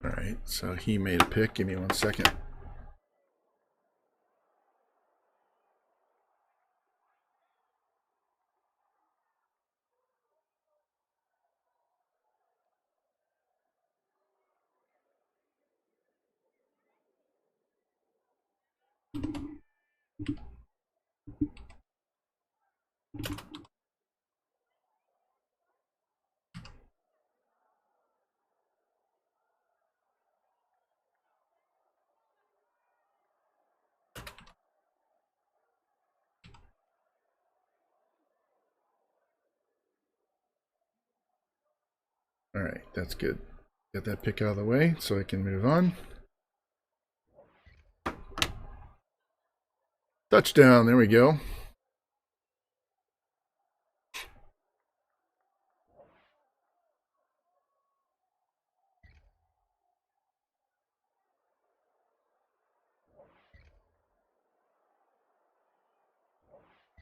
All right, so he made a pick. Give me 1 second. All right, that's good. Get that pick out of the way so I can move on. Touchdown, there we go.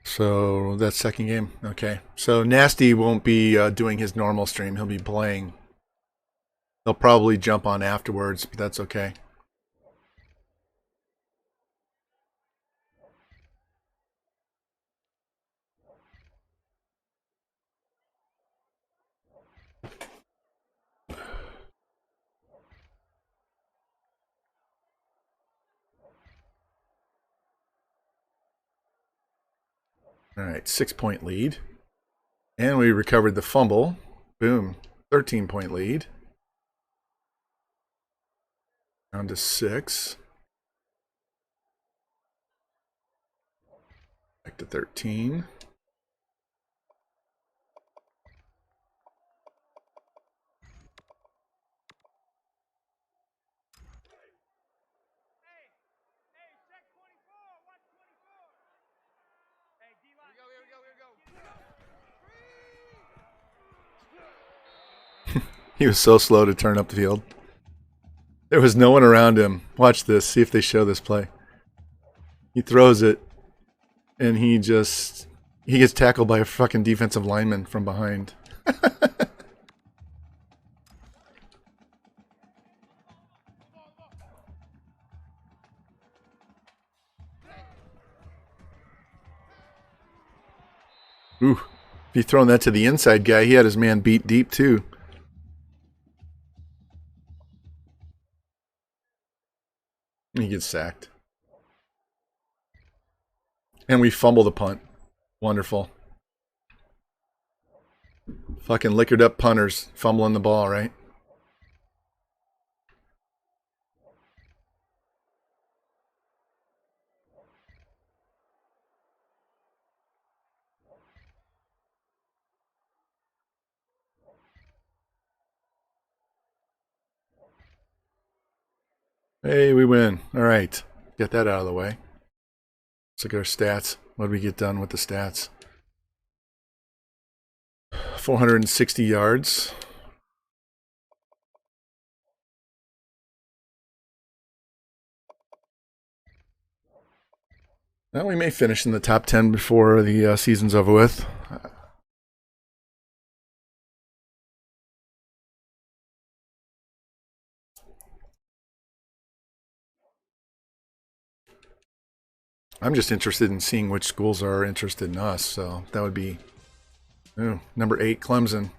So that's second game. Okay. So Nasty won't be doing his normal stream. He'll be playing. He'll probably jump on afterwards, but that's okay. All right, 6-point lead. And we recovered the fumble. Boom. 13-point lead. Down to 6. Back to 13. He was so slow to turn up the field. There was no one around him. Watch this. See if they show this play. He throws it, and he gets tackled by a fucking defensive lineman from behind. Ooh, He throwing that to the inside guy. He had his man beat deep too. He gets sacked. And we fumble the punt. Wonderful. Fucking liquored up punters fumbling the ball, right? Hey, we win. All right. Get that out of the way. Let's look at our stats. What did we get done with the stats? 460 yards. Well, we may finish in the top 10 before the season's over with. I'm just interested in seeing which schools are interested in us. So that would be number 8, Clemson.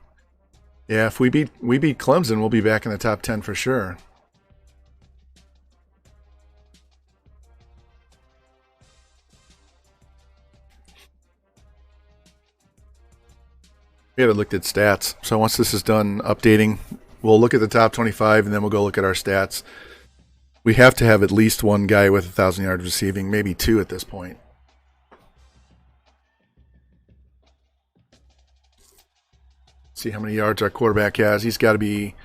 Yeah, if we beat Clemson, we'll be back in the top 10 for sure. We haven't looked at stats. So once this is done updating, we'll look at the top 25 and then we'll go look at our stats. We have to have at least one guy with 1,000 yards receiving, maybe 2 at this point. See how many yards our quarterback has. He's got to be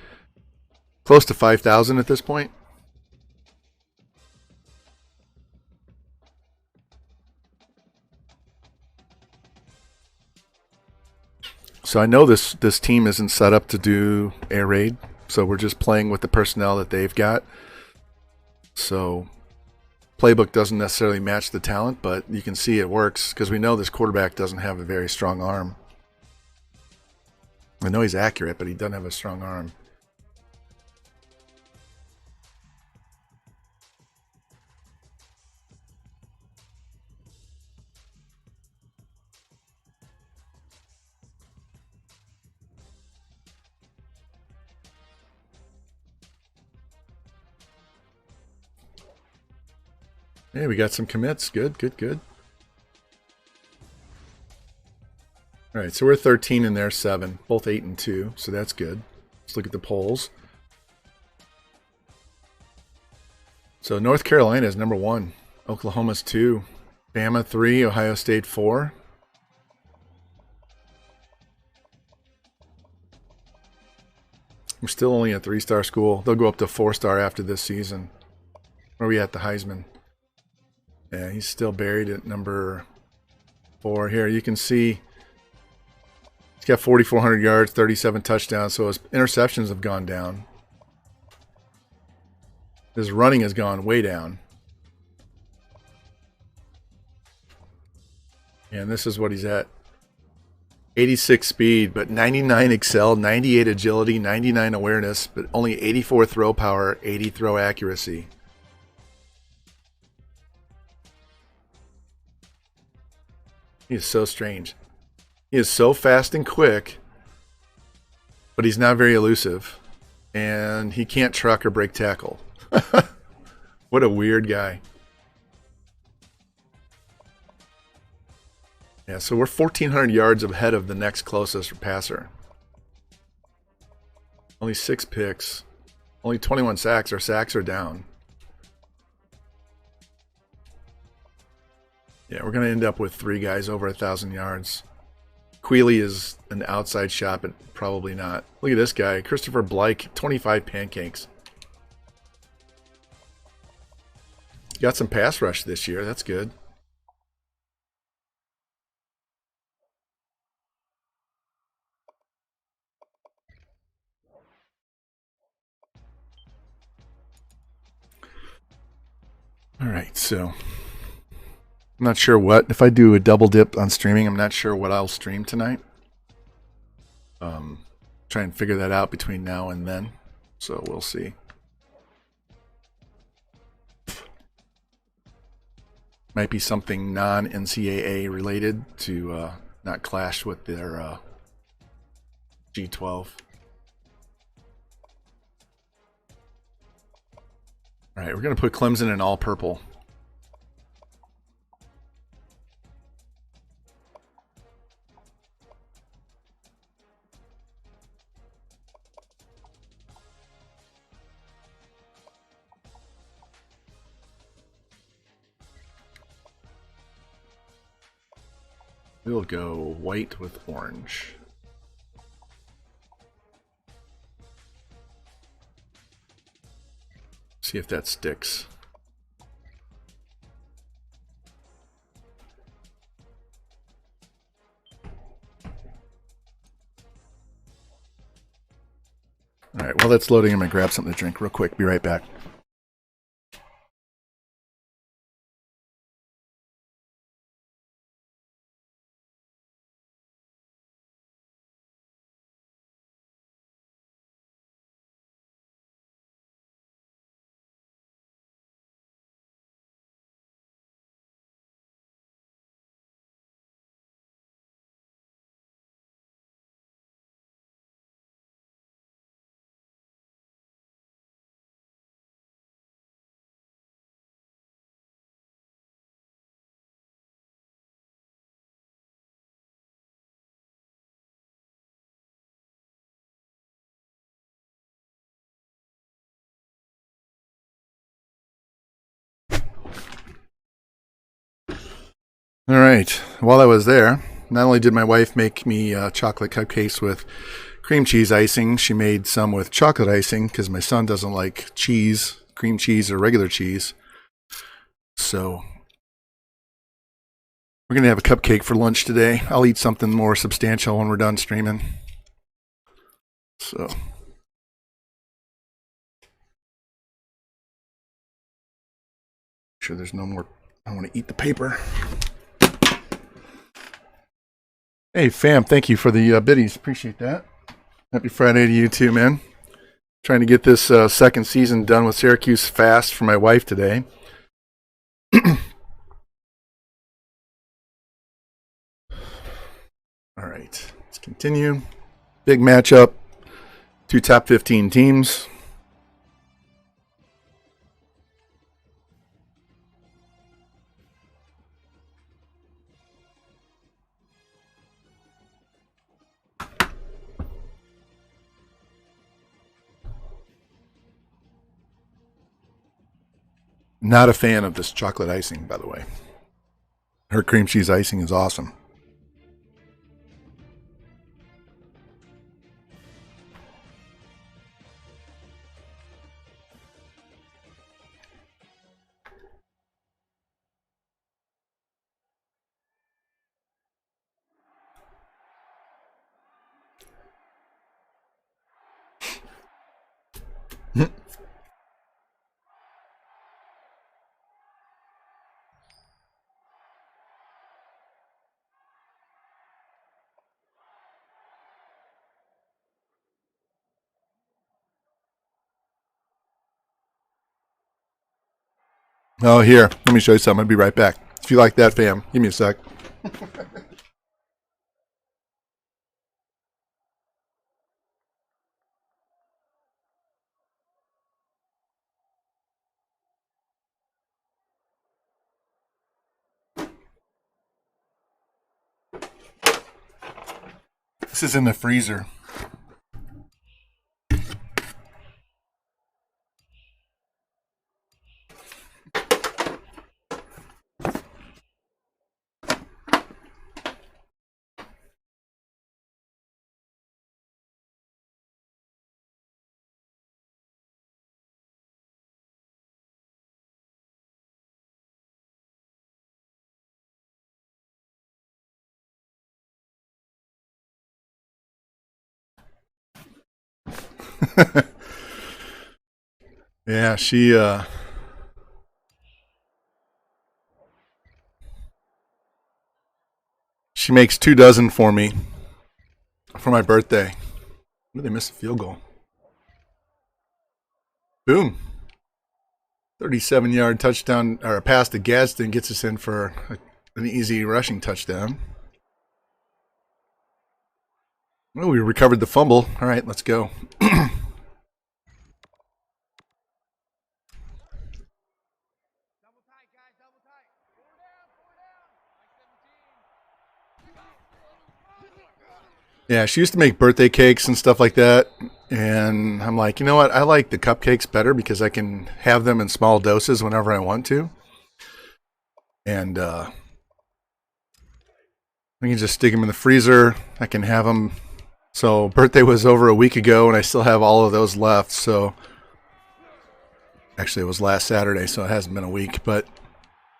close to 5,000 at this point. So I know this team isn't set up to do air raid, so we're just playing with the personnel that they've got. So playbook doesn't necessarily match the talent, but you can see it works because we know this quarterback doesn't have a very strong arm. I know he's accurate, but he doesn't have a strong arm. Hey, we got some commits. Good, good, good. All right, so we're 13 and they're 7, both 8 and 2, so that's good. Let's look at the polls. So North Carolina is number 1, Oklahoma's 2, Bama 3, Ohio State 4. We're still only a 3-star school. They'll go up to 4-star after this season. Where are we at the Heisman? Yeah, he's still buried at number 4 here. You can see he's got 4,400 yards, 37 touchdowns, so his interceptions have gone down. His running has gone way down. And this is what he's at. 86 speed, but 99 excel, 98 agility, 99 awareness, but only 84 throw power, 80 throw accuracy. He is so strange. He is so fast and quick, but he's not very elusive. And he can't truck or break tackle. What a weird guy. Yeah, so we're 1,400 yards ahead of the next closest passer. Only 6 picks. Only 21 sacks. Our sacks are down. Yeah, we're going to end up with 3 guys over 1,000 yards. Quealy is an outside shot, but probably not. Look at this guy. Christopher Blake, 25 pancakes. Got some pass rush this year. That's good. All right, so I'm not sure what. If I do a double dip on streaming, I'm not sure what I'll stream tonight. Try and figure that out between now and then. So we'll see. Might be something non-NCAA related to not clash with their G12. All right, we're going to put Clemson in all purple. We'll go white with orange. See if that sticks. All right, while that's loading, I'm going to grab something to drink real quick. Be right back. All right, while I was there, not only did my wife make me chocolate cupcakes with cream cheese icing, she made some with chocolate icing because my son doesn't like cheese, cream cheese, or regular cheese. So we're going to have a cupcake for lunch today. I'll eat something more substantial when we're done streaming. So sure there's no more. I want to eat the paper. Hey, fam, thank you for the biddies. Appreciate that. Happy Friday to you too, man. Trying to get this second season done with Syracuse fast for my wife today. All right, let's continue. Big matchup. Two top 15 teams. Not a fan of this chocolate icing, by the way. Her cream cheese icing is awesome. Oh, here. Let me show you something. I'll be right back. If you like that, fam, give me a sec. This is in the freezer. Yeah, she makes 2 dozen for me for my birthday. They missed a field goal. Boom. 37-yard touchdown or a pass to Gadsden gets us in for an easy rushing touchdown. Well, we recovered the fumble. All right, let's go. Yeah, she used to make birthday cakes and stuff like that. And I'm like, you know what? I like the cupcakes better because I can have them in small doses whenever I want to. And I can just stick them in the freezer. I can have them. So birthday was over a week ago, and I still have all of those left. So actually, it was last Saturday, so it hasn't been a week. But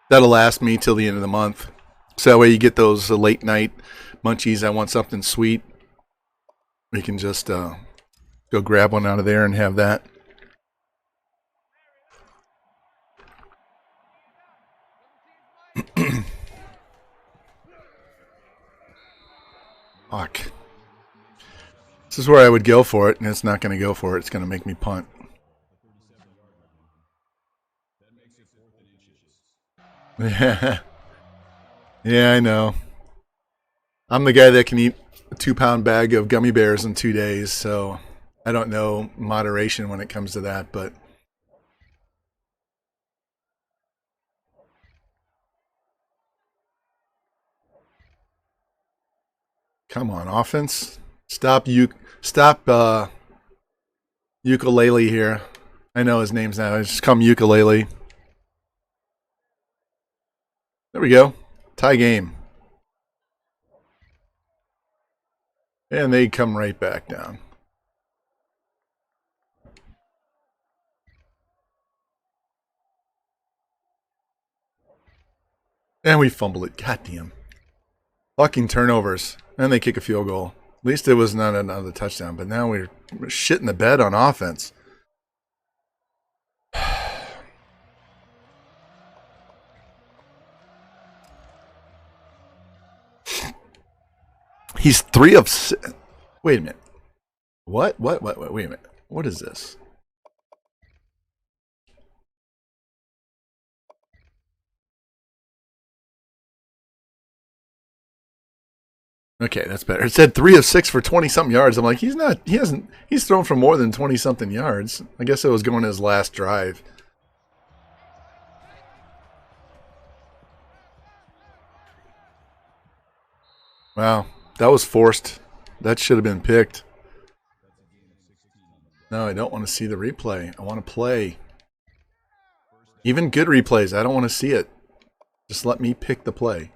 that'll last me till the end of the month. So that way you get those late night munchies. I want something sweet. We can just go grab one out of there and have that. Fuck. This is where I would go for it, and it's not going to go for it. It's going to make me punt. Yeah. Yeah, I know. I'm the guy that can eat a 2-pound bag of gummy bears in 2 days, so I don't know moderation when it comes to that, but come on, offense. Stop ukulele here. I know his name's now. Just call him ukulele. There we go. Tie game. And they come right back down. And we fumble it. Goddamn. Fucking turnovers. And they kick a field goal. At least it was not another touchdown, but now we're shitting the bed on offense. He's 3 of 6. Wait a minute. What? Wait a minute. What is this? Okay, that's better. It said 3 of 6 for 20-something yards. I'm like, he's thrown for more than 20-something yards. I guess it was going to his last drive. Wow, that was forced. That should have been picked. No, I don't want to see the replay. I want to play. Even good replays, I don't want to see it. Just let me pick the play.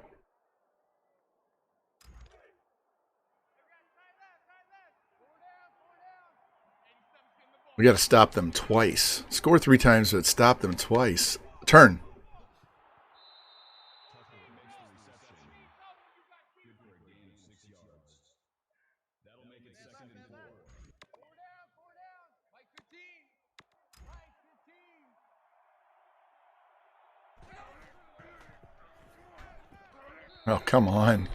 We got to stop them twice. Score 3 times, but stop them twice. Turn. Oh, come on.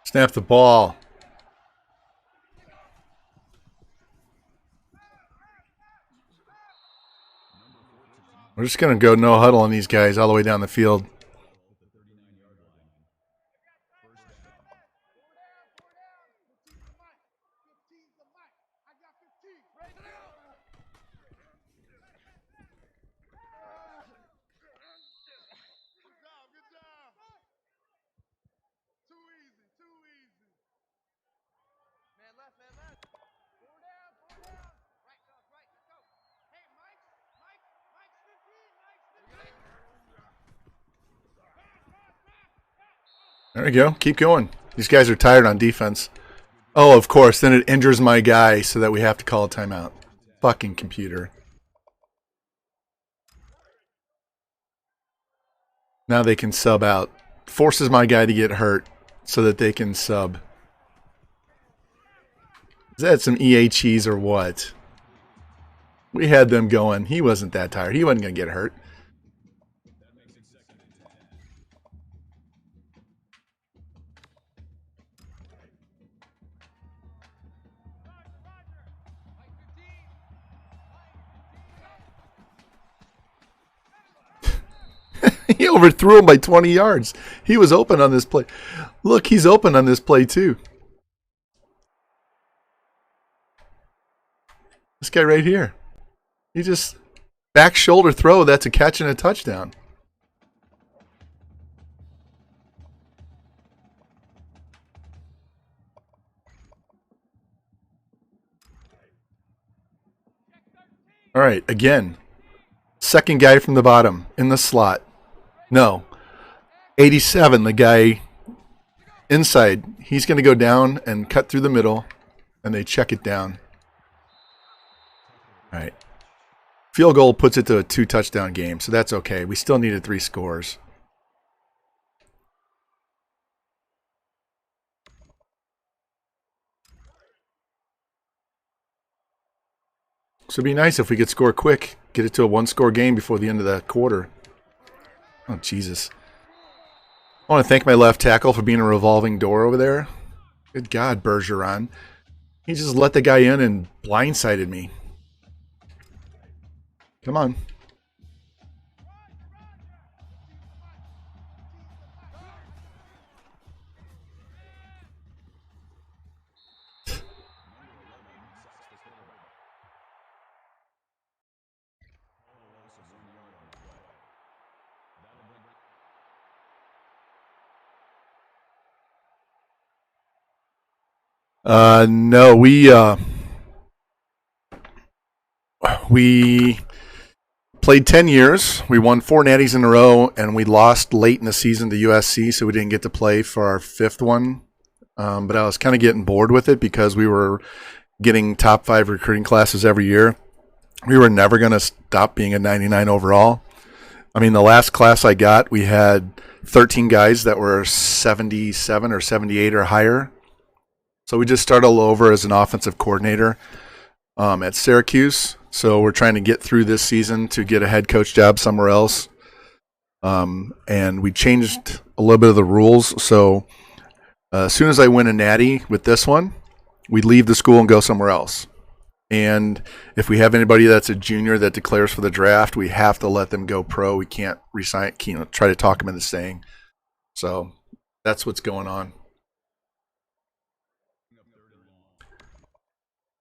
Snap the ball. We're just going to go no huddle on these guys all the way down the field. There we go. Keep going. These guys are tired on defense. Oh, of course. Then it injures my guy so that we have to call a timeout. Fucking computer. Now they can sub out. Forces my guy to get hurt so that they can sub. Is that some EA cheese or what? We had them going. He wasn't that tired. He wasn't going to get hurt. He overthrew him by 20 yards. He was open on this play. Look, he's open on this play too. This guy right here. He just back shoulder throw. That's a catch and a touchdown. All right, again. Second guy from the bottom in the slot. No. 87, the guy inside. He's going to go down and cut through the middle, and they check it down. All right. Field goal puts it to a 2-touchdown game, so that's okay. We still needed 3 scores. So it'd be nice if we could score quick, get it to a 1-score game before the end of the quarter. Oh, Jesus. I want to thank my left tackle for being a revolving door over there. Good God, Bergeron. He just let the guy in and blindsided me. Come on. No, we played 10 years. We won 4 natties in a row, and we lost late in the season to USC, so we didn't get to play for our 5th one. But I was kind of getting bored with it because we were getting top 5 recruiting classes every year. We were never going to stop being a 99 overall. I mean, the last class I got, we had 13 guys that were 77 or 78 or higher. So we just started all over as an offensive coordinator at Syracuse. So we're trying to get through this season to get a head coach job somewhere else. And we changed a little bit of the rules. So as soon as I win a natty with this one, we leave the school and go somewhere else. And if we have anybody that's a junior that declares for the draft, we have to let them go pro. We can't resign, try to talk them into staying. So that's what's going on.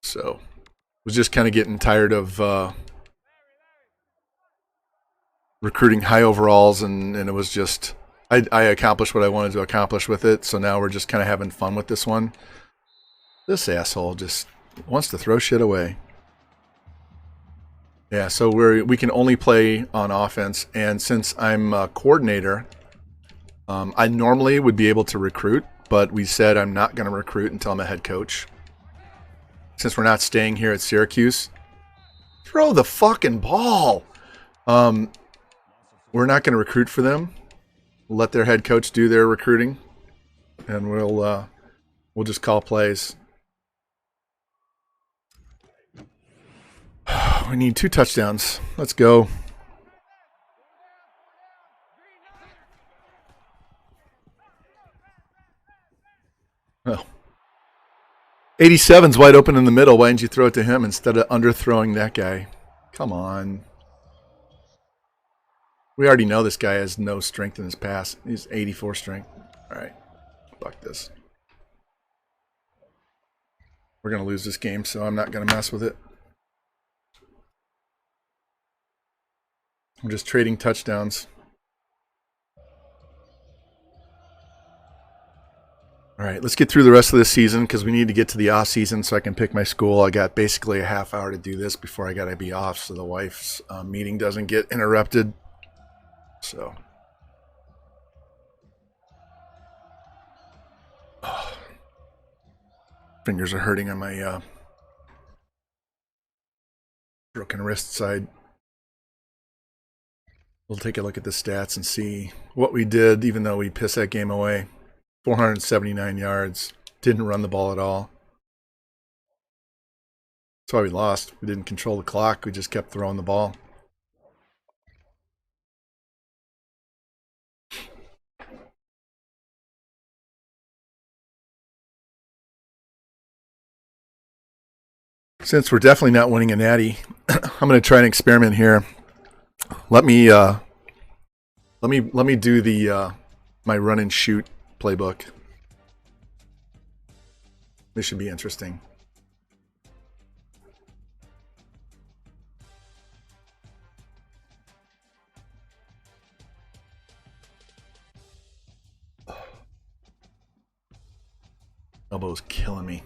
So was just kind of getting tired of recruiting high overalls, and it was just I accomplished what I wanted to accomplish with it. So now we're just kind of having fun with this one. This asshole just wants to throw shit away. Yeah, so we can only play on offense, and since I'm a coordinator, I normally would be able to recruit, but we said I'm not going to recruit until I'm a head coach. Since we're not staying here at Syracuse, throw the fucking ball. We're not going to recruit for them. We'll let their head coach do their recruiting, and we'll just call plays. We need 2 touchdowns. Let's go. Oh. 87's wide open in the middle. Why didn't you throw it to him instead of underthrowing that guy? Come on. We already know this guy has no strength in his pass. He's 84 strength. All right. Fuck this. We're going to lose this game, so I'm not going to mess with it. I'm just trading touchdowns. All right, let's get through the rest of this season because we need to get to the off season so I can pick my school. I got basically a half hour to do this before I got to be off so the wife's meeting doesn't get interrupted. So, fingers are hurting on my broken wrist side. We'll take a look at the stats and see what we did, even though we pissed that game away. 479 yards. Didn't run the ball at all. That's why we lost. We didn't control the clock. We just kept throwing the ball. Since we're definitely not winning a natty, I'm going to try an experiment here. Let me Let me do the my run and shoot playbook. This should be interesting. Elbow's killing me.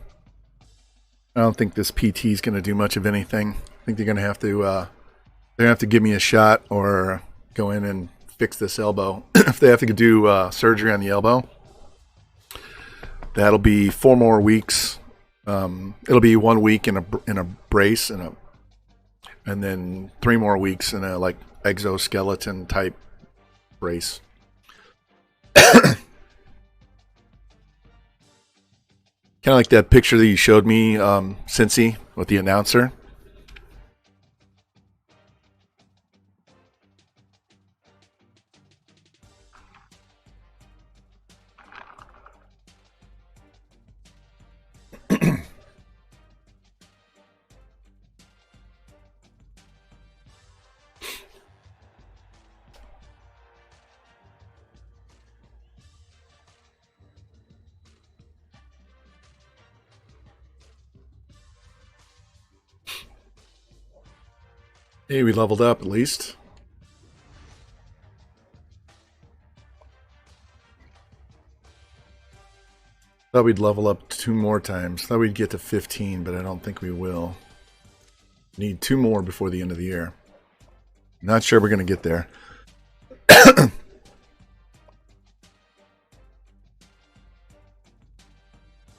I don't think this PT is going to do much of anything. I think they're going to have to give me a shot or go in and fix this elbow. If they have to do surgery on the elbow, that'll be 4 more weeks. It'll be 1 week in a brace and then 3 more weeks in a like exoskeleton type brace. Kind of like that picture that you showed me, Cincy, with the announcer. Hey, we leveled up at least. Thought we'd level up 2 more times. Thought we'd get to 15, but I don't think we will. Need 2 more before the end of the year. Not sure we're going to get there.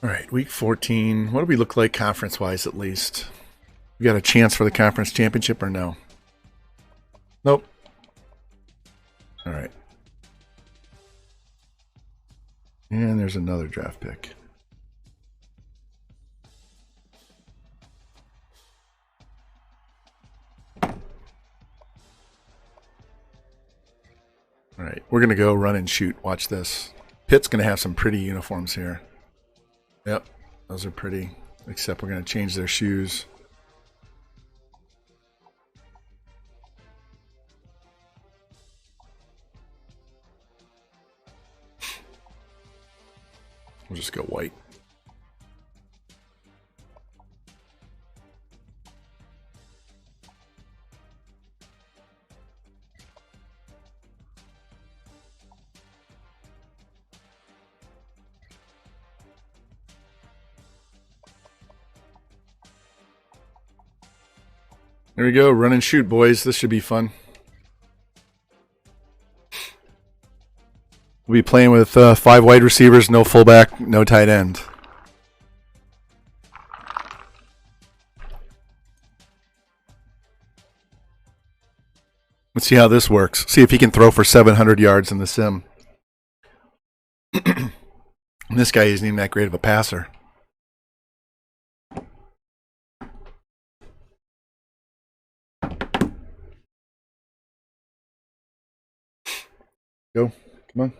All right, week 14. What do we look like conference-wise at least? We got a chance for the conference championship or no? Nope. All right. And there's another draft pick. All right, we're going to go run and shoot. Watch this. Pitt's going to have some pretty uniforms here. Yep, those are pretty. Except we're going to change their shoes. We'll just go white. There we go. Run and shoot, boys. This should be fun. We'll be playing with 5 wide receivers, no fullback, no tight end. Let's see how this works. See if he can throw for 700 yards in the sim. And this guy isn't even that great of a passer. Go. Come on.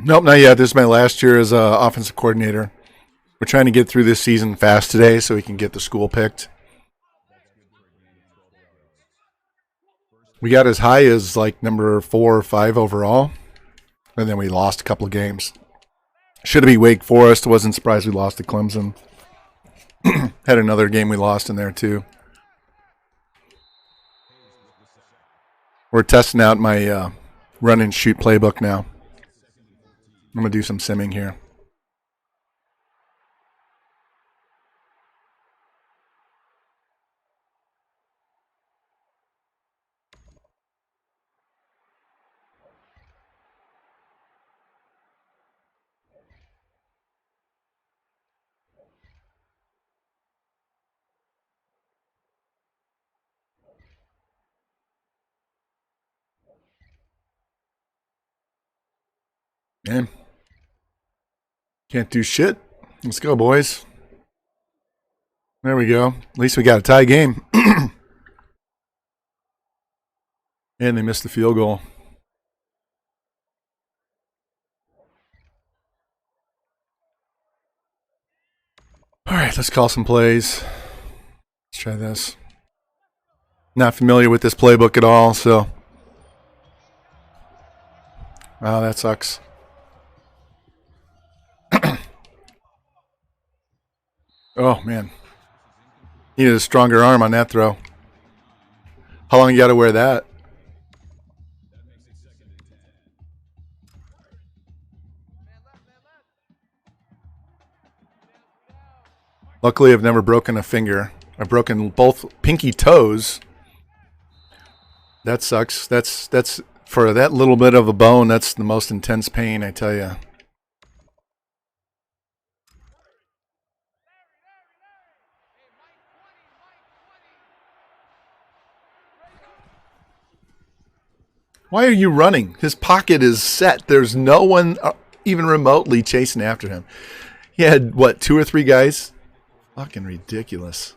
Nope, not yet. This is my last year as offensive coordinator. We're trying to get through this season fast today so we can get the school picked. We got as high as like number 4 or 5 overall, and then we lost a couple of games. Should have been Wake Forest. Wasn't surprised we lost to Clemson. Had another game we lost in there too. We're testing out my run and shoot playbook now. I'm going to do some simming here. Man, can't do shit. Let's go, boys. There we go. At least we got a tie game. And they missed the field goal. All right, let's call some plays. Let's try this. Not familiar with this playbook at all, so. Oh, that sucks. Oh, man. Needed a stronger arm on that throw. How long you got to wear that? Luckily, I've never broken a finger. I've broken both pinky toes. That sucks. That's for that little bit of a bone, that's the most intense pain, I tell you. Why are you running? His pocket is set. There's no one even remotely chasing after him. He had, what, 2 or 3 guys? Fucking ridiculous.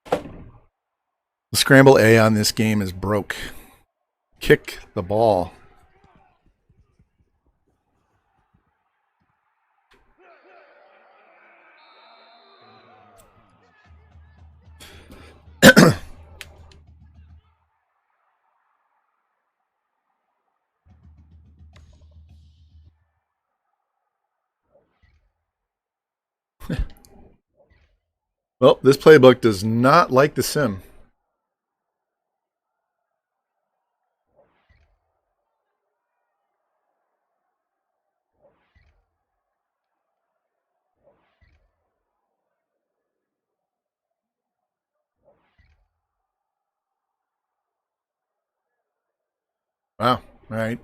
The scramble A on this game is broke. Kick the ball. Well, this playbook does not like the sim. Wow. All right.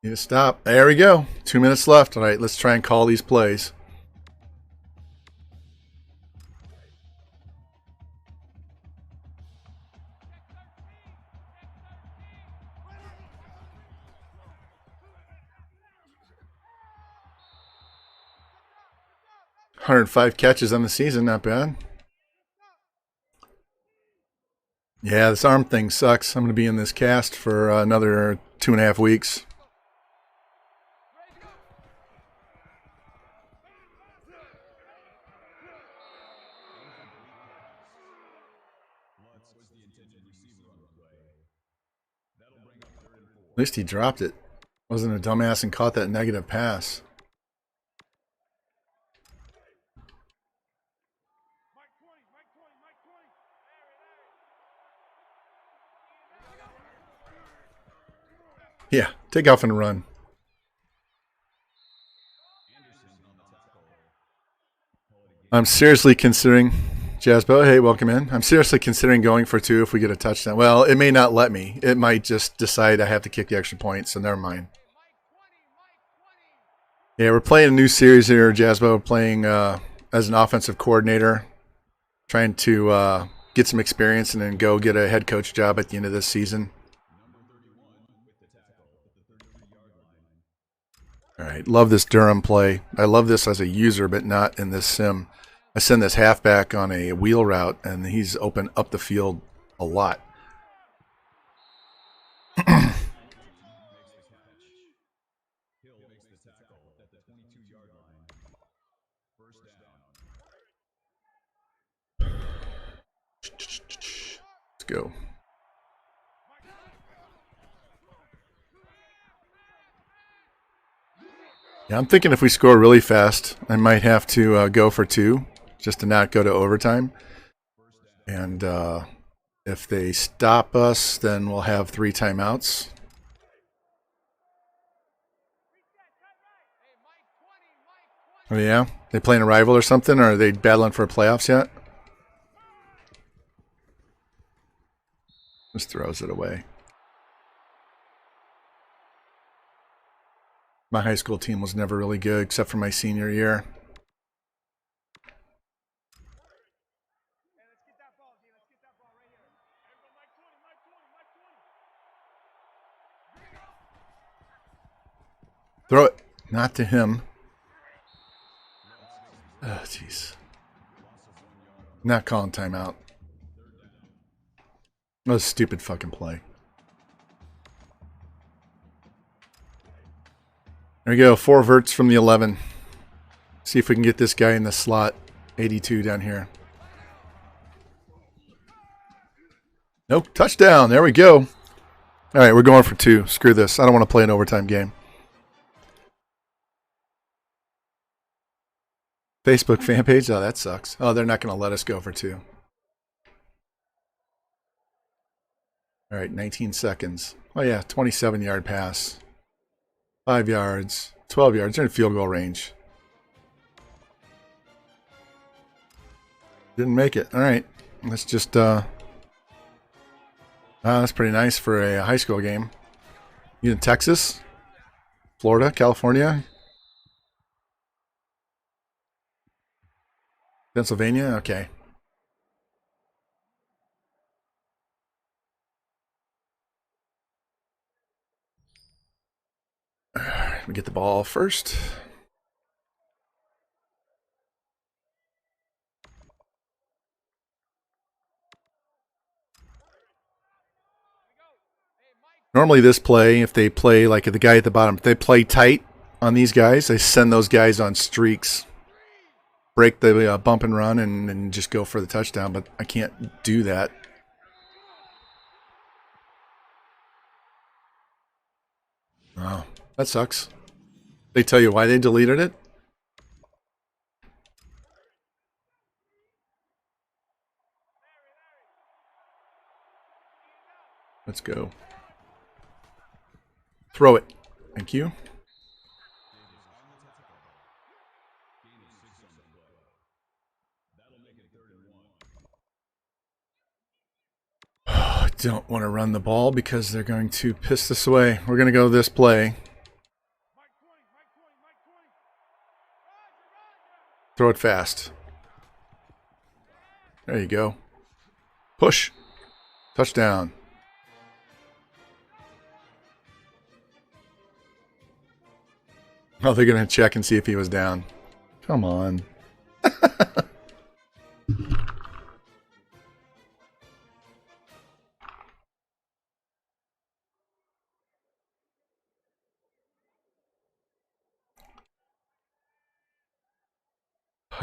Need to stop. There we go. 2 minutes left. All right, let's try and call these plays. $105 catches on the season, not bad. Yeah, this arm thing sucks. I'm going to be in this cast for another 2.5 weeks. At least he dropped it. Wasn't a dumbass and caught that negative pass. Yeah, take off and run. I'm seriously considering, Jasbo, hey, welcome in. I'm seriously considering going for 2 if we get a touchdown. Well, it may not let me. It might just decide I have to kick the extra point, so never mind. Yeah, we're playing a new series here, Jasbo. We're playing as an offensive coordinator, trying to get some experience and then go get a head coach job at the end of this season. All right, love this Durham play. I love this as a user, but not in this sim. I send this halfback on a wheel route, and he's open up the field a lot. Let's go. Yeah, I'm thinking if we score really fast, I might have to go for 2 just to not go to overtime. And if they stop us, then we'll have 3 timeouts. Oh, yeah? They playing a rival or something? Or are they battling for playoffs yet? Just throws it away. My high school team was never really good except for my senior year. Throw it. Not to him. Oh, jeez. Not calling timeout. That was a stupid fucking play. There we go. 4 verts from the 11. See if we can get this guy in the slot. 82 down here. Nope. Touchdown. There we go. All right, we're going for 2. Screw this. I don't want to play an overtime game. Facebook fan page? Oh, that sucks. Oh, they're not going to let us go for 2. All right, 19 seconds. Oh, yeah, 27-yard pass. 5 yards. 12 yards. They're in field goal range. Didn't make it. All right. Let's just... that's pretty nice for a high school game. You in Texas? Florida? California? Pennsylvania? Okay. We get the ball first. Normally this play, if they play like the guy at the bottom, if they play tight on these guys, they send those guys on streaks. Break the bump and run and just go for the touchdown, but I can't do that. Oh, that sucks. They tell you why they deleted it? Let's go. Throw it. Thank you. I don't want to run the ball because they're going to piss this away. We're going to go this play. Throw it fast. There you go. Push. Touchdown. Oh, they're going to check and see if he was down. Come on.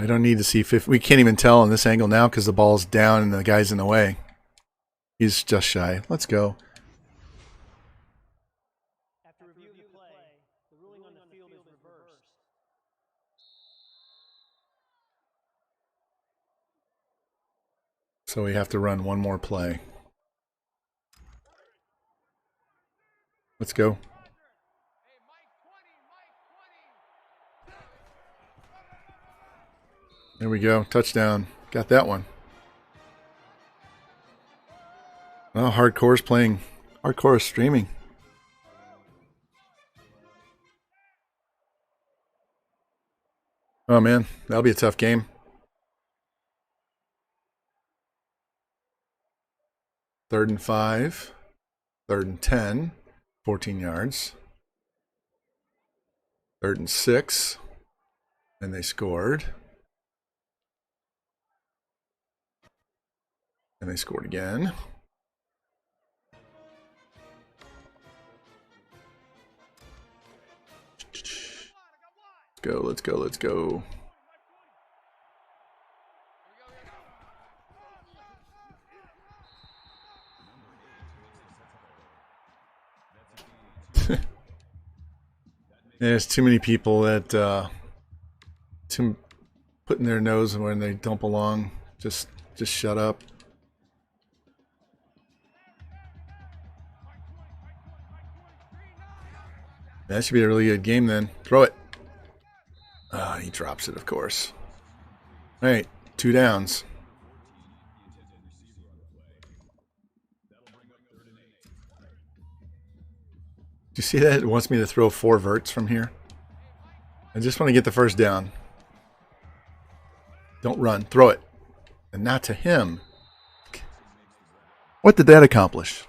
I don't need to see 50. We can't even tell on this angle now because the ball's down and the guy's in the way. He's just shy. Let's go. After reviewing the play, the ruling on the field is reversed. So we have to run one more play. Let's go. There we go. Touchdown. Got that one. Well, hardcore's playing. Hardcore is streaming. Oh, man. That'll be a tough game. Third and 5. Third and 10. 14 yards. Third and 6. And they scored. And they scored again. Let's go, let's go, let's go. There's too many people that putting their nose when they don't belong. Just shut up. That should be a really good game then. Throw it. Ah, he drops it, of course. All right, 2 downs. Do you see that? It wants me to throw 4 verts from here. I just want to get the first down. Don't run. Throw it. And not to him. What did that accomplish?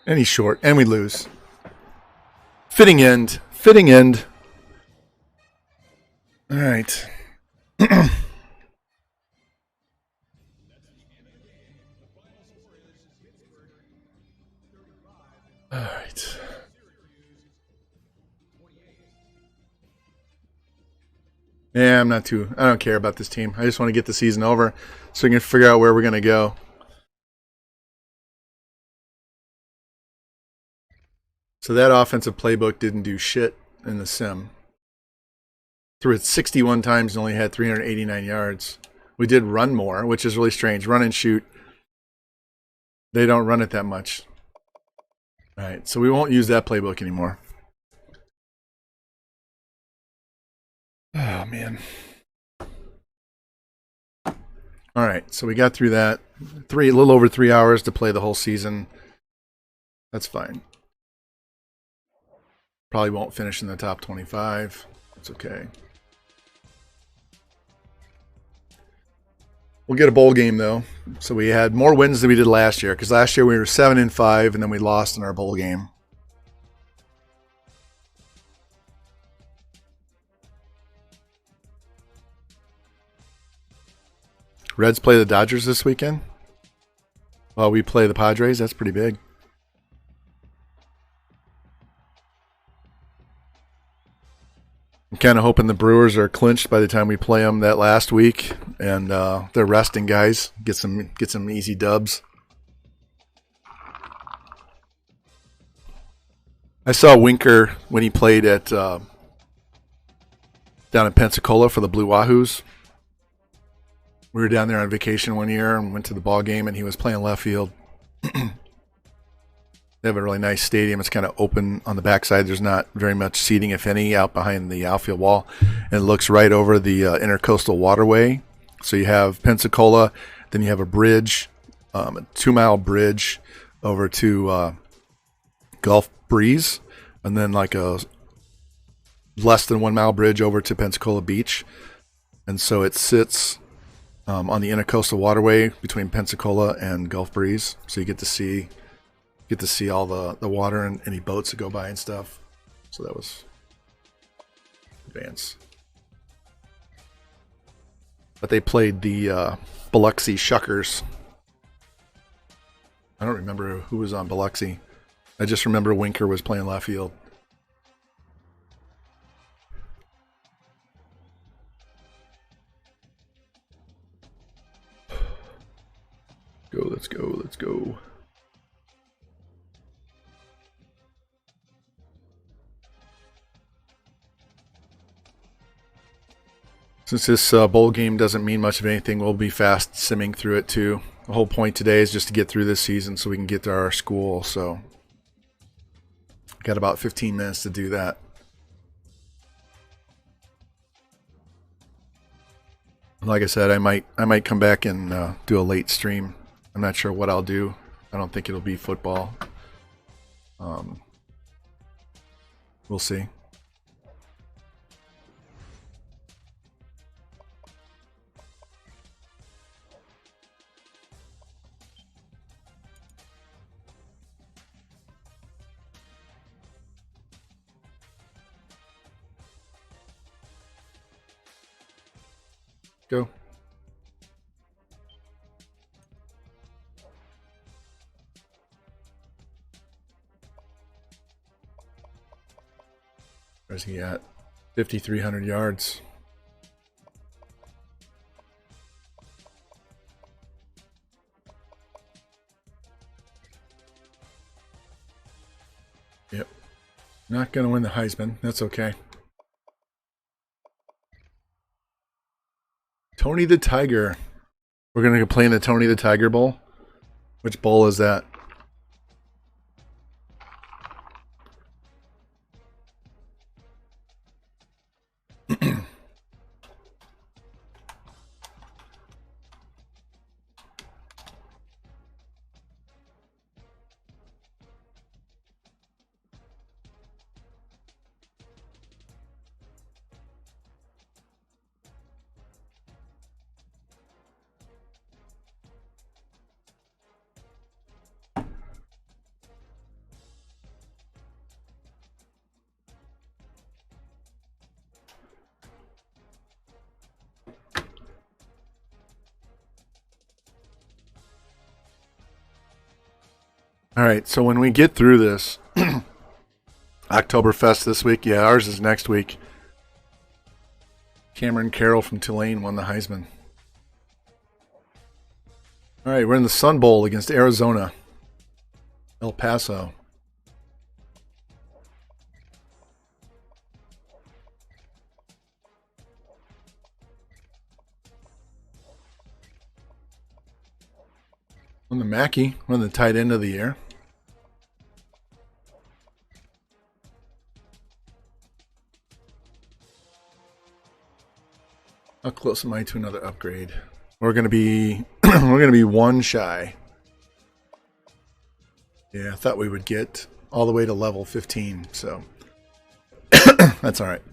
And he's short. And we lose. Fitting end. Fitting end. All right. All right. Yeah, I don't care about this team. I just want to get the season over so we can figure out where we're going to go. So that offensive playbook didn't do shit in the sim. Threw it 61 times and only had 389 yards. We did run more, which is really strange. Run and shoot. They don't run it that much. All right, so we won't use that playbook anymore. Oh, man. All right, so we got through that. A little over 3 hours to play the whole season. That's fine. Probably won't finish in the top 25. It's okay. We'll get a bowl game though. So we had more wins than we did last year, because last year we were 7-5 and then we lost in our bowl game. Reds play the Dodgers this weekend while we play the Padres. That's pretty big. I'm kind of hoping the Brewers are clinched by the time we play them that last week, and they're resting guys. Get some easy dubs. I saw Winker when he played at down in Pensacola for the Blue Wahoos. We were down there on vacation one year and went to the ball game, and he was playing left field. They have a really nice stadium. It's kind of open on the backside. There's not very much seating, if any, out behind the outfield wall. And it looks right over the Intercoastal Waterway. So you have Pensacola, then you have a bridge, a 2-mile bridge over to Gulf Breeze, and then like a less than 1-mile bridge over to Pensacola Beach. And so it sits on the Intercoastal Waterway between Pensacola and Gulf Breeze. So you get to see all the water and any boats that go by and stuff. So that was advanced. But they played the Biloxi Shuckers. I don't remember who was on Biloxi. I just remember Winker was playing left field. Let's go. Since this bowl game doesn't mean much of anything, we'll be fast simming through it too. The whole point today is just to get through this season so we can get to our school. So got about 15 minutes to do that. Like I said, I might come back and do a late stream. I'm not sure what I'll do. I don't think it'll be football. We'll see. Go. Where's he at? 5,300 yards. Yep. Not going to win the Heisman. That's okay. Tony the Tiger. We're going to play in the Tony the Tiger Bowl. Which bowl is that? All right, so when we get through this, Oktoberfest this week, yeah, ours is next week. Cameron Carroll from Tulane won the Heisman. All right, we're in the Sun Bowl against Arizona, El Paso. On the Mackey, won the tight end of the year. How close am I to another upgrade? We're gonna be one shy. Yeah, I thought we would get all the way to level 15, so that's all right.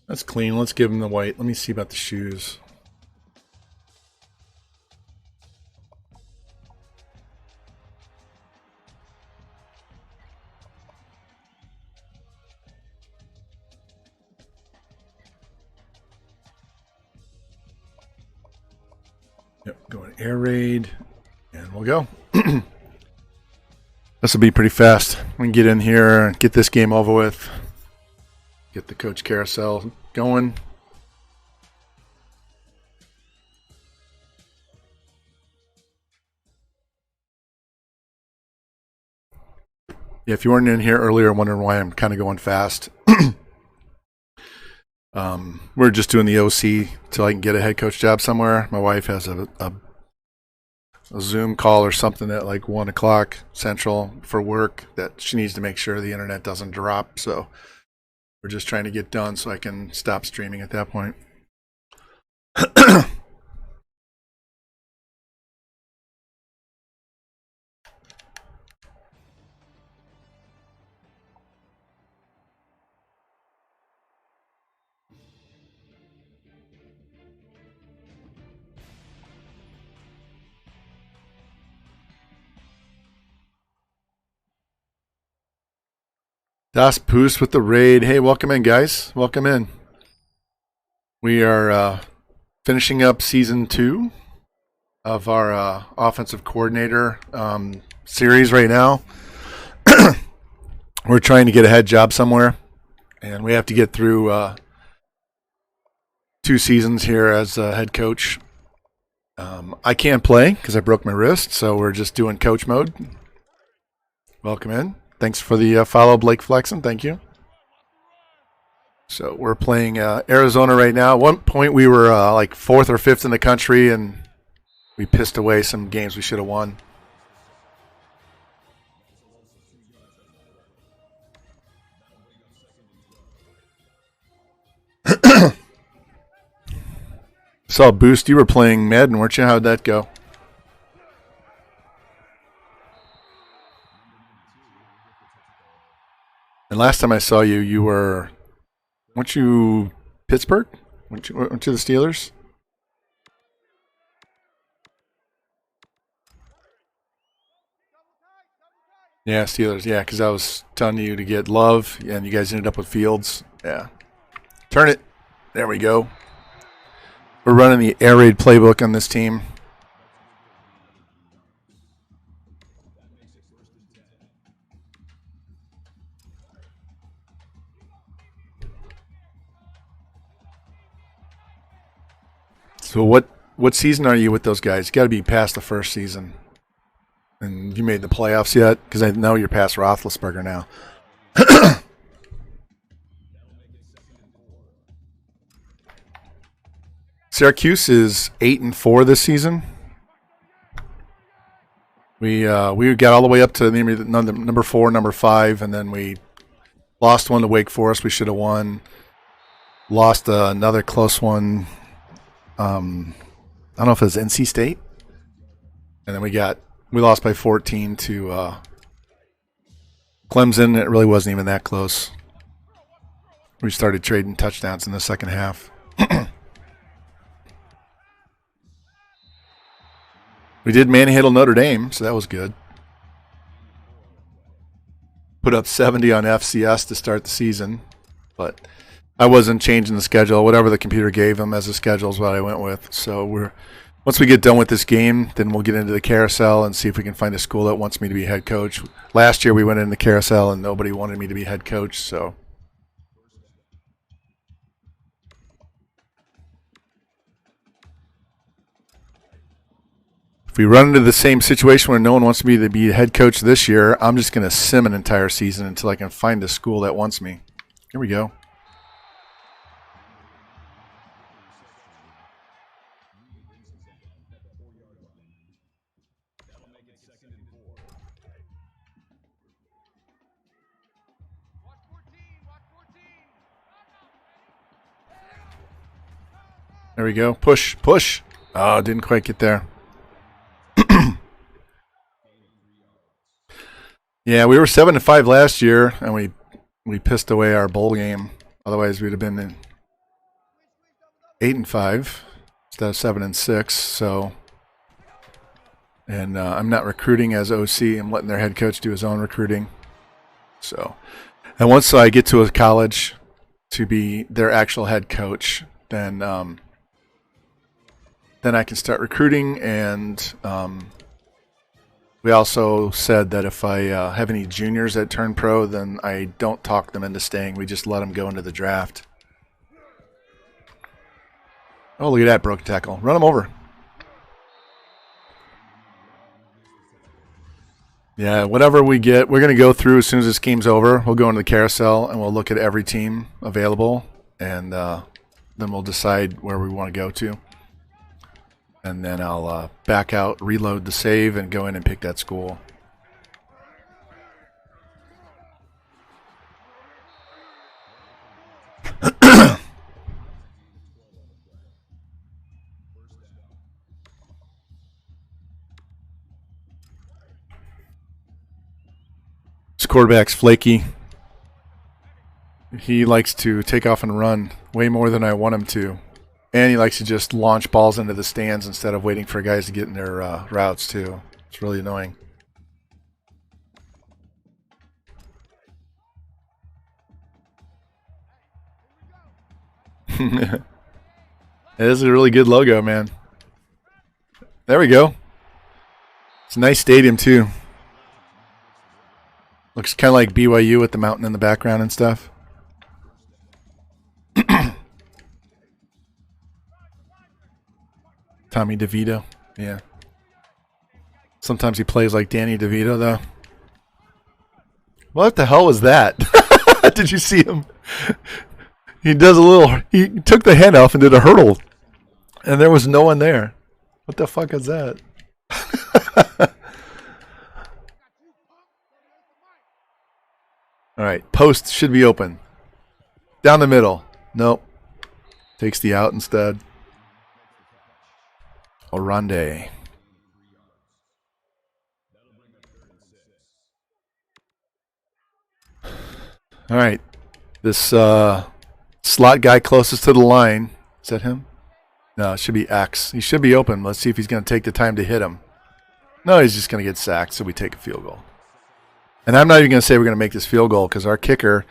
That's clean. Let's give him the white. Let me see about the shoes. Yep, going air raid, and we'll go. This will be pretty fast. We can get in here, get this game over with, get the coach carousel going. Yeah, if you weren't in here earlier wondering why I'm kind of going fast, we're just doing the OC till I can get a head coach job somewhere. My wife has a Zoom call or something at like 1 o'clock Central for work that she needs to make sure the internet doesn't drop. So we're just trying to get done so I can stop streaming at that point. Das Poos with the raid. Hey, welcome in, guys. Welcome in. We are finishing up season 2 of our offensive coordinator series right now. We're trying to get a head job somewhere, and we have to get through 2 seasons here as a head coach. I can't play because I broke my wrist, so we're just doing coach mode. Welcome in. Thanks for the follow, Blake Flexen. Thank you. So we're playing Arizona right now. At one point, we were like 4th or 5th in the country, and we pissed away some games we should have won. Saw Boost, you were playing Madden, weren't you? How'd that go? And last time I saw you, weren't you Pittsburgh? Went to the Steelers? Yeah, Steelers. Yeah, because I was telling you to get Love, and you guys ended up with Fields. Yeah. Turn it. There we go. We're running the air raid playbook on this team. So what season are you with those guys? You got to be past the first season. And you made the playoffs yet? Because I know you're past Roethlisberger now. Syracuse is 8-4 this season. We got all the way up to number 4, number 5, and then we lost one to Wake Forest. We should have won. Lost another close one. I don't know if it was NC State. And then we lost by 14 to Clemson. It really wasn't even that close. We started trading touchdowns in the second half. We did manhandle Notre Dame, so that was good. Put up 70 on FCS to start the season, but I wasn't changing the schedule. Whatever the computer gave them as a schedule is what I went with. So once we get done with this game, then we'll get into the carousel and see if we can find a school that wants me to be head coach. Last year we went in the carousel and nobody wanted me to be head coach, so. If we run into the same situation where no one wants me to be head coach this year, I'm just going to sim an entire season until I can find a school that wants me. Here we go. There we go. Push, push. Oh, didn't quite get there. Yeah, we were 7-5 last year, and we pissed away our bowl game. Otherwise, we'd have been in 8-5 instead of 7-6. So, and I'm not recruiting as OC. I'm letting their head coach do his own recruiting. So, and once I get to a college to be their actual head coach, then I can start recruiting. And we also said that if I have any juniors that turn pro, then I don't talk them into staying. We just let them go into the draft. Oh, look at that broken tackle. Run them over. Yeah, whatever we get, we're going to go through as soon as this game's over. We'll go into the carousel, and we'll look at every team available, and then we'll decide where we want to go to. And then I'll back out, reload the save, and go in and pick that school. This quarterback's flaky. He likes to take off and run way more than I want him to. And he likes to just launch balls into the stands instead of waiting for guys to get in their routes, too. It's really annoying. It is a really good logo, man. There we go. It's a nice stadium, too. Looks kind of like BYU with the mountain in the background and stuff. Tommy DeVito, yeah. Sometimes he plays like Danny DeVito, though. What the hell was that? Did you see him? He took the handoff and did a hurdle, and there was no one there. What the fuck is that? All right, post should be open. Down the middle. Nope. Takes the out instead. Orande. All right. This Slot guy closest to the line. Is that him? No, it should be X. He should be open. Let's see if he's going to take the time to hit him. No, he's just going to get sacked, so we take a field goal. And I'm not even going to say we're going to make this field goal because our kicker,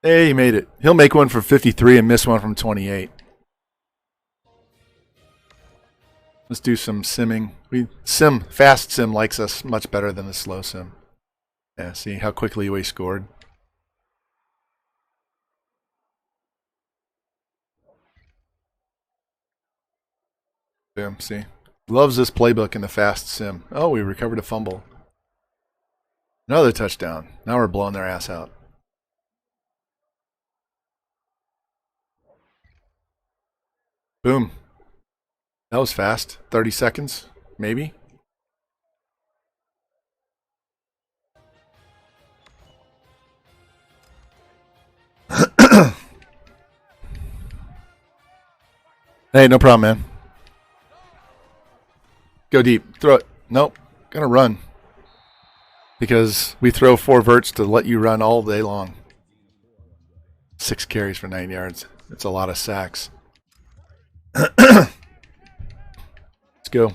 hey, he made it. He'll make one for 53 and miss one from 28. Let's do some simming. Fast sim likes us much better than the slow sim. Yeah, see how quickly we scored. Boom, see. Loves this playbook in the fast sim. Oh, we recovered a fumble. Another touchdown. Now we're blowing their ass out. Boom. That was fast. 30 seconds, maybe. Hey, no problem, man. Go deep. Throw it. Nope. Gonna run. Because we throw 4 verts to let you run all day long. 6 carries for 9 yards. That's a lot of sacks. Let's go.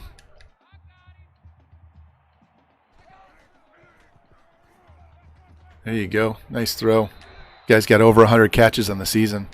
There you go. Nice throw. You guys got over 100 catches on the season.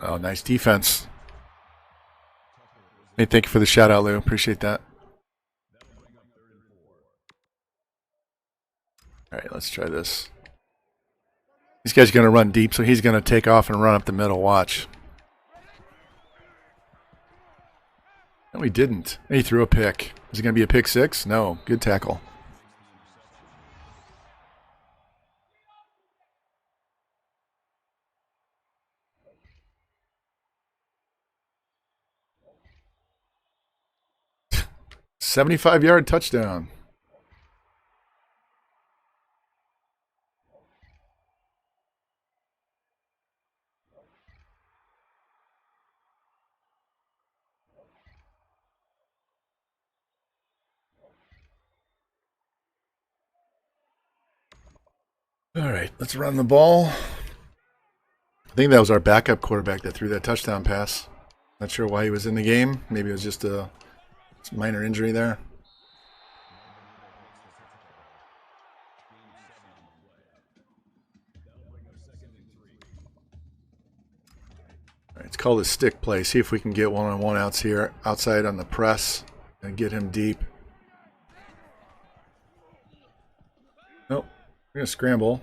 Oh, nice defense. Hey, thank you for the shout out, Lou. Appreciate that. All right, let's try this. This guy's going to run deep, so he's going to take off and run up the middle. Watch. No, he didn't. He threw a pick. Is it going to be a pick 6? No. Good tackle. $75-yard touchdown. All right, let's run the ball. I think that was our backup quarterback that threw that touchdown pass. Not sure why he was in the game. Maybe it was just a minor injury there. All right, it's called a stick play. See if we can get one-on-one outs here, outside on the press, and get him deep. Nope, we're going to scramble.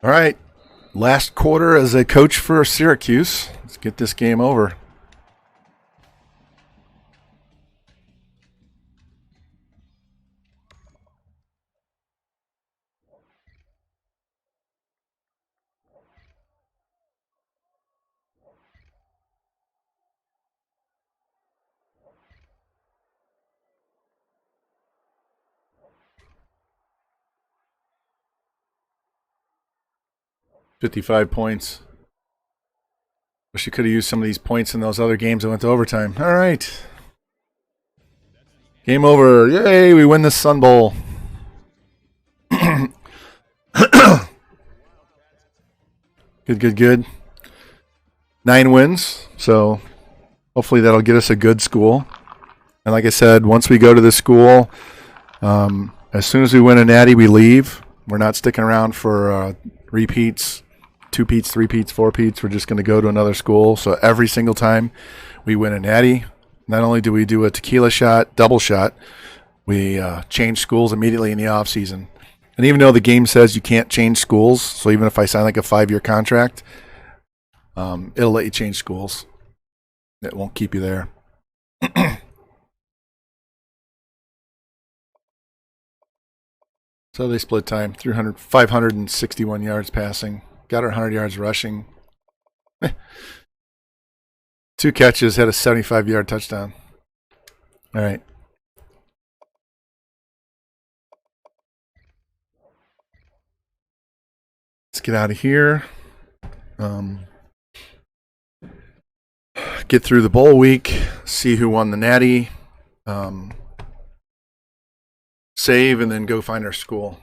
All right, last quarter as a coach for Syracuse. Let's get this game over. $55 points. Wish you could have used some of these points in those other games that went to overtime. All right. Game over. Yay, we win the Sun Bowl. Good. 9 wins. So hopefully that'll get us a good school. And like I said, once we go to the school, as soon as we win a natty, we leave. We're not sticking around for repeats. 2-peats, 3-peats, 4-peats. We're just going to go to another school. So every single time we win a natty, not only do we do a tequila shot, double shot, we change schools immediately in the off season. And even though the game says you can't change schools, so even if I sign like a 5-year contract, it'll let you change schools. It won't keep you there. So they split time, 561 yards passing. Got her 100 yards rushing. 2 catches, had a 75-yard touchdown. All right. Let's get out of here. Get through the bowl week, see who won the Natty, save, and then go find our school.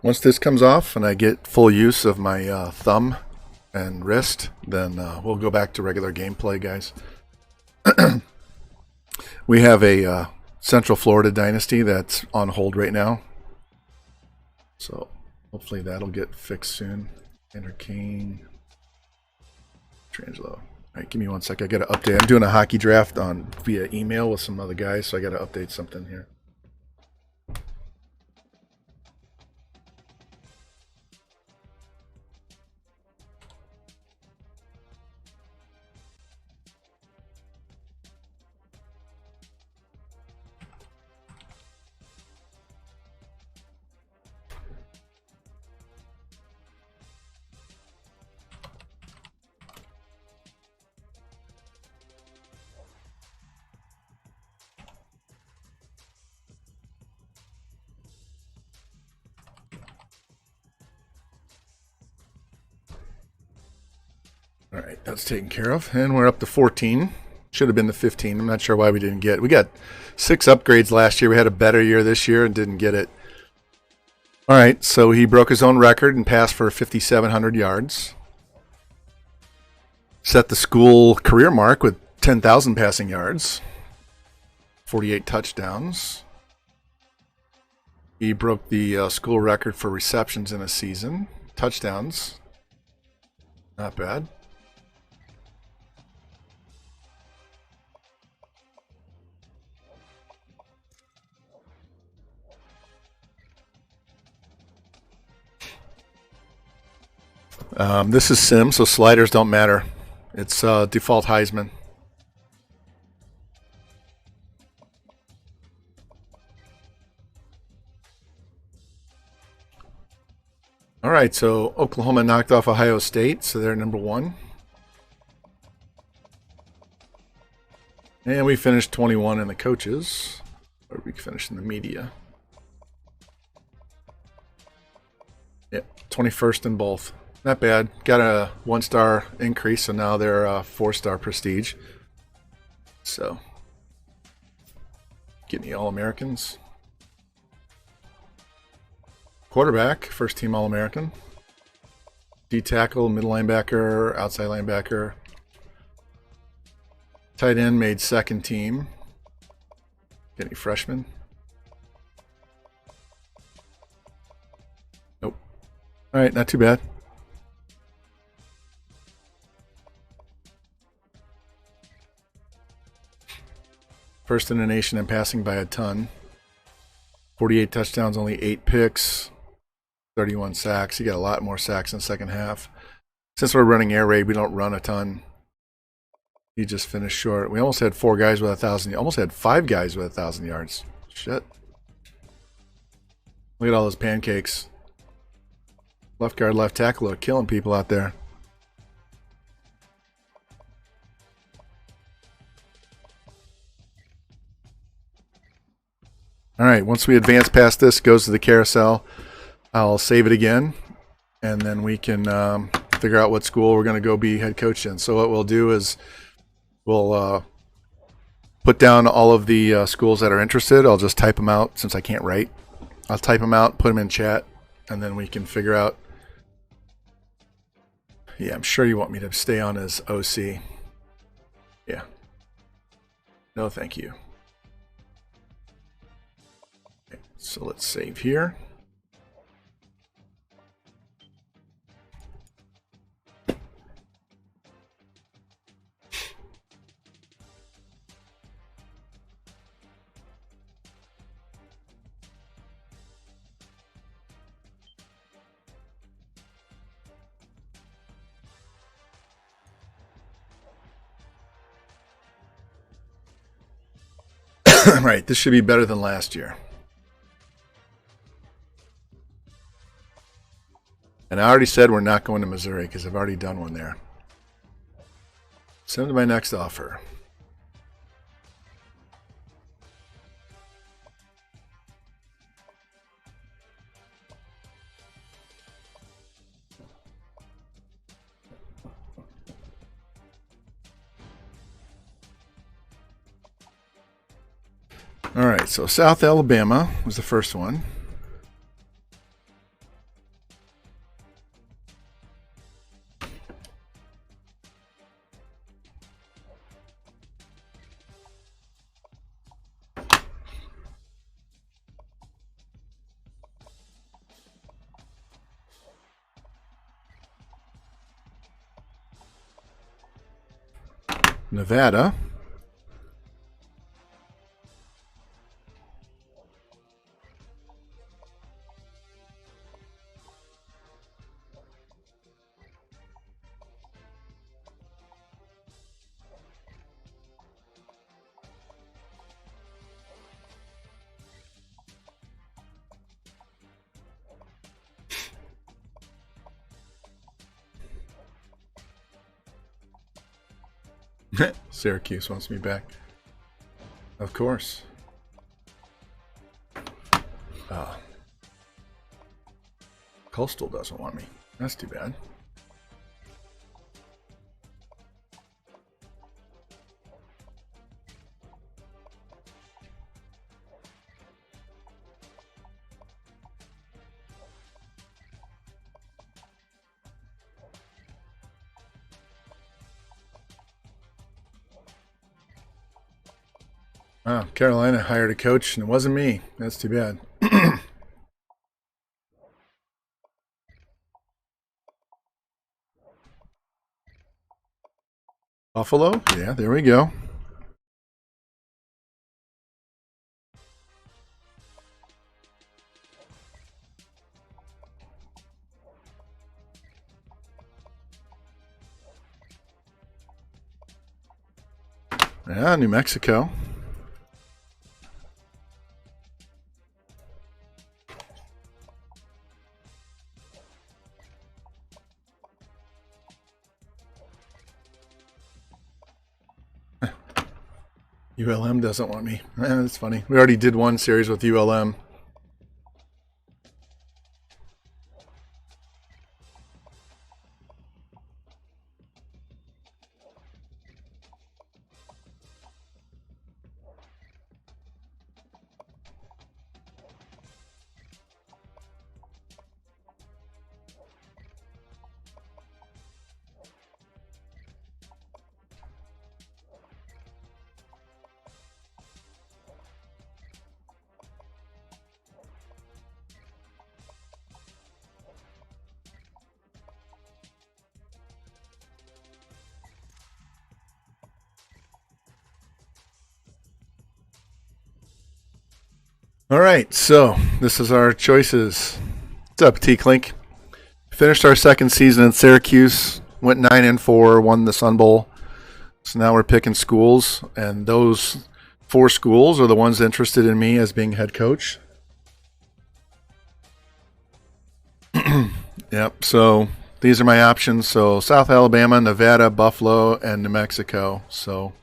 Once this comes off and I get full use of my thumb and wrist, then we'll go back to regular gameplay, guys. We have a Central Florida Dynasty that's on hold right now. So hopefully that'll get fixed soon. Andrew Kane. Trangelo. All right, give me 1 sec. I got to update. I'm doing a hockey draft via email with some other guys, so I got to update something here. All right, that's taken care of. And we're up to 14. Should have been the 15. I'm not sure why we didn't get it. We got 6 upgrades last year. We had a better year this year and didn't get it. All right, so he broke his own record and passed for 5,700 yards. Set the school career mark with 10,000 passing yards. 48 touchdowns. He broke the school record for receptions in a season. Touchdowns. Not bad. This is Sim, so sliders don't matter. It's default Heisman. All right, so Oklahoma knocked off Ohio State, so they're number 1. And we finished 21 in the coaches. Or we finished in the media. Yep, 21st in both. Not bad. Got a 1-star increase, so now they're 4-star prestige. So, getting the All-Americans. Quarterback, first team All-American. D-tackle, middle linebacker, outside linebacker. Tight end made second team. Get any freshmen? Nope. All right, not too bad. First in the nation in passing by a ton. 48 touchdowns, only 8 picks, 31 sacks. He got a lot more sacks in the second half. Since we're running air raid, we don't run a ton. He just finished short. We almost had 4 guys with 1,000. Almost had 5 guys with 1,000 yards. Shit. Look at all those pancakes. Left guard, left tackle are killing people out there. All right, once we advance past this, goes to the carousel. I'll save it again, and then we can figure out what school we're going to go be head coach in. So what we'll do is we'll put down all of the schools that are interested. I'll just type them out since I can't write. I'll type them out, put them in chat, and then we can figure out. Yeah, I'm sure you want me to stay on as OC. Yeah. No, thank you. So let's save here. Right, this should be better than last year. And I already said we're not going to Missouri because I've already done one there. Send to my next offer. All right, so South Alabama was the first one. Nevada. Syracuse wants me back. Of course. Coastal doesn't want me. That's too bad. Oh, Carolina hired a coach and it wasn't me. That's too bad. Buffalo? Yeah, there we go. Yeah, New Mexico. ULM doesn't want me. That's funny. We already did one series with ULM. All right, so this is our choices. What's up, T-Clink? Finished our second season at Syracuse, went 9-4, won the Sun Bowl. So now we're picking schools, and those 4 schools are the ones interested in me as being head coach. Yep, so these are my options. So South Alabama, Nevada, Buffalo, and New Mexico. So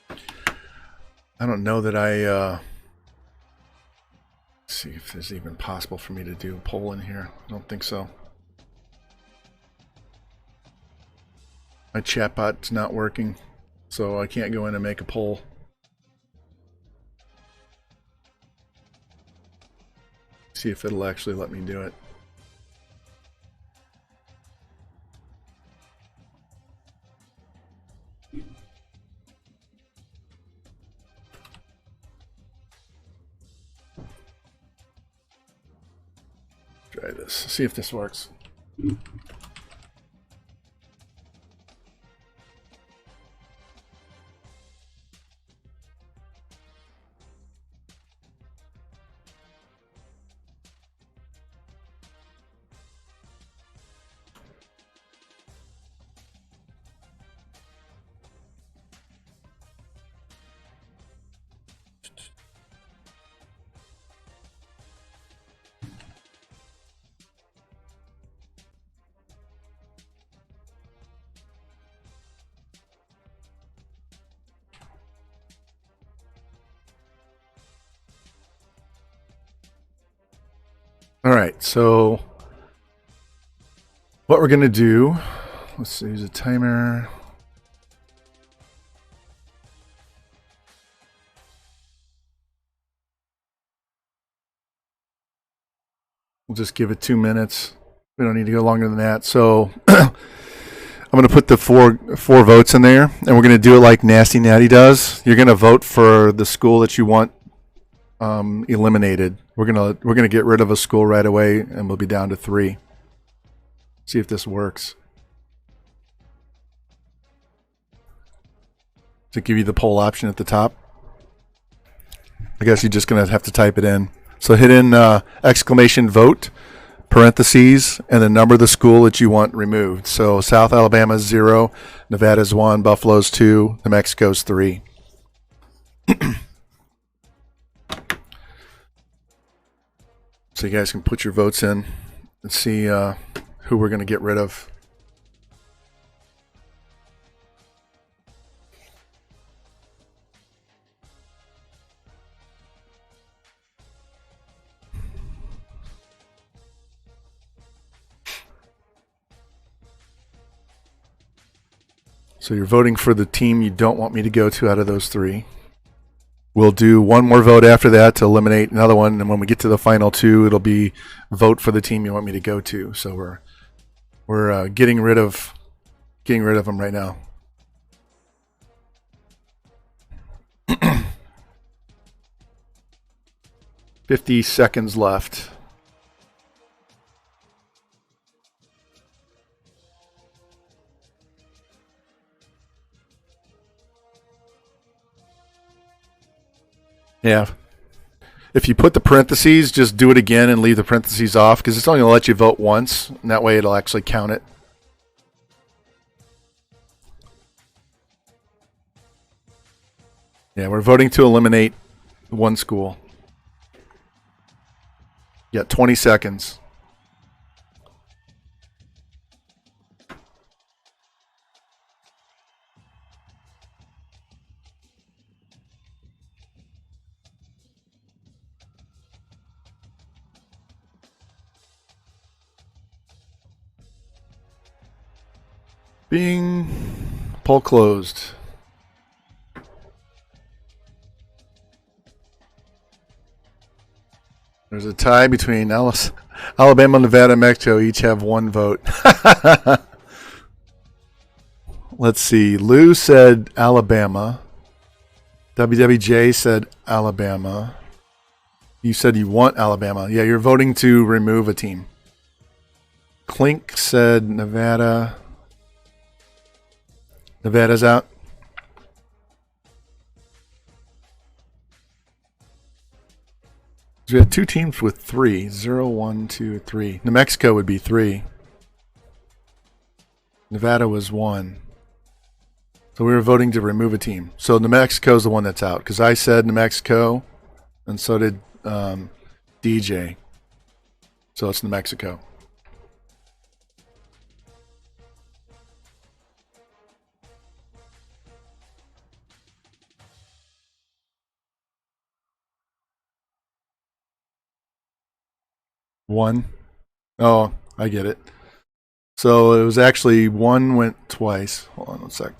I don't know that let's see if it's even possible for me to do a poll in here. I don't think so. My chatbot's not working, so I can't go in and make a poll. See if it'll actually let me do it. try this. See if this works. All right, so what we're going to do, let's use a timer. We'll just give it 2 minutes. We don't need to go longer than that. So I'm going to put the four votes in there, and we're going to do it like Nasty Natty does. You're going to vote for the school that you want eliminated. We're gonna get rid of a school right away, and we'll be down to 3. See if this works. Does it give you the poll option at the top? I guess you're just gonna have to type it in. So hit in exclamation vote, parentheses, and the number of the school that you want removed. So South Alabama's 0, Nevada's 1, Buffalo's 2, New Mexico's 3. So you guys can put your votes in and see who we're going to get rid of. So you're voting for the team you don't want me to go to out of those 3. We'll do one more vote after that to eliminate another one, and when we get to the final 2, it'll be vote for the team you want me to go to. So we're getting rid of them right now. $50 seconds left. Yeah. If you put the parentheses, just do it again and leave the parentheses off, because it's only going to let you vote once, and that way it'll actually count it. Yeah, we're voting to eliminate one school. You got 20 seconds. Bing. Poll closed. There's a tie between Alabama, Nevada, and Mexico. Each have 1 vote. Let's see. Lou said Alabama. WWJ said Alabama. You said you want Alabama. Yeah, you're voting to remove a team. Clink said Nevada. Nevada's out. So we had 2 teams with 3. 0, 1, 2, 3. New Mexico would be 3. Nevada was 1. So we were voting to remove a team. So New Mexico's the one that's out, because I said New Mexico, and so did DJ. So it's New Mexico. One. Oh, I get it. So it was actually 1 went twice. Hold on 1 sec.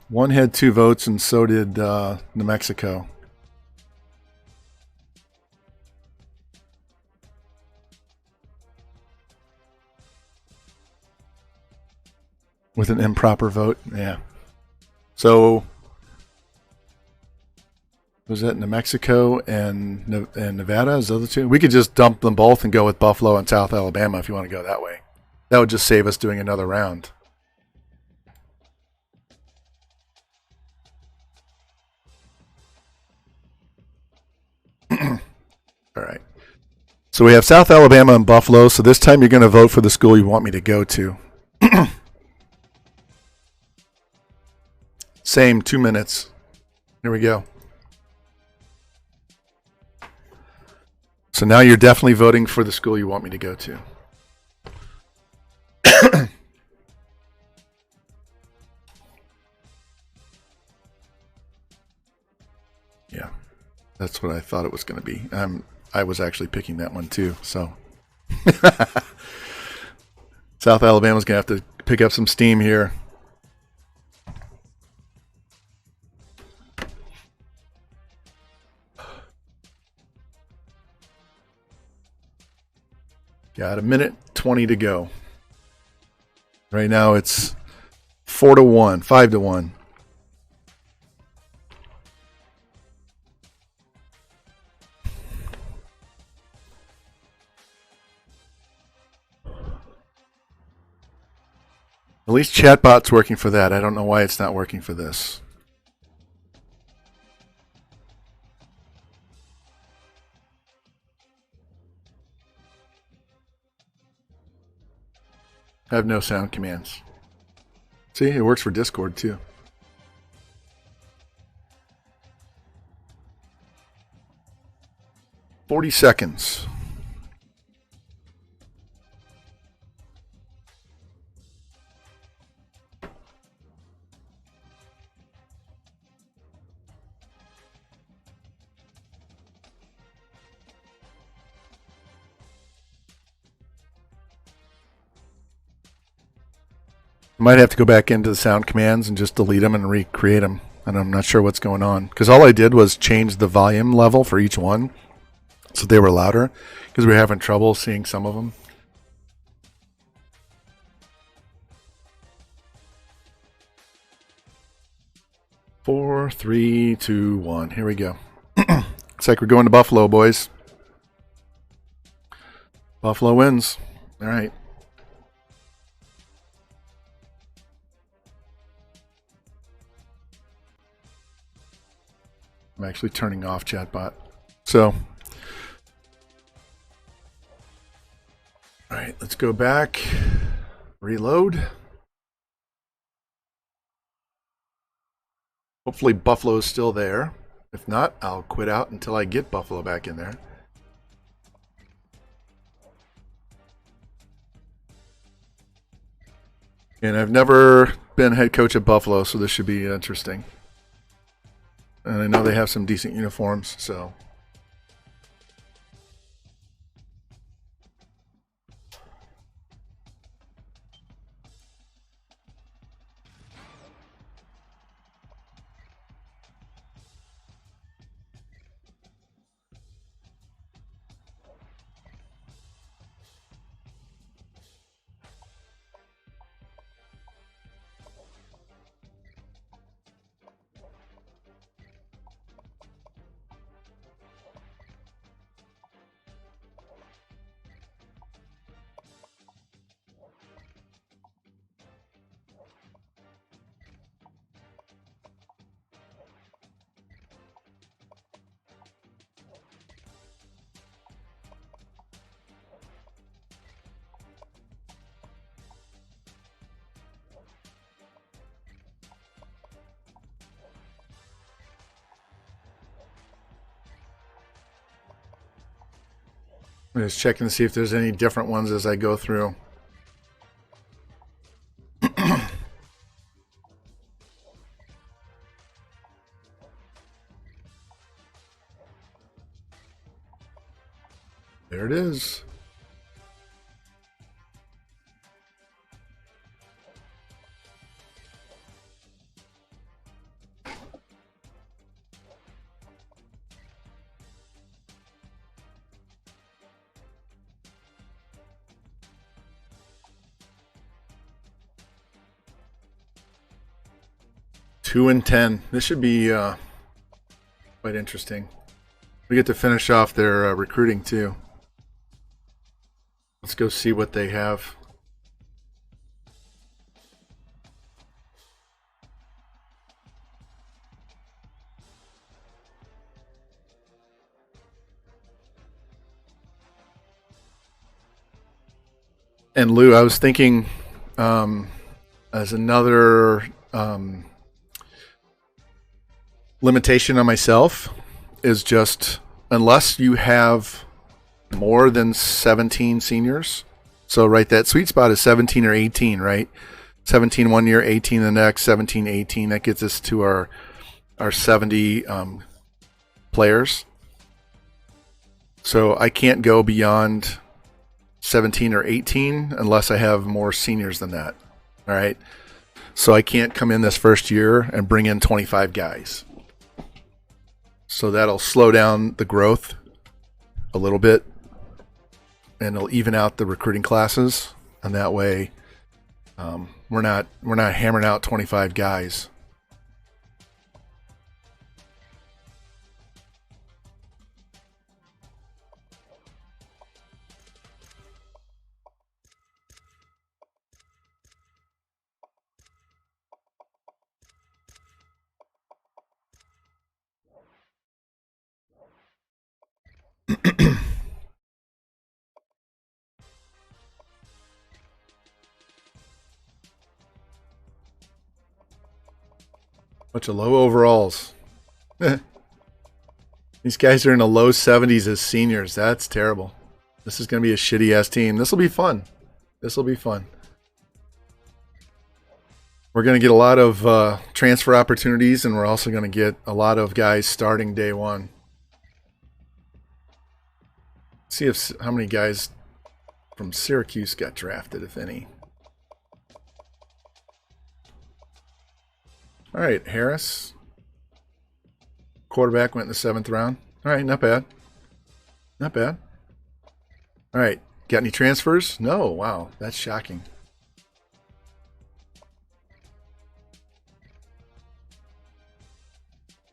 1 had 2 votes, and so did New Mexico. With an improper vote, yeah. So Was that New Mexico and Nevada? Is the other two? We could just dump them both and go with Buffalo and South Alabama if you want to go that way. That would just save us doing another round. All right. So we have South Alabama and Buffalo. So this time you're going to vote for the school you want me to go to. Same, 2 minutes. Here we go. So now you're definitely voting for the school you want me to go to. Yeah, that's what I thought it was going to be. I was actually picking that one too. So South Alabama's going to have to pick up some steam here. Got 1:20 to go. Right now it's 4-1, 5-1. At least chatbot's working for that. I don't know why it's not working for this. I have no sound commands. See, it works for Discord too. "40 seconds. Might have to go back into the sound commands and just delete them and recreate them. And I'm not sure what's going on. Because all I did was change the volume level for each one so they were louder. Because we were having trouble seeing some of them. Four, 3, 2, 1. Here we go. Looks like we're going to Buffalo, boys. Buffalo wins. All right. I'm actually turning off chatbot. So, all right, let's go back. Reload. Hopefully Buffalo is still there. If not, I'll quit out until I get Buffalo back in there. And I've never been head coach at Buffalo, so this should be interesting. And I know they have some decent uniforms, so. I'm just checking to see if there's any different ones as I go through. There it is. Two and 10. This should be Quite interesting. We get to finish off their recruiting too. Let's go see what they have. And Lou, I was thinking as another limitation on myself is just unless you have more than 17 seniors. So right, that sweet spot is 17 or 18, right? 17 one year, 18 the next, 17, 18. That gets us to our 70 players. So I can't go beyond 17 or 18 unless I have more seniors than that. All right. So I can't come in this first year and bring in 25 guys. So that'll slow down the growth a little bit and it'll even out the recruiting classes. And that way we're not hammering out 25 guys. Bunch of low overalls. These guys are in the low 70s as seniors. That's terrible. This is going to be a shitty ass team. This will be fun. This will be fun. We're going to get a lot of transfer opportunities, and we're also going to get a lot of guys starting day one. See if how many guys from Syracuse got drafted, if any. All right, Harris. Quarterback went in the 7th round. All right, not bad. Not bad. All right, got any transfers? No, wow, that's shocking.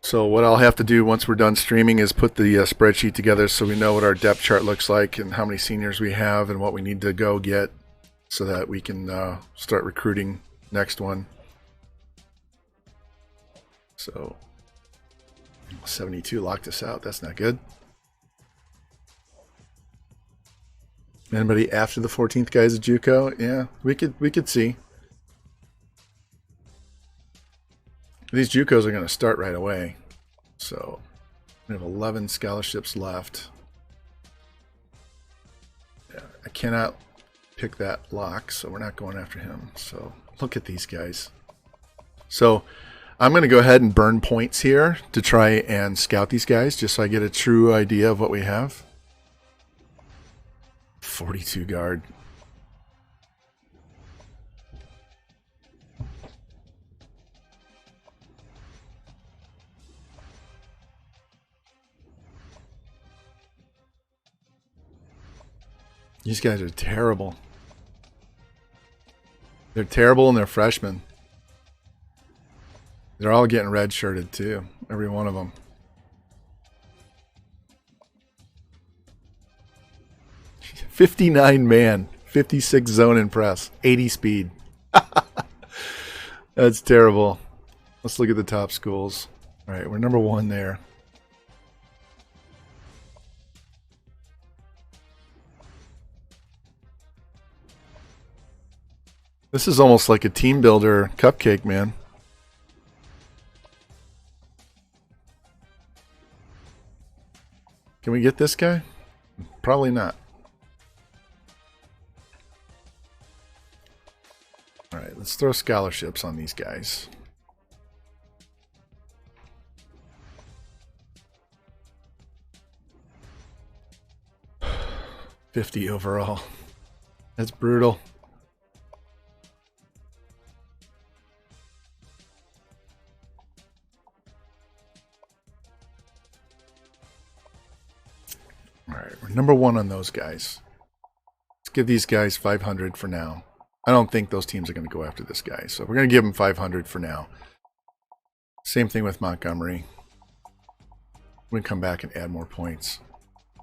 So what I'll have to do once we're done streaming is put the spreadsheet together so we know what our depth chart looks like and how many seniors we have and what we need to go get so that we can start recruiting next one. So 72 locked us out. That's not good. Anybody after the 14th guy's a JUCO? Yeah, we could see. These JUCOs are going to start right away. So we have 11 scholarships left. Yeah, I cannot pick that lock, so we're not going after him. So look at these guys. So I'm going to go ahead and burn points here to try and scout these guys just so I get a true idea of what we have. 42 guard. These guys are terrible. They're terrible and they're freshmen. They're all getting red-shirted too. Every one of them. $59 man, 56 zone and press, 80 speed. That's terrible. Let's look at the top schools. All right, we're number 1 there. This is almost like a team builder cupcake, man. Can we get this guy? Probably not. All right, let's throw scholarships on these guys. $50 overall. That's brutal. All right, we're number 1 on those guys. Let's give these guys 500 for now. I don't think those teams are going to go after this guy, so we're going to give them 500 for now. Same thing with Montgomery. We can come back and add more points.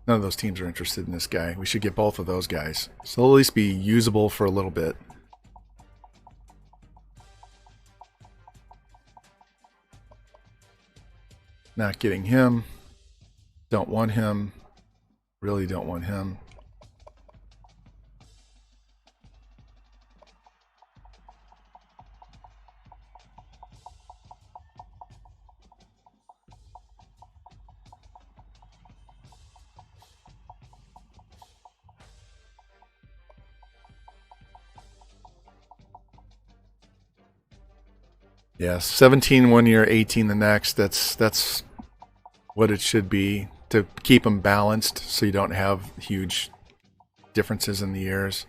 None of those teams are interested in this guy. We should get both of those guys. So they'll at least be usable for a little bit. Not getting him. Don't want him. Really don't want him. Yeah, 17 one year, 18 the next. That's what it should be to keep them balanced so you don't have huge differences in the years.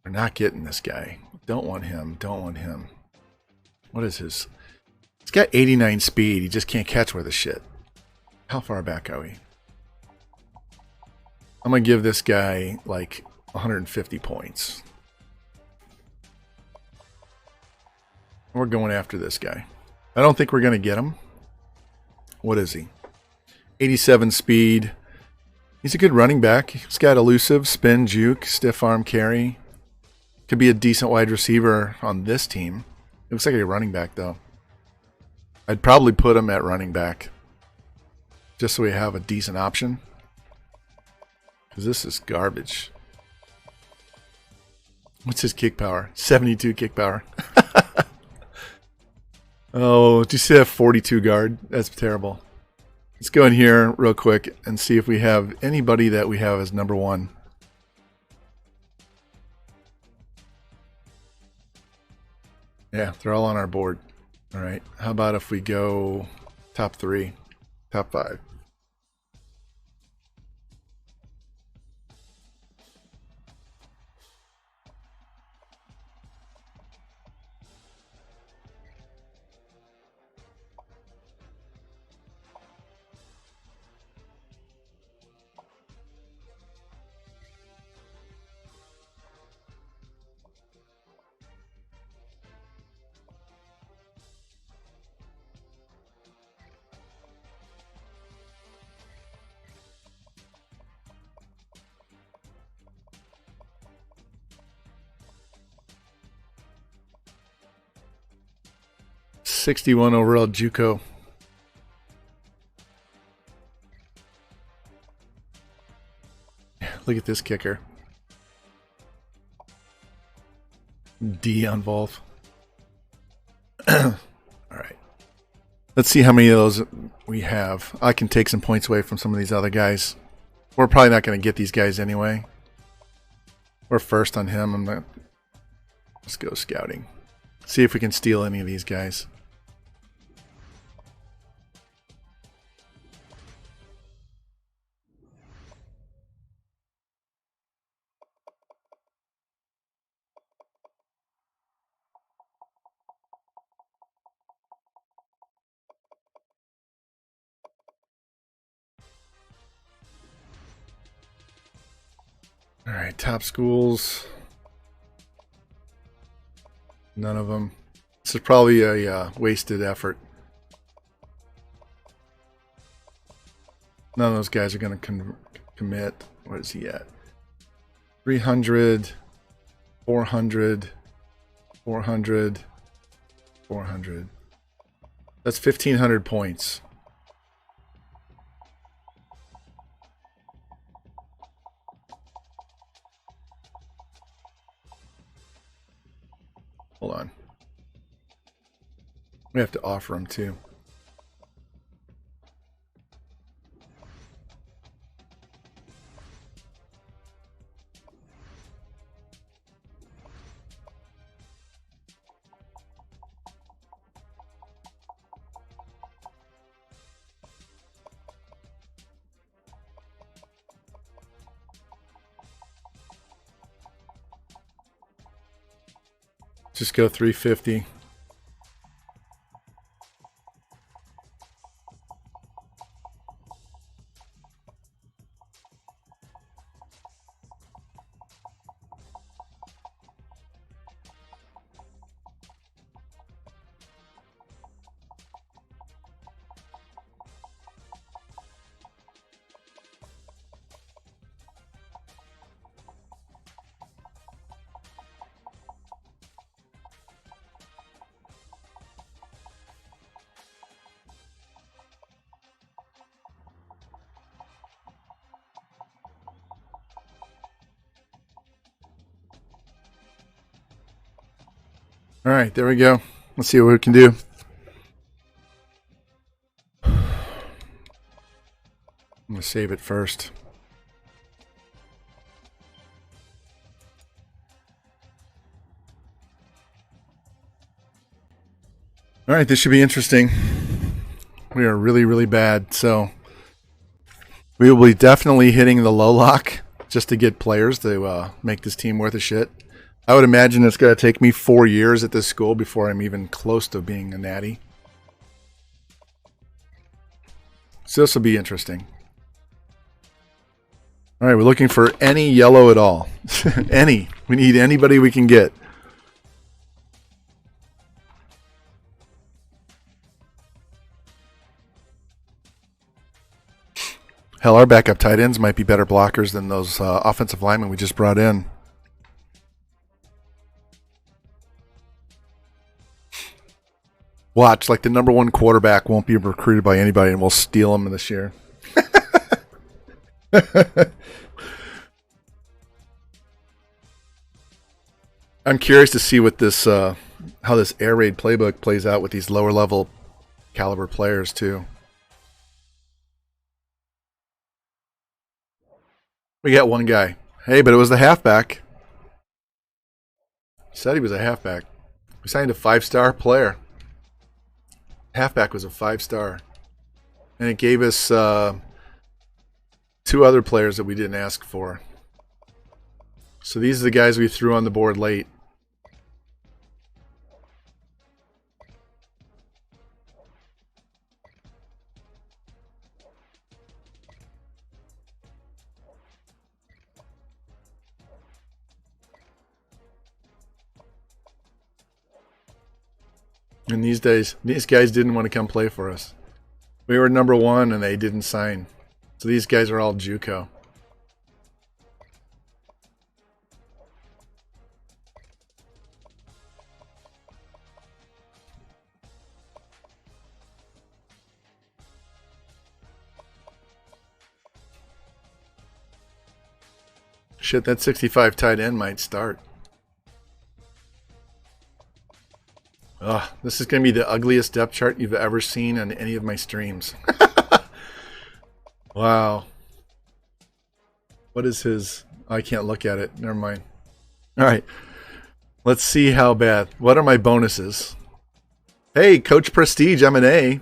We're not getting this guy. Don't want him. Don't want him. What is his? He's got 89 speed. He just can't catch worth a shit. How far back are we? I'm going to give this guy like 150 points. We're going after this guy. I don't think we're going to get him. What is he? 87 speed. He's a good running back. He's got elusive, spin, juke, stiff arm carry. Could be a decent wide receiver on this team. Looks like a running back, though. I'd probably put him at running back. Just so we have a decent option. Because this is garbage. What's his kick power? 72 kick power. Oh, do you see that 42 guard? That's terrible. Let's go in here real quick and see if we have anybody that we have as number one. Yeah, they're all on our board. All right. How about if we go top 3, top 5? '61 overall JUCO. Look at this kicker. D on Volf. All right. Let's see how many of those we have. I can take some points away from some of these other guys. We're probably not going to get these guys anyway. We're first on him. Let's go scouting. See if we can steal any of these guys. All right, top schools. None of them. This is probably a wasted effort. None of those guys are going to commit. What is he at? 300, 400, 400, 400. That's 1,500 points. Hold on. We have to offer them too. Just go 350. All right, there we go. Let's see what we can do. I'm going to save it first. All right, this should be interesting. We are really, really bad. So we will be definitely hitting the low lock just to get players to make this team worth a shit. I would imagine it's going to take me 4 years at this school before I'm even close to being a natty. So this will be interesting. All right, we're looking for any yellow at all. Any. We need anybody we can get. Hell, our backup tight ends might be better blockers than those offensive linemen we just brought in. Watch, like the number one quarterback won't be recruited by anybody and we'll steal him this year. I'm curious to see what this, how this air raid playbook plays out with these lower level caliber players too. We got one guy. Hey, but it was the halfback. He said he was a halfback. We signed a 5-star player. Halfback was a 5-star. And it gave us 2 other players that we didn't ask for. So these are the guys we threw on the board late. And these guys didn't want to come play for us. We were number 1 and they didn't sign. So these guys are all JUCO. Shit, that 65 tight end might start. Ugh, this is going to be the ugliest depth chart you've ever seen on any of my streams. Wow. What is his... I can't look at it. Never mind. All right. Let's see how bad. What are my bonuses? Hey, Coach Prestige, I'm an A.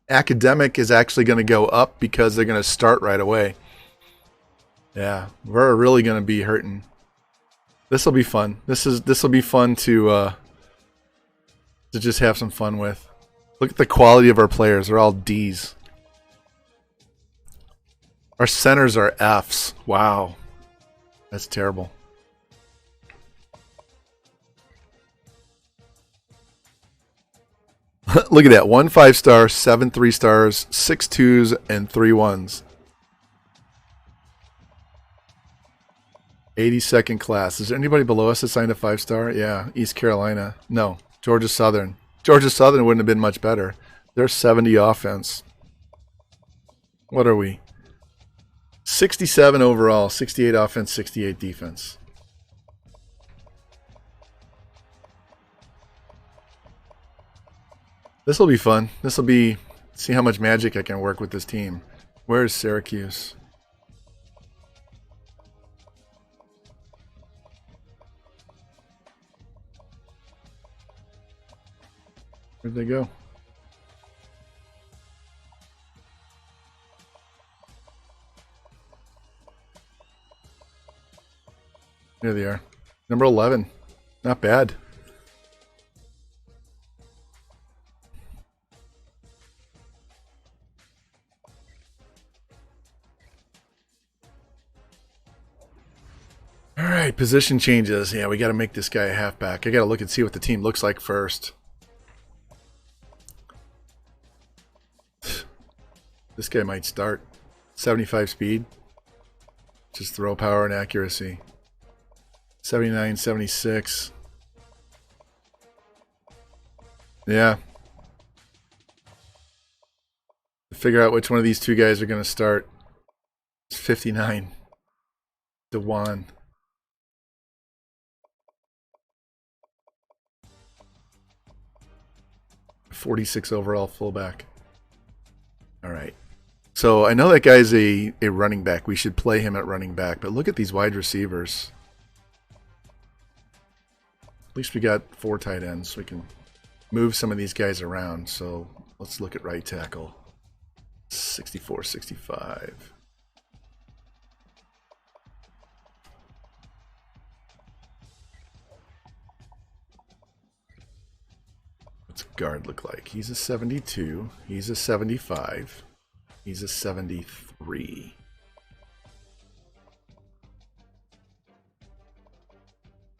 Academic is actually going to go up because they're going to start right away. Yeah, we're really going to be hurting. This will be fun. This will be fun to just have some fun with. Look at the quality of our players. They're all D's. Our centers are F's. Wow. That's terrible. Look at that. 1 5-star, 7 3-stars, 6 2s, and 3 1s. 82nd class. Is there anybody below us that signed a 5-star? Yeah. East Carolina. No. Georgia Southern. Georgia Southern wouldn't have been much better. They're 70 offense. What are we? 67 overall, 68 offense, 68 defense. This will be fun. This will be... See how much magic I can work with this team. Where's Syracuse? Where'd they go? There they are. Number 11. Not bad. All right, position changes. Yeah, we got to make this guy a halfback. I got to look and see what the team looks like first. This guy might start. 75 speed. Just throw power and accuracy. 79, 76. Yeah. Figure out which one of these 2 guys are going to start. It's 59. DeJuan. 46 overall fullback. All right. So I know that guy's a running back. We should play him at running back. But look at these wide receivers. At least we got 4 tight ends. So we can move some of these guys around. So let's look at right tackle. 64, 65. What's guard look like? He's a 72. He's a 75. He's a 73.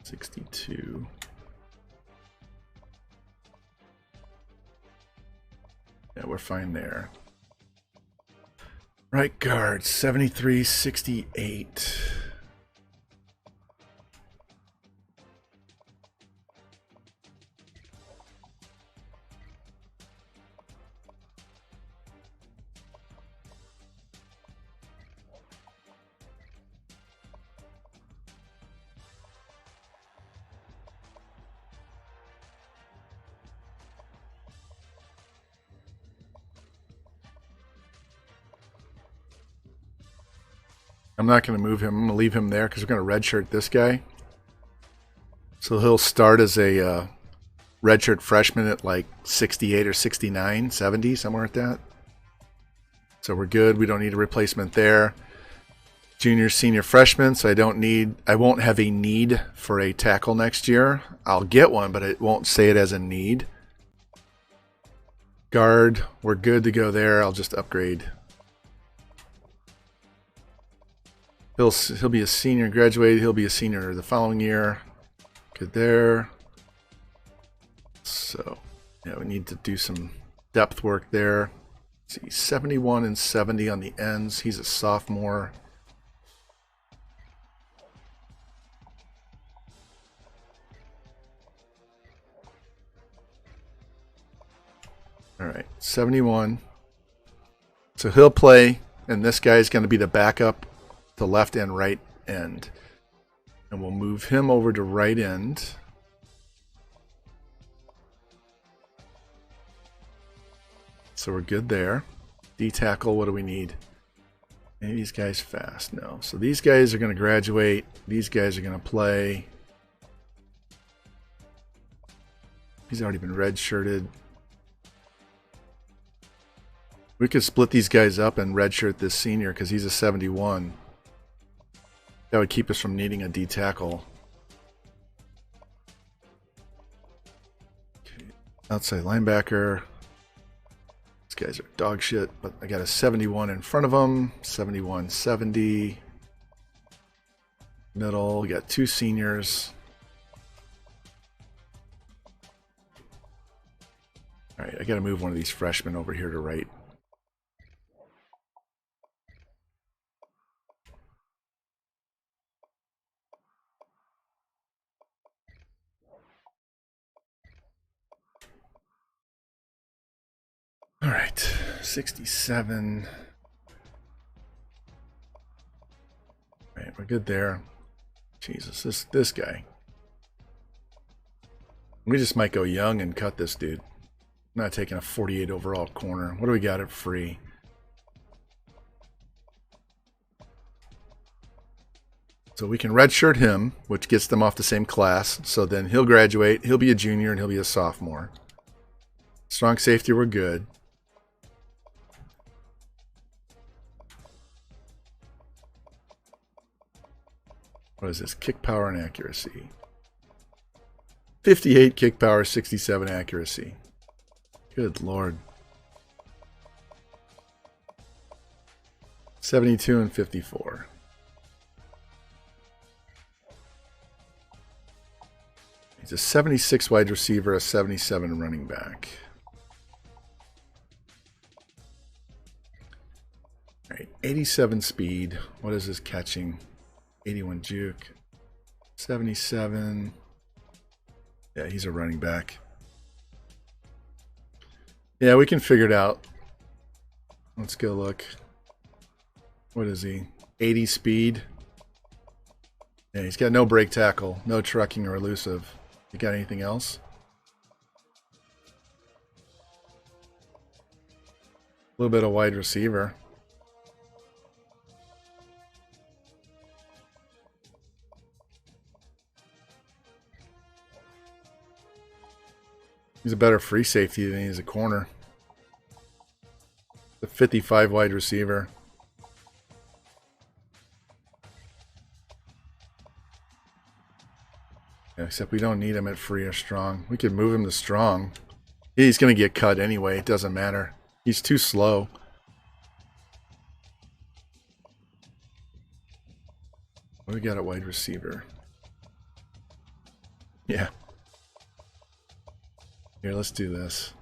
$62. Yeah, we're fine there. Right guard, 73, 68. I'm not going to move him. I'm going to leave him there because we're going to redshirt this guy. So he'll start as a redshirt freshman at like 68 or 69, 70, somewhere at that. So we're good. We don't need a replacement there. Junior, senior, freshman. So I won't have a need for a tackle next year. I'll get one, but it won't say it as a need. Guard, we're good to go there. I'll just upgrade. He'll be a senior, graduated. He'll be a senior the following year. Good there. So, yeah, we need to do some depth work there. Let's see, 71 and 70 on the ends. He's a sophomore. All right, 71. So he'll play, and this guy's going to be the backup to left and right end. And we'll move him over to right end. So we're good there. D tackle, what do we need? Any of these guys fast? No. So these guys are going to graduate. These guys are going to play. He's already been redshirted. We could split these guys up and redshirt this senior because he's a 71. That would keep us from needing a D tackle. Okay. Outside linebacker. These guys are dog shit, but I got a 71 in front of them. 71, 70. Middle, we got 2 seniors. All right, I got to move one of these freshmen over here to right. All right, 67. All right, we're good there. Jesus, this guy. We just might go young and cut this dude. I'm not taking a 48 overall corner. What do we got at free? So we can redshirt him, which gets them off the same class. So then he'll graduate. He'll be a junior and he'll be a sophomore. Strong safety, we're good. What is this? Kick power and accuracy. 58 kick power, 67 accuracy. Good Lord. 72 and 54. He's a 76 wide receiver, a 77 running back. All right, 87 speed. What is his catching? 81 juke. 77. Yeah, he's a running back. Yeah, we can figure it out. Let's go look. What is he? 80 speed. Yeah, he's got no break tackle, no trucking or elusive. You got anything else? A little bit of wide receiver. He's a better free safety than he is a corner. The 55 wide receiver. Yeah, except we don't need him at free or strong. We could move him to strong. He's going to get cut anyway. It doesn't matter. He's too slow. What do we got at wide receiver? Yeah. Here, let's do this.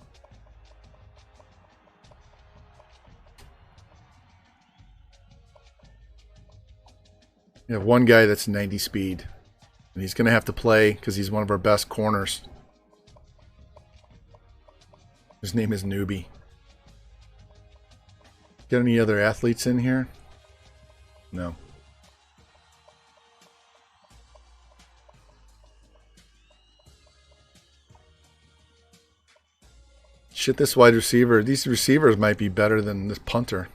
You have one guy that's 90 speed. And he's going to have to play because he's one of our best corners. His name is Newbie. Got any other athletes in here? No. Shit, this wide receiver. These receivers might be better than this punter.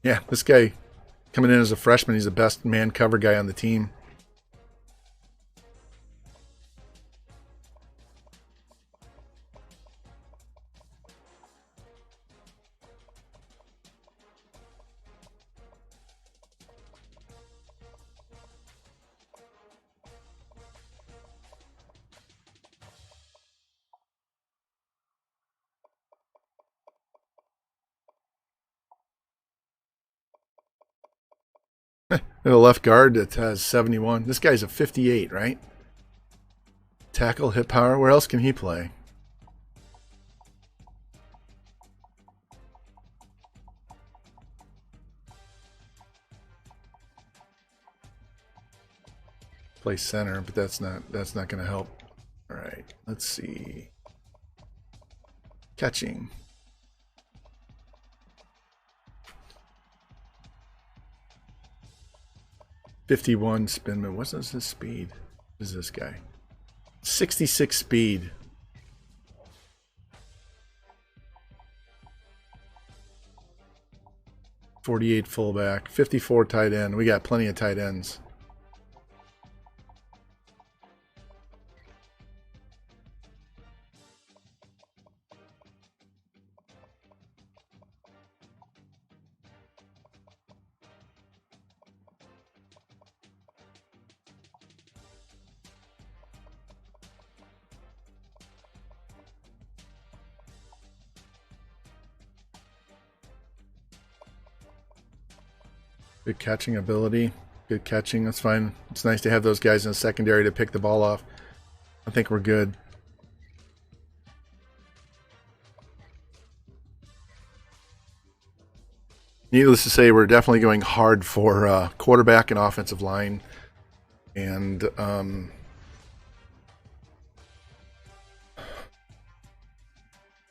Yeah, this guy coming in as a freshman, he's the best man cover guy on the team. The left guard that has 71. This guy's a 58, right? Tackle, hit power. Where else can he play? Play center, but that's not going to help. All right, let's see. Catching. .51 spin move. What's his speed? What is this guy? 66 speed. .48 fullback. 54 tight end. We got plenty of tight ends. Good catching ability. Good catching. That's fine. It's nice to have those guys in the secondary to pick the ball off. I think we're good. Needless to say, we're definitely going hard for quarterback and offensive line. And I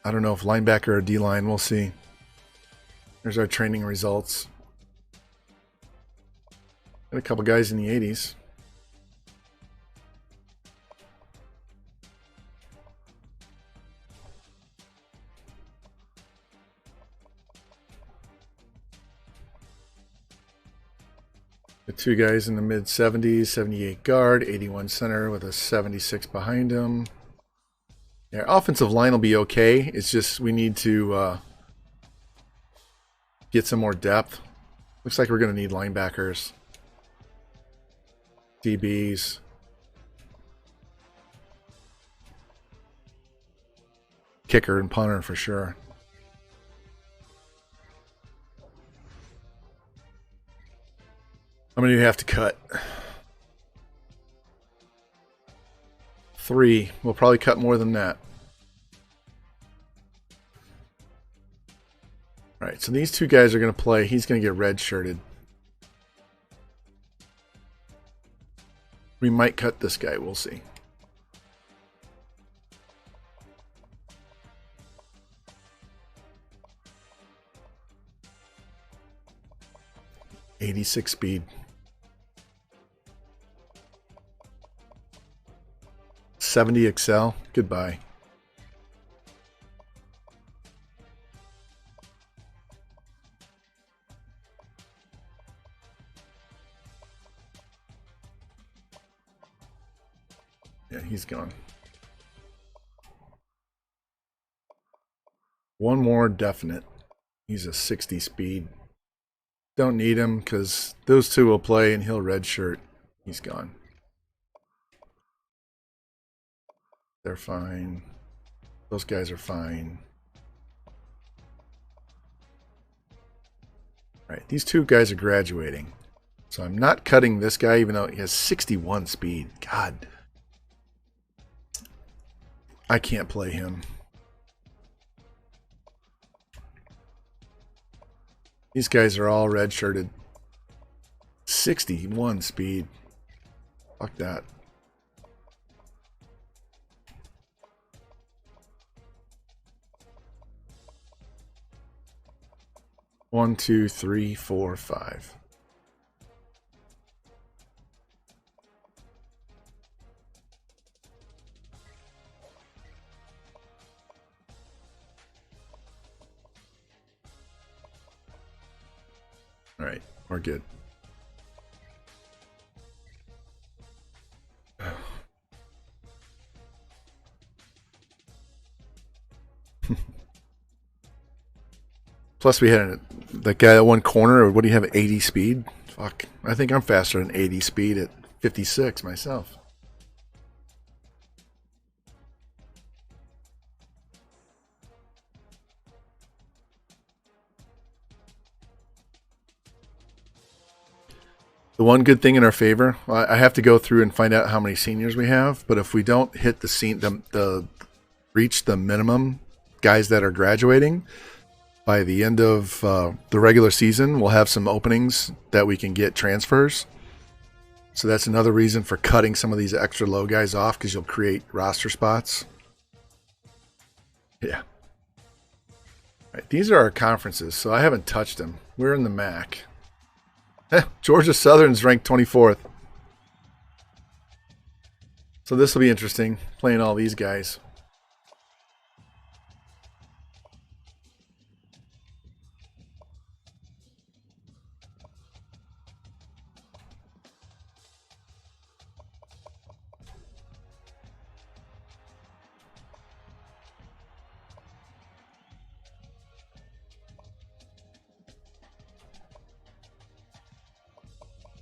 don't know if linebacker or D-line. We'll see. There's our training results. Got a couple guys in the 80s. The two guys in the mid 70s, 78 guard, 81 center with a 76 behind him. Yeah, our offensive line will be okay. It's just we need to get some more depth. Looks like we're going to need linebackers. DBs. Kicker and punter for sure. How many do you have to cut? 3. We'll probably cut more than that. All right, so these two guys are going to play. He's going to get red-shirted. We might cut this guy. We'll see. .86 speed. 70 Excel. Goodbye. Yeah, he's gone. One more definite. He's a 60 speed. Don't need him because those two will play and he'll redshirt. He's gone. They're fine. Those guys are fine. All right, these two guys are graduating. So I'm not cutting this guy even though he has 61 speed. God. I can't play him. These guys are all redshirted. 61 speed. Fuck that. One, two, three, four, five. All right, we're good. Plus, we had that guy at one corner. What do you have? 80 speed? Fuck. I think I'm faster than 80 speed at 56 myself. The one good thing in our favor, I have to go through and find out how many seniors we have. But if we don't hit reach the minimum guys that are graduating by the end of the regular season, we'll have some openings that we can get transfers. So that's another reason for cutting some of these extra low guys off because you'll create roster spots. Yeah. All right, these are our conferences, so I haven't touched them. We're in the MAC. Georgia Southern's ranked 24th. So this will be interesting, playing all these guys.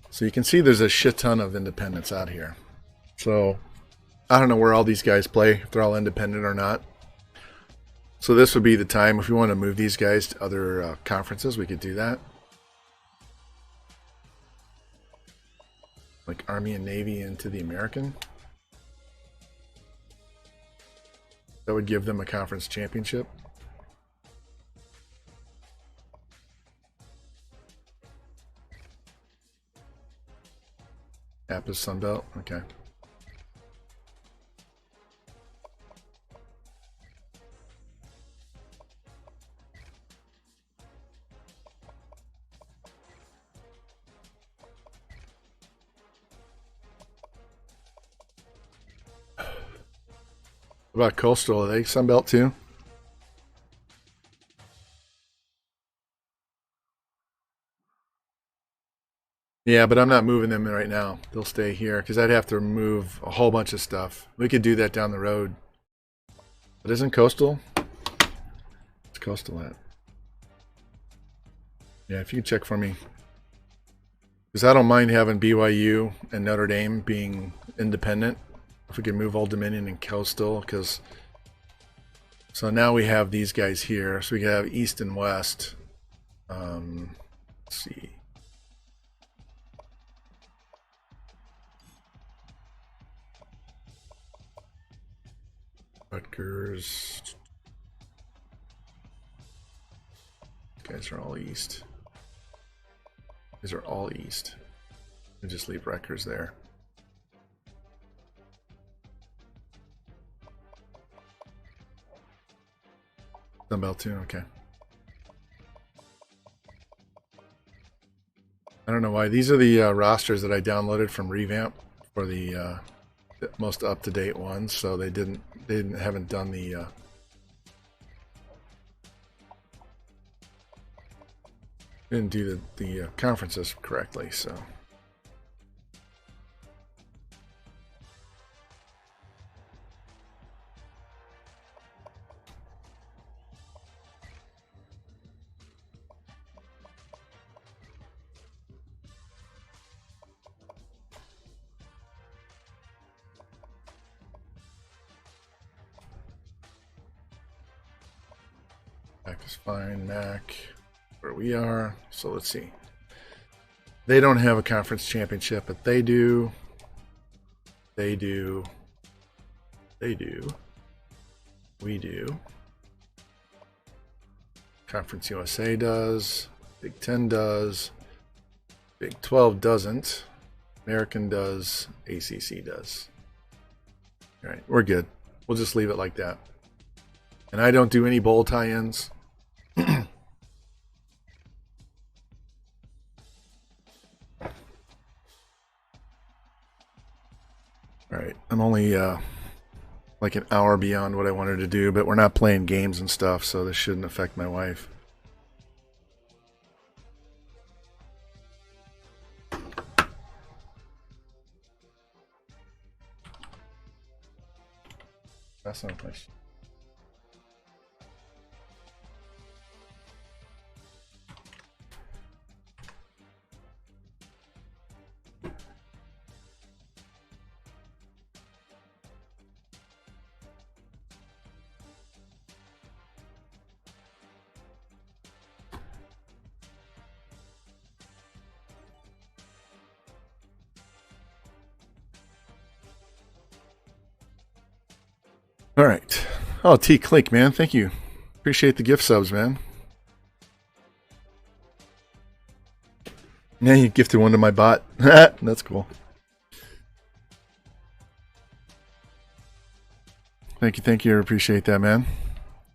So you can see there's a shit ton of independents out here. So I don't know where all these guys play, if they're all independent or not. So this would be the time, if we want to move these guys to other conferences, we could do that. Like Army and Navy into the American. That would give them a conference championship. App is Sunbelt, okay. What about Coastal? Are they Sunbelt too? Yeah, but I'm not moving them right now. They'll stay here because I'd have to remove a whole bunch of stuff. We could do that down the road. But isn't Coastal? What's Coastal at? Yeah, if you can check for me. Because I don't mind having BYU and Notre Dame being independent. If we can move Old Dominion and Coastal, because so now we have these guys here. So we can have East and West. Let's see. Rutgers. These guys are all East. These are all East. We just leave Rutgers there. Sunbelt too, okay. I don't know why. These are the rosters that I downloaded from Revamp for the the most up-to-date ones, so they haven't done the didn't do the conferences correctly, so. Mac is fine, Mac, where we are. So let's see. They don't have a conference championship, but they do. They do. They do. We do. Conference USA does. Big 10 does. Big 12 doesn't. American does. ACC does. All right, we're good. We'll just leave it like that. And I don't do any bowl tie-ins. All right, I'm only like an hour beyond what I wanted to do, but we're not playing games and stuff, so this shouldn't affect my wife. That's not a question. All right. Oh, T Clink, man. Thank you. Appreciate the gift subs, man. Yeah, you gifted one to my bot. That's cool. Thank you. Thank you. I appreciate that, man.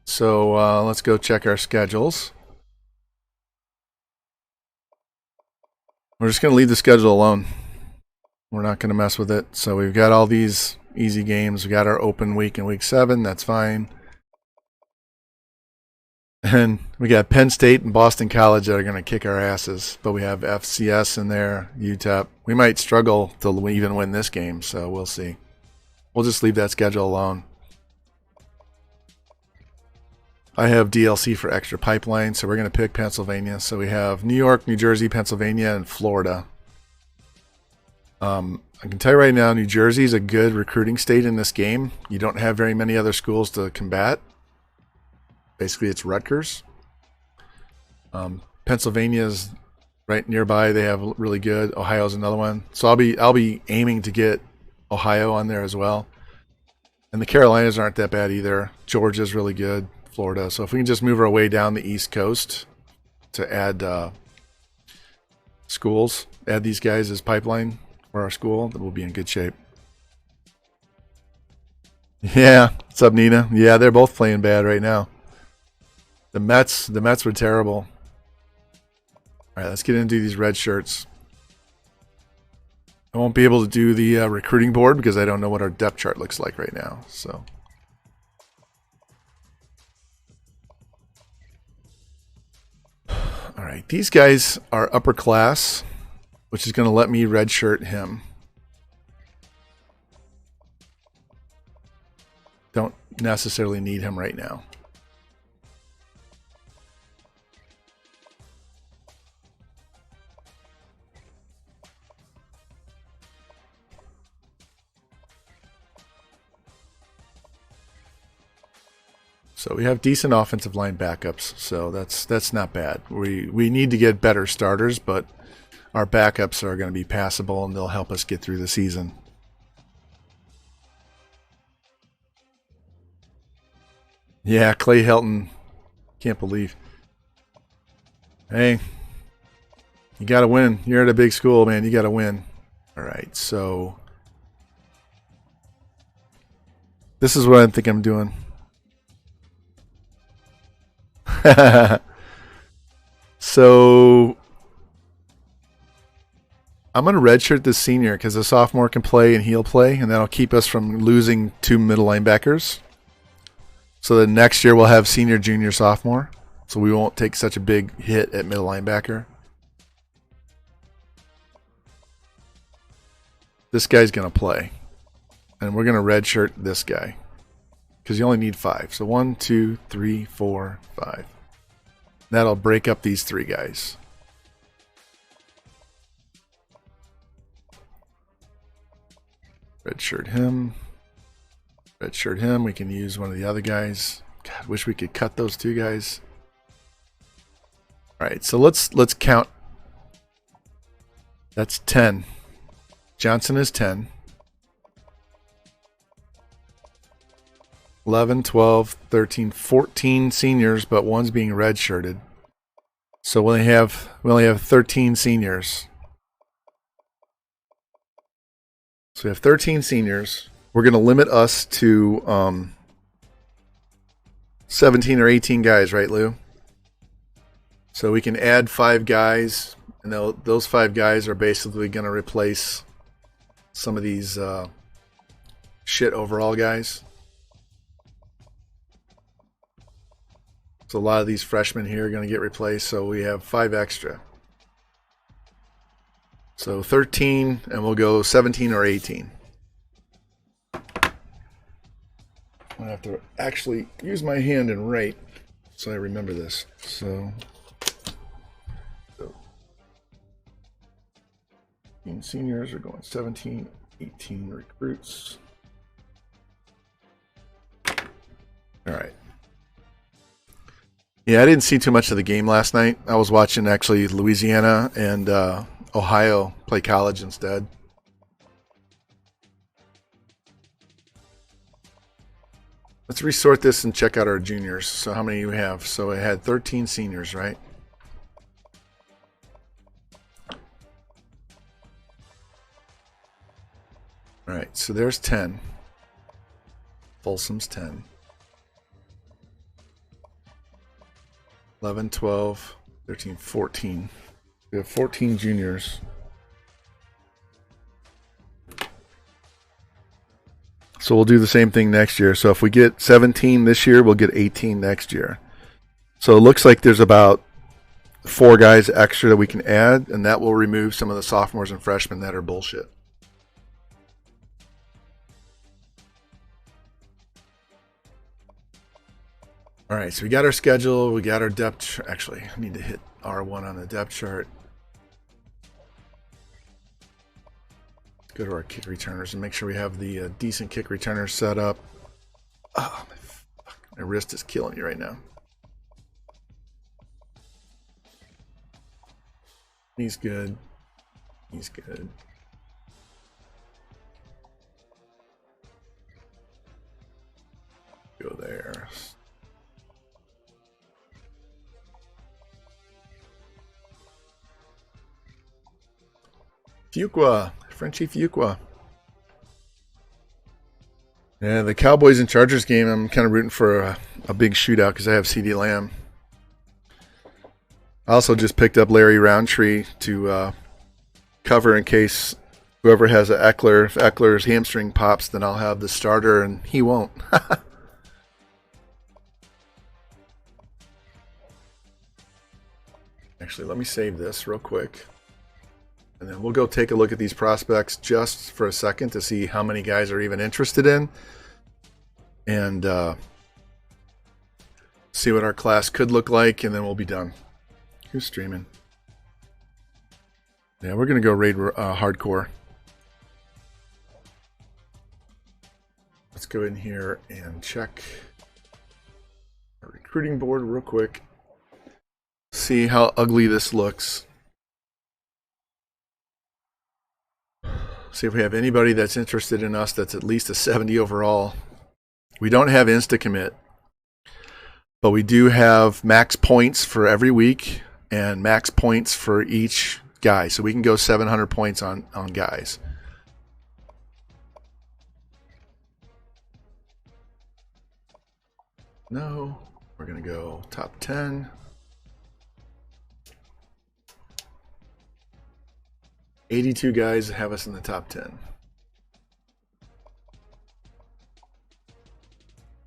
So let's go check our schedules. We're just going to leave the schedule alone. We're not going to mess with it. So we've got all these easy games. We got our open week in week 7. That's fine. And we got Penn State and Boston College that are going to kick our asses. But we have FCS in there, UTEP. We might struggle to even win this game, so we'll see. We'll just leave that schedule alone. I have DLC for extra pipeline, so we're going to pick Pennsylvania. So we have New York, New Jersey, Pennsylvania, and Florida. I can tell you right now, New Jersey is a good recruiting state in this game. You don't have very many other schools to combat. Basically, it's Rutgers. Pennsylvania's right nearby. They have really good. Ohio's another one. So I'll be aiming to get Ohio on there as well. And the Carolinas aren't that bad either. Georgia's really good. Florida. So if we can just move our way down the East Coast to add schools, add these guys as pipeline for our school, then we'll be in good shape. Yeah, what's up, Nina? Yeah, they're both playing bad right now. The Mets were terrible. All right, let's get into these red shirts. I won't be able to do the recruiting board because I don't know what our depth chart looks like right now. So. All right, these guys are upper class, which is going to let me redshirt him. Don't necessarily need him right now. So we have decent offensive line backups, so that's not bad. We need to get better starters, but our backups are going to be passable, and they'll help us get through the season. Yeah, Clay Helton. Can't believe. Hey, you got to win. You're at a big school, man. You got to win. All right, so this is what I think I'm doing. So I'm going to redshirt this senior because the sophomore can play and he'll play, and that'll keep us from losing 2 middle linebackers. So then next year we'll have senior, junior, sophomore. So we won't take such a big hit at middle linebacker. This guy's going to play. And we're going to redshirt this guy. Because you only need 5. So 1, 2, 3, 4, 5. That'll break up these 3 guys. Redshirt him. Redshirt him. We can use one of the other guys. God, wish we could cut those 2 guys. All right, so let's count. That's 10. Johnson is 10. 11, 12, 13, 14 seniors, but one's being redshirted. So we only have 13 seniors. So we have 13 seniors. We're going to limit us to 17 or 18 guys, right, Lou? So we can add 5 guys, and those 5 guys are basically going to replace some of these shit overall guys. So a lot of these freshmen here are going to get replaced, so we have 5 extra. So 13, and we'll go 17 or 18. I'm going to have to actually use my hand and write so I remember this. So 18 seniors are going 17, 18 recruits. All right. Yeah, I didn't see too much of the game last night. I was watching actually Louisiana and Ohio play college instead. Let's resort this and check out our juniors. So how many do we have? So I had 13 seniors, right? All right, so there's 10. Folsom's 10. 11, 12, 13, 14. We have 14 juniors. So we'll do the same thing next year. So if we get 17 this year, we'll get 18 next year. So it looks like there's about 4 guys extra that we can add, and that will remove some of the sophomores and freshmen that are bullshit. All right, so we got our schedule, we got our depth. Actually, I need to hit R1 on the depth chart. Let's go to our kick returners and make sure we have the decent kick returners set up. Oh, my wrist is killing me right now. He's good. He's good. Go there. Fuqua, Frenchie Fuqua. Yeah, the Cowboys and Chargers game, I'm kind of rooting for a big shootout because I have CD Lamb. I also just picked up Larry Roundtree to cover in case whoever has an Eckler, if Eckler's hamstring pops, then I'll have the starter and he won't. Actually, let me save this real quick. And then we'll go take a look at these prospects just for a second to see how many guys are even interested in. And see what our class could look like, and then we'll be done. Who's streaming? Yeah, we're going to go raid hardcore. Let's go in here and check our recruiting board real quick. See how ugly this looks. See if we have anybody that's interested in us that's at least a 70 overall. We don't have insta-commit, but we do have max points for every week and max points for each guy. So we can go 700 points on guys. No, we're going to go top 10. 82 guys have us in the top 10.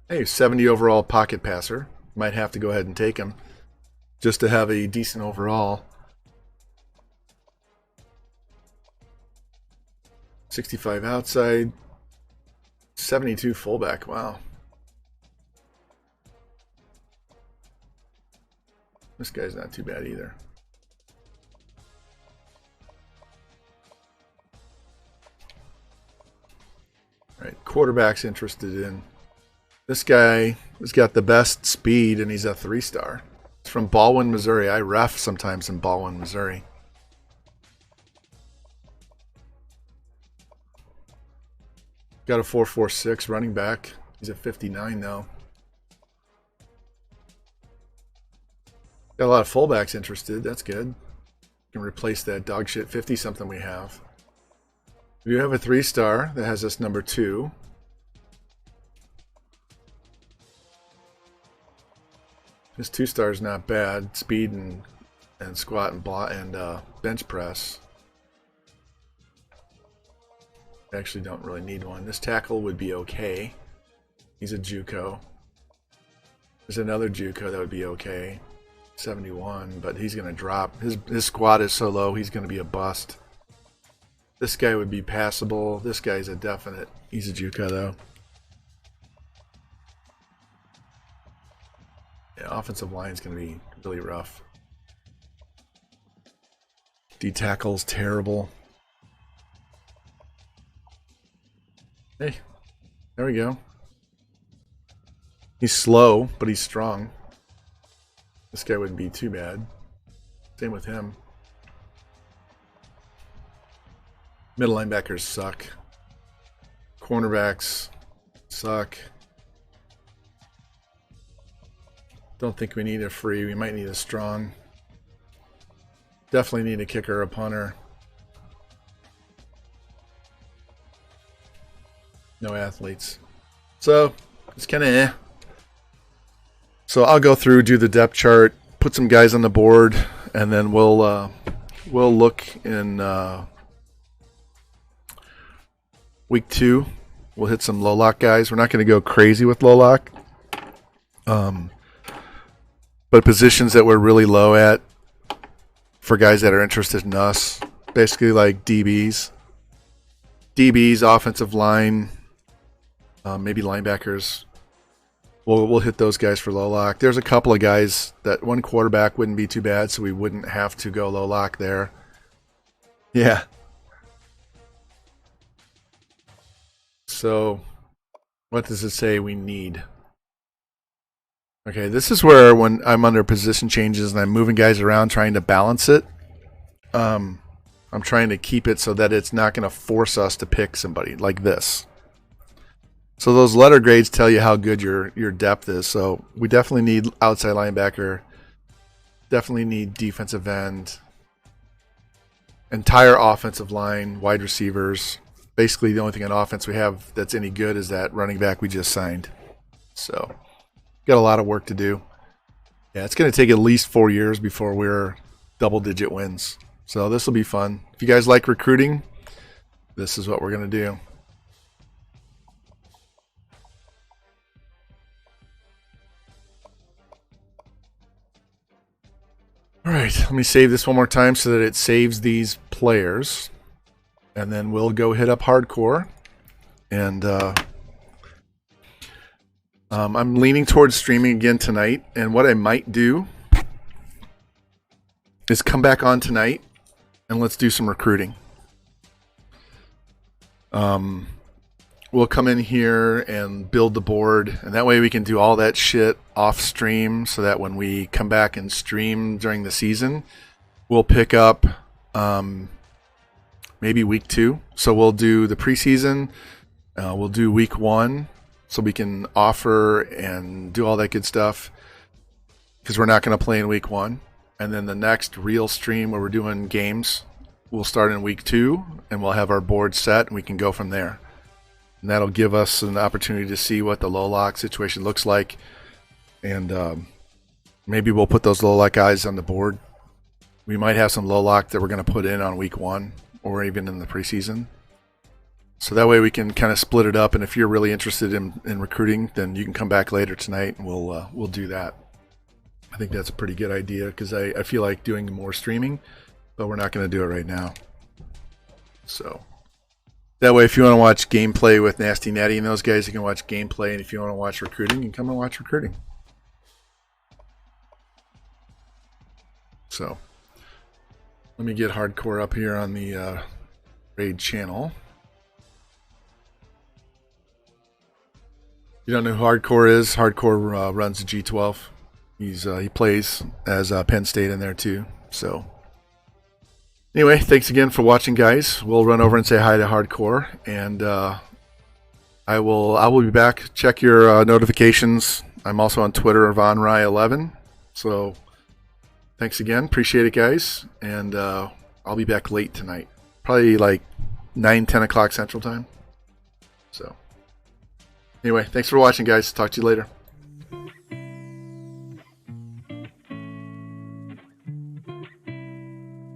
Hey, 70 overall pocket passer. Might have to go ahead and take him just to have a decent overall. 65 outside. 72 fullback. Wow. This guy's not too bad either. All right, quarterback's interested in. This guy has got the best speed, and he's a 3-star. It's from Baldwin, Missouri. I ref sometimes in Baldwin, Missouri. Got a 4.46 running back. He's at 59 now. Got a lot of fullbacks interested. That's good. Can replace that dog shit 50-something we have. We do have a 3-star that has us number 2. This 2-star is not bad. Speed and squat and bench press. I actually don't really need one. This tackle would be okay. He's a JUCO. There's another JUCO that would be okay. 71, but he's going to drop. His squat is so low, he's going to be a bust. This guy would be passable. This guy's a definite. He's a JUCO though. Yeah, offensive line is going to be really rough. D tackle's terrible. Hey, there we go. He's slow, but he's strong. This guy wouldn't be too bad. Same with him. Middle linebackers suck. Cornerbacks suck. Don't think we need a free. We might need a strong. Definitely need a kicker or a punter. No athletes. So, it's kind of eh. So I'll go through, do the depth chart, put some guys on the board, and then we'll look in week 2. We'll hit some low lock guys. We're not going to go crazy with low lock. But positions that we're really low at for guys that are interested in us, basically like DBs, offensive line, maybe linebackers. We'll hit those guys for low lock. There's a couple of guys that one quarterback wouldn't be too bad, so we wouldn't have to go low lock there. Yeah. So, what does it say we need? Okay, this is where when I'm under position changes and I'm moving guys around trying to balance it, I'm trying to keep it so that it's not going to force us to pick somebody like this. So those letter grades tell you how good your depth is. So we definitely need outside linebacker, definitely need defensive end, entire offensive line, wide receivers. Basically the only thing on offense we have that's any good is that running back we just signed. So got a lot of work to do. Yeah, it's going to take at least 4 years before we're double-digit wins. So this will be fun. If you guys like recruiting, this is what we're going to do. All right, let me save this one more time so that it saves these players. And then we'll go hit up hardcore. And I'm leaning towards streaming again tonight. And what I might do is come back on tonight and let's do some recruiting. We'll come in here and build the board, and that way we can do all that shit off stream so that when we come back and stream during the season, we'll pick up maybe week 2. So we'll do the preseason, we'll do week 1 so we can offer and do all that good stuff because we're not going to play in week 1. And then the next real stream where we're doing games, we'll start in week 2 and we'll have our board set and we can go from there. And that'll give us an opportunity to see what the low lock situation looks like. And maybe we'll put those low lock guys on the board. We might have some low lock that we're going to put in on week 1 or even in the preseason. So that way we can kind of split it up. And if you're really interested in recruiting, then you can come back later tonight and we'll do that. I think that's a pretty good idea because I feel like doing more streaming, but we're not going to do it right now. So that way, if you want to watch gameplay with Nasty Natty and those guys, you can watch gameplay. And if you want to watch recruiting, you can come and watch recruiting. So let me get Hardcore up here on the raid channel. You don't know who Hardcore is? Hardcore runs the G12. He plays as Penn State in there too. So anyway, thanks again for watching, guys. We'll run over and say hi to Hardcore, and I will be back. Check your notifications. I'm also on Twitter, VonRye11. So thanks again. Appreciate it, guys. And I'll be back late tonight, probably like 9-10 o'clock Central Time. So anyway, thanks for watching, guys. Talk to you later.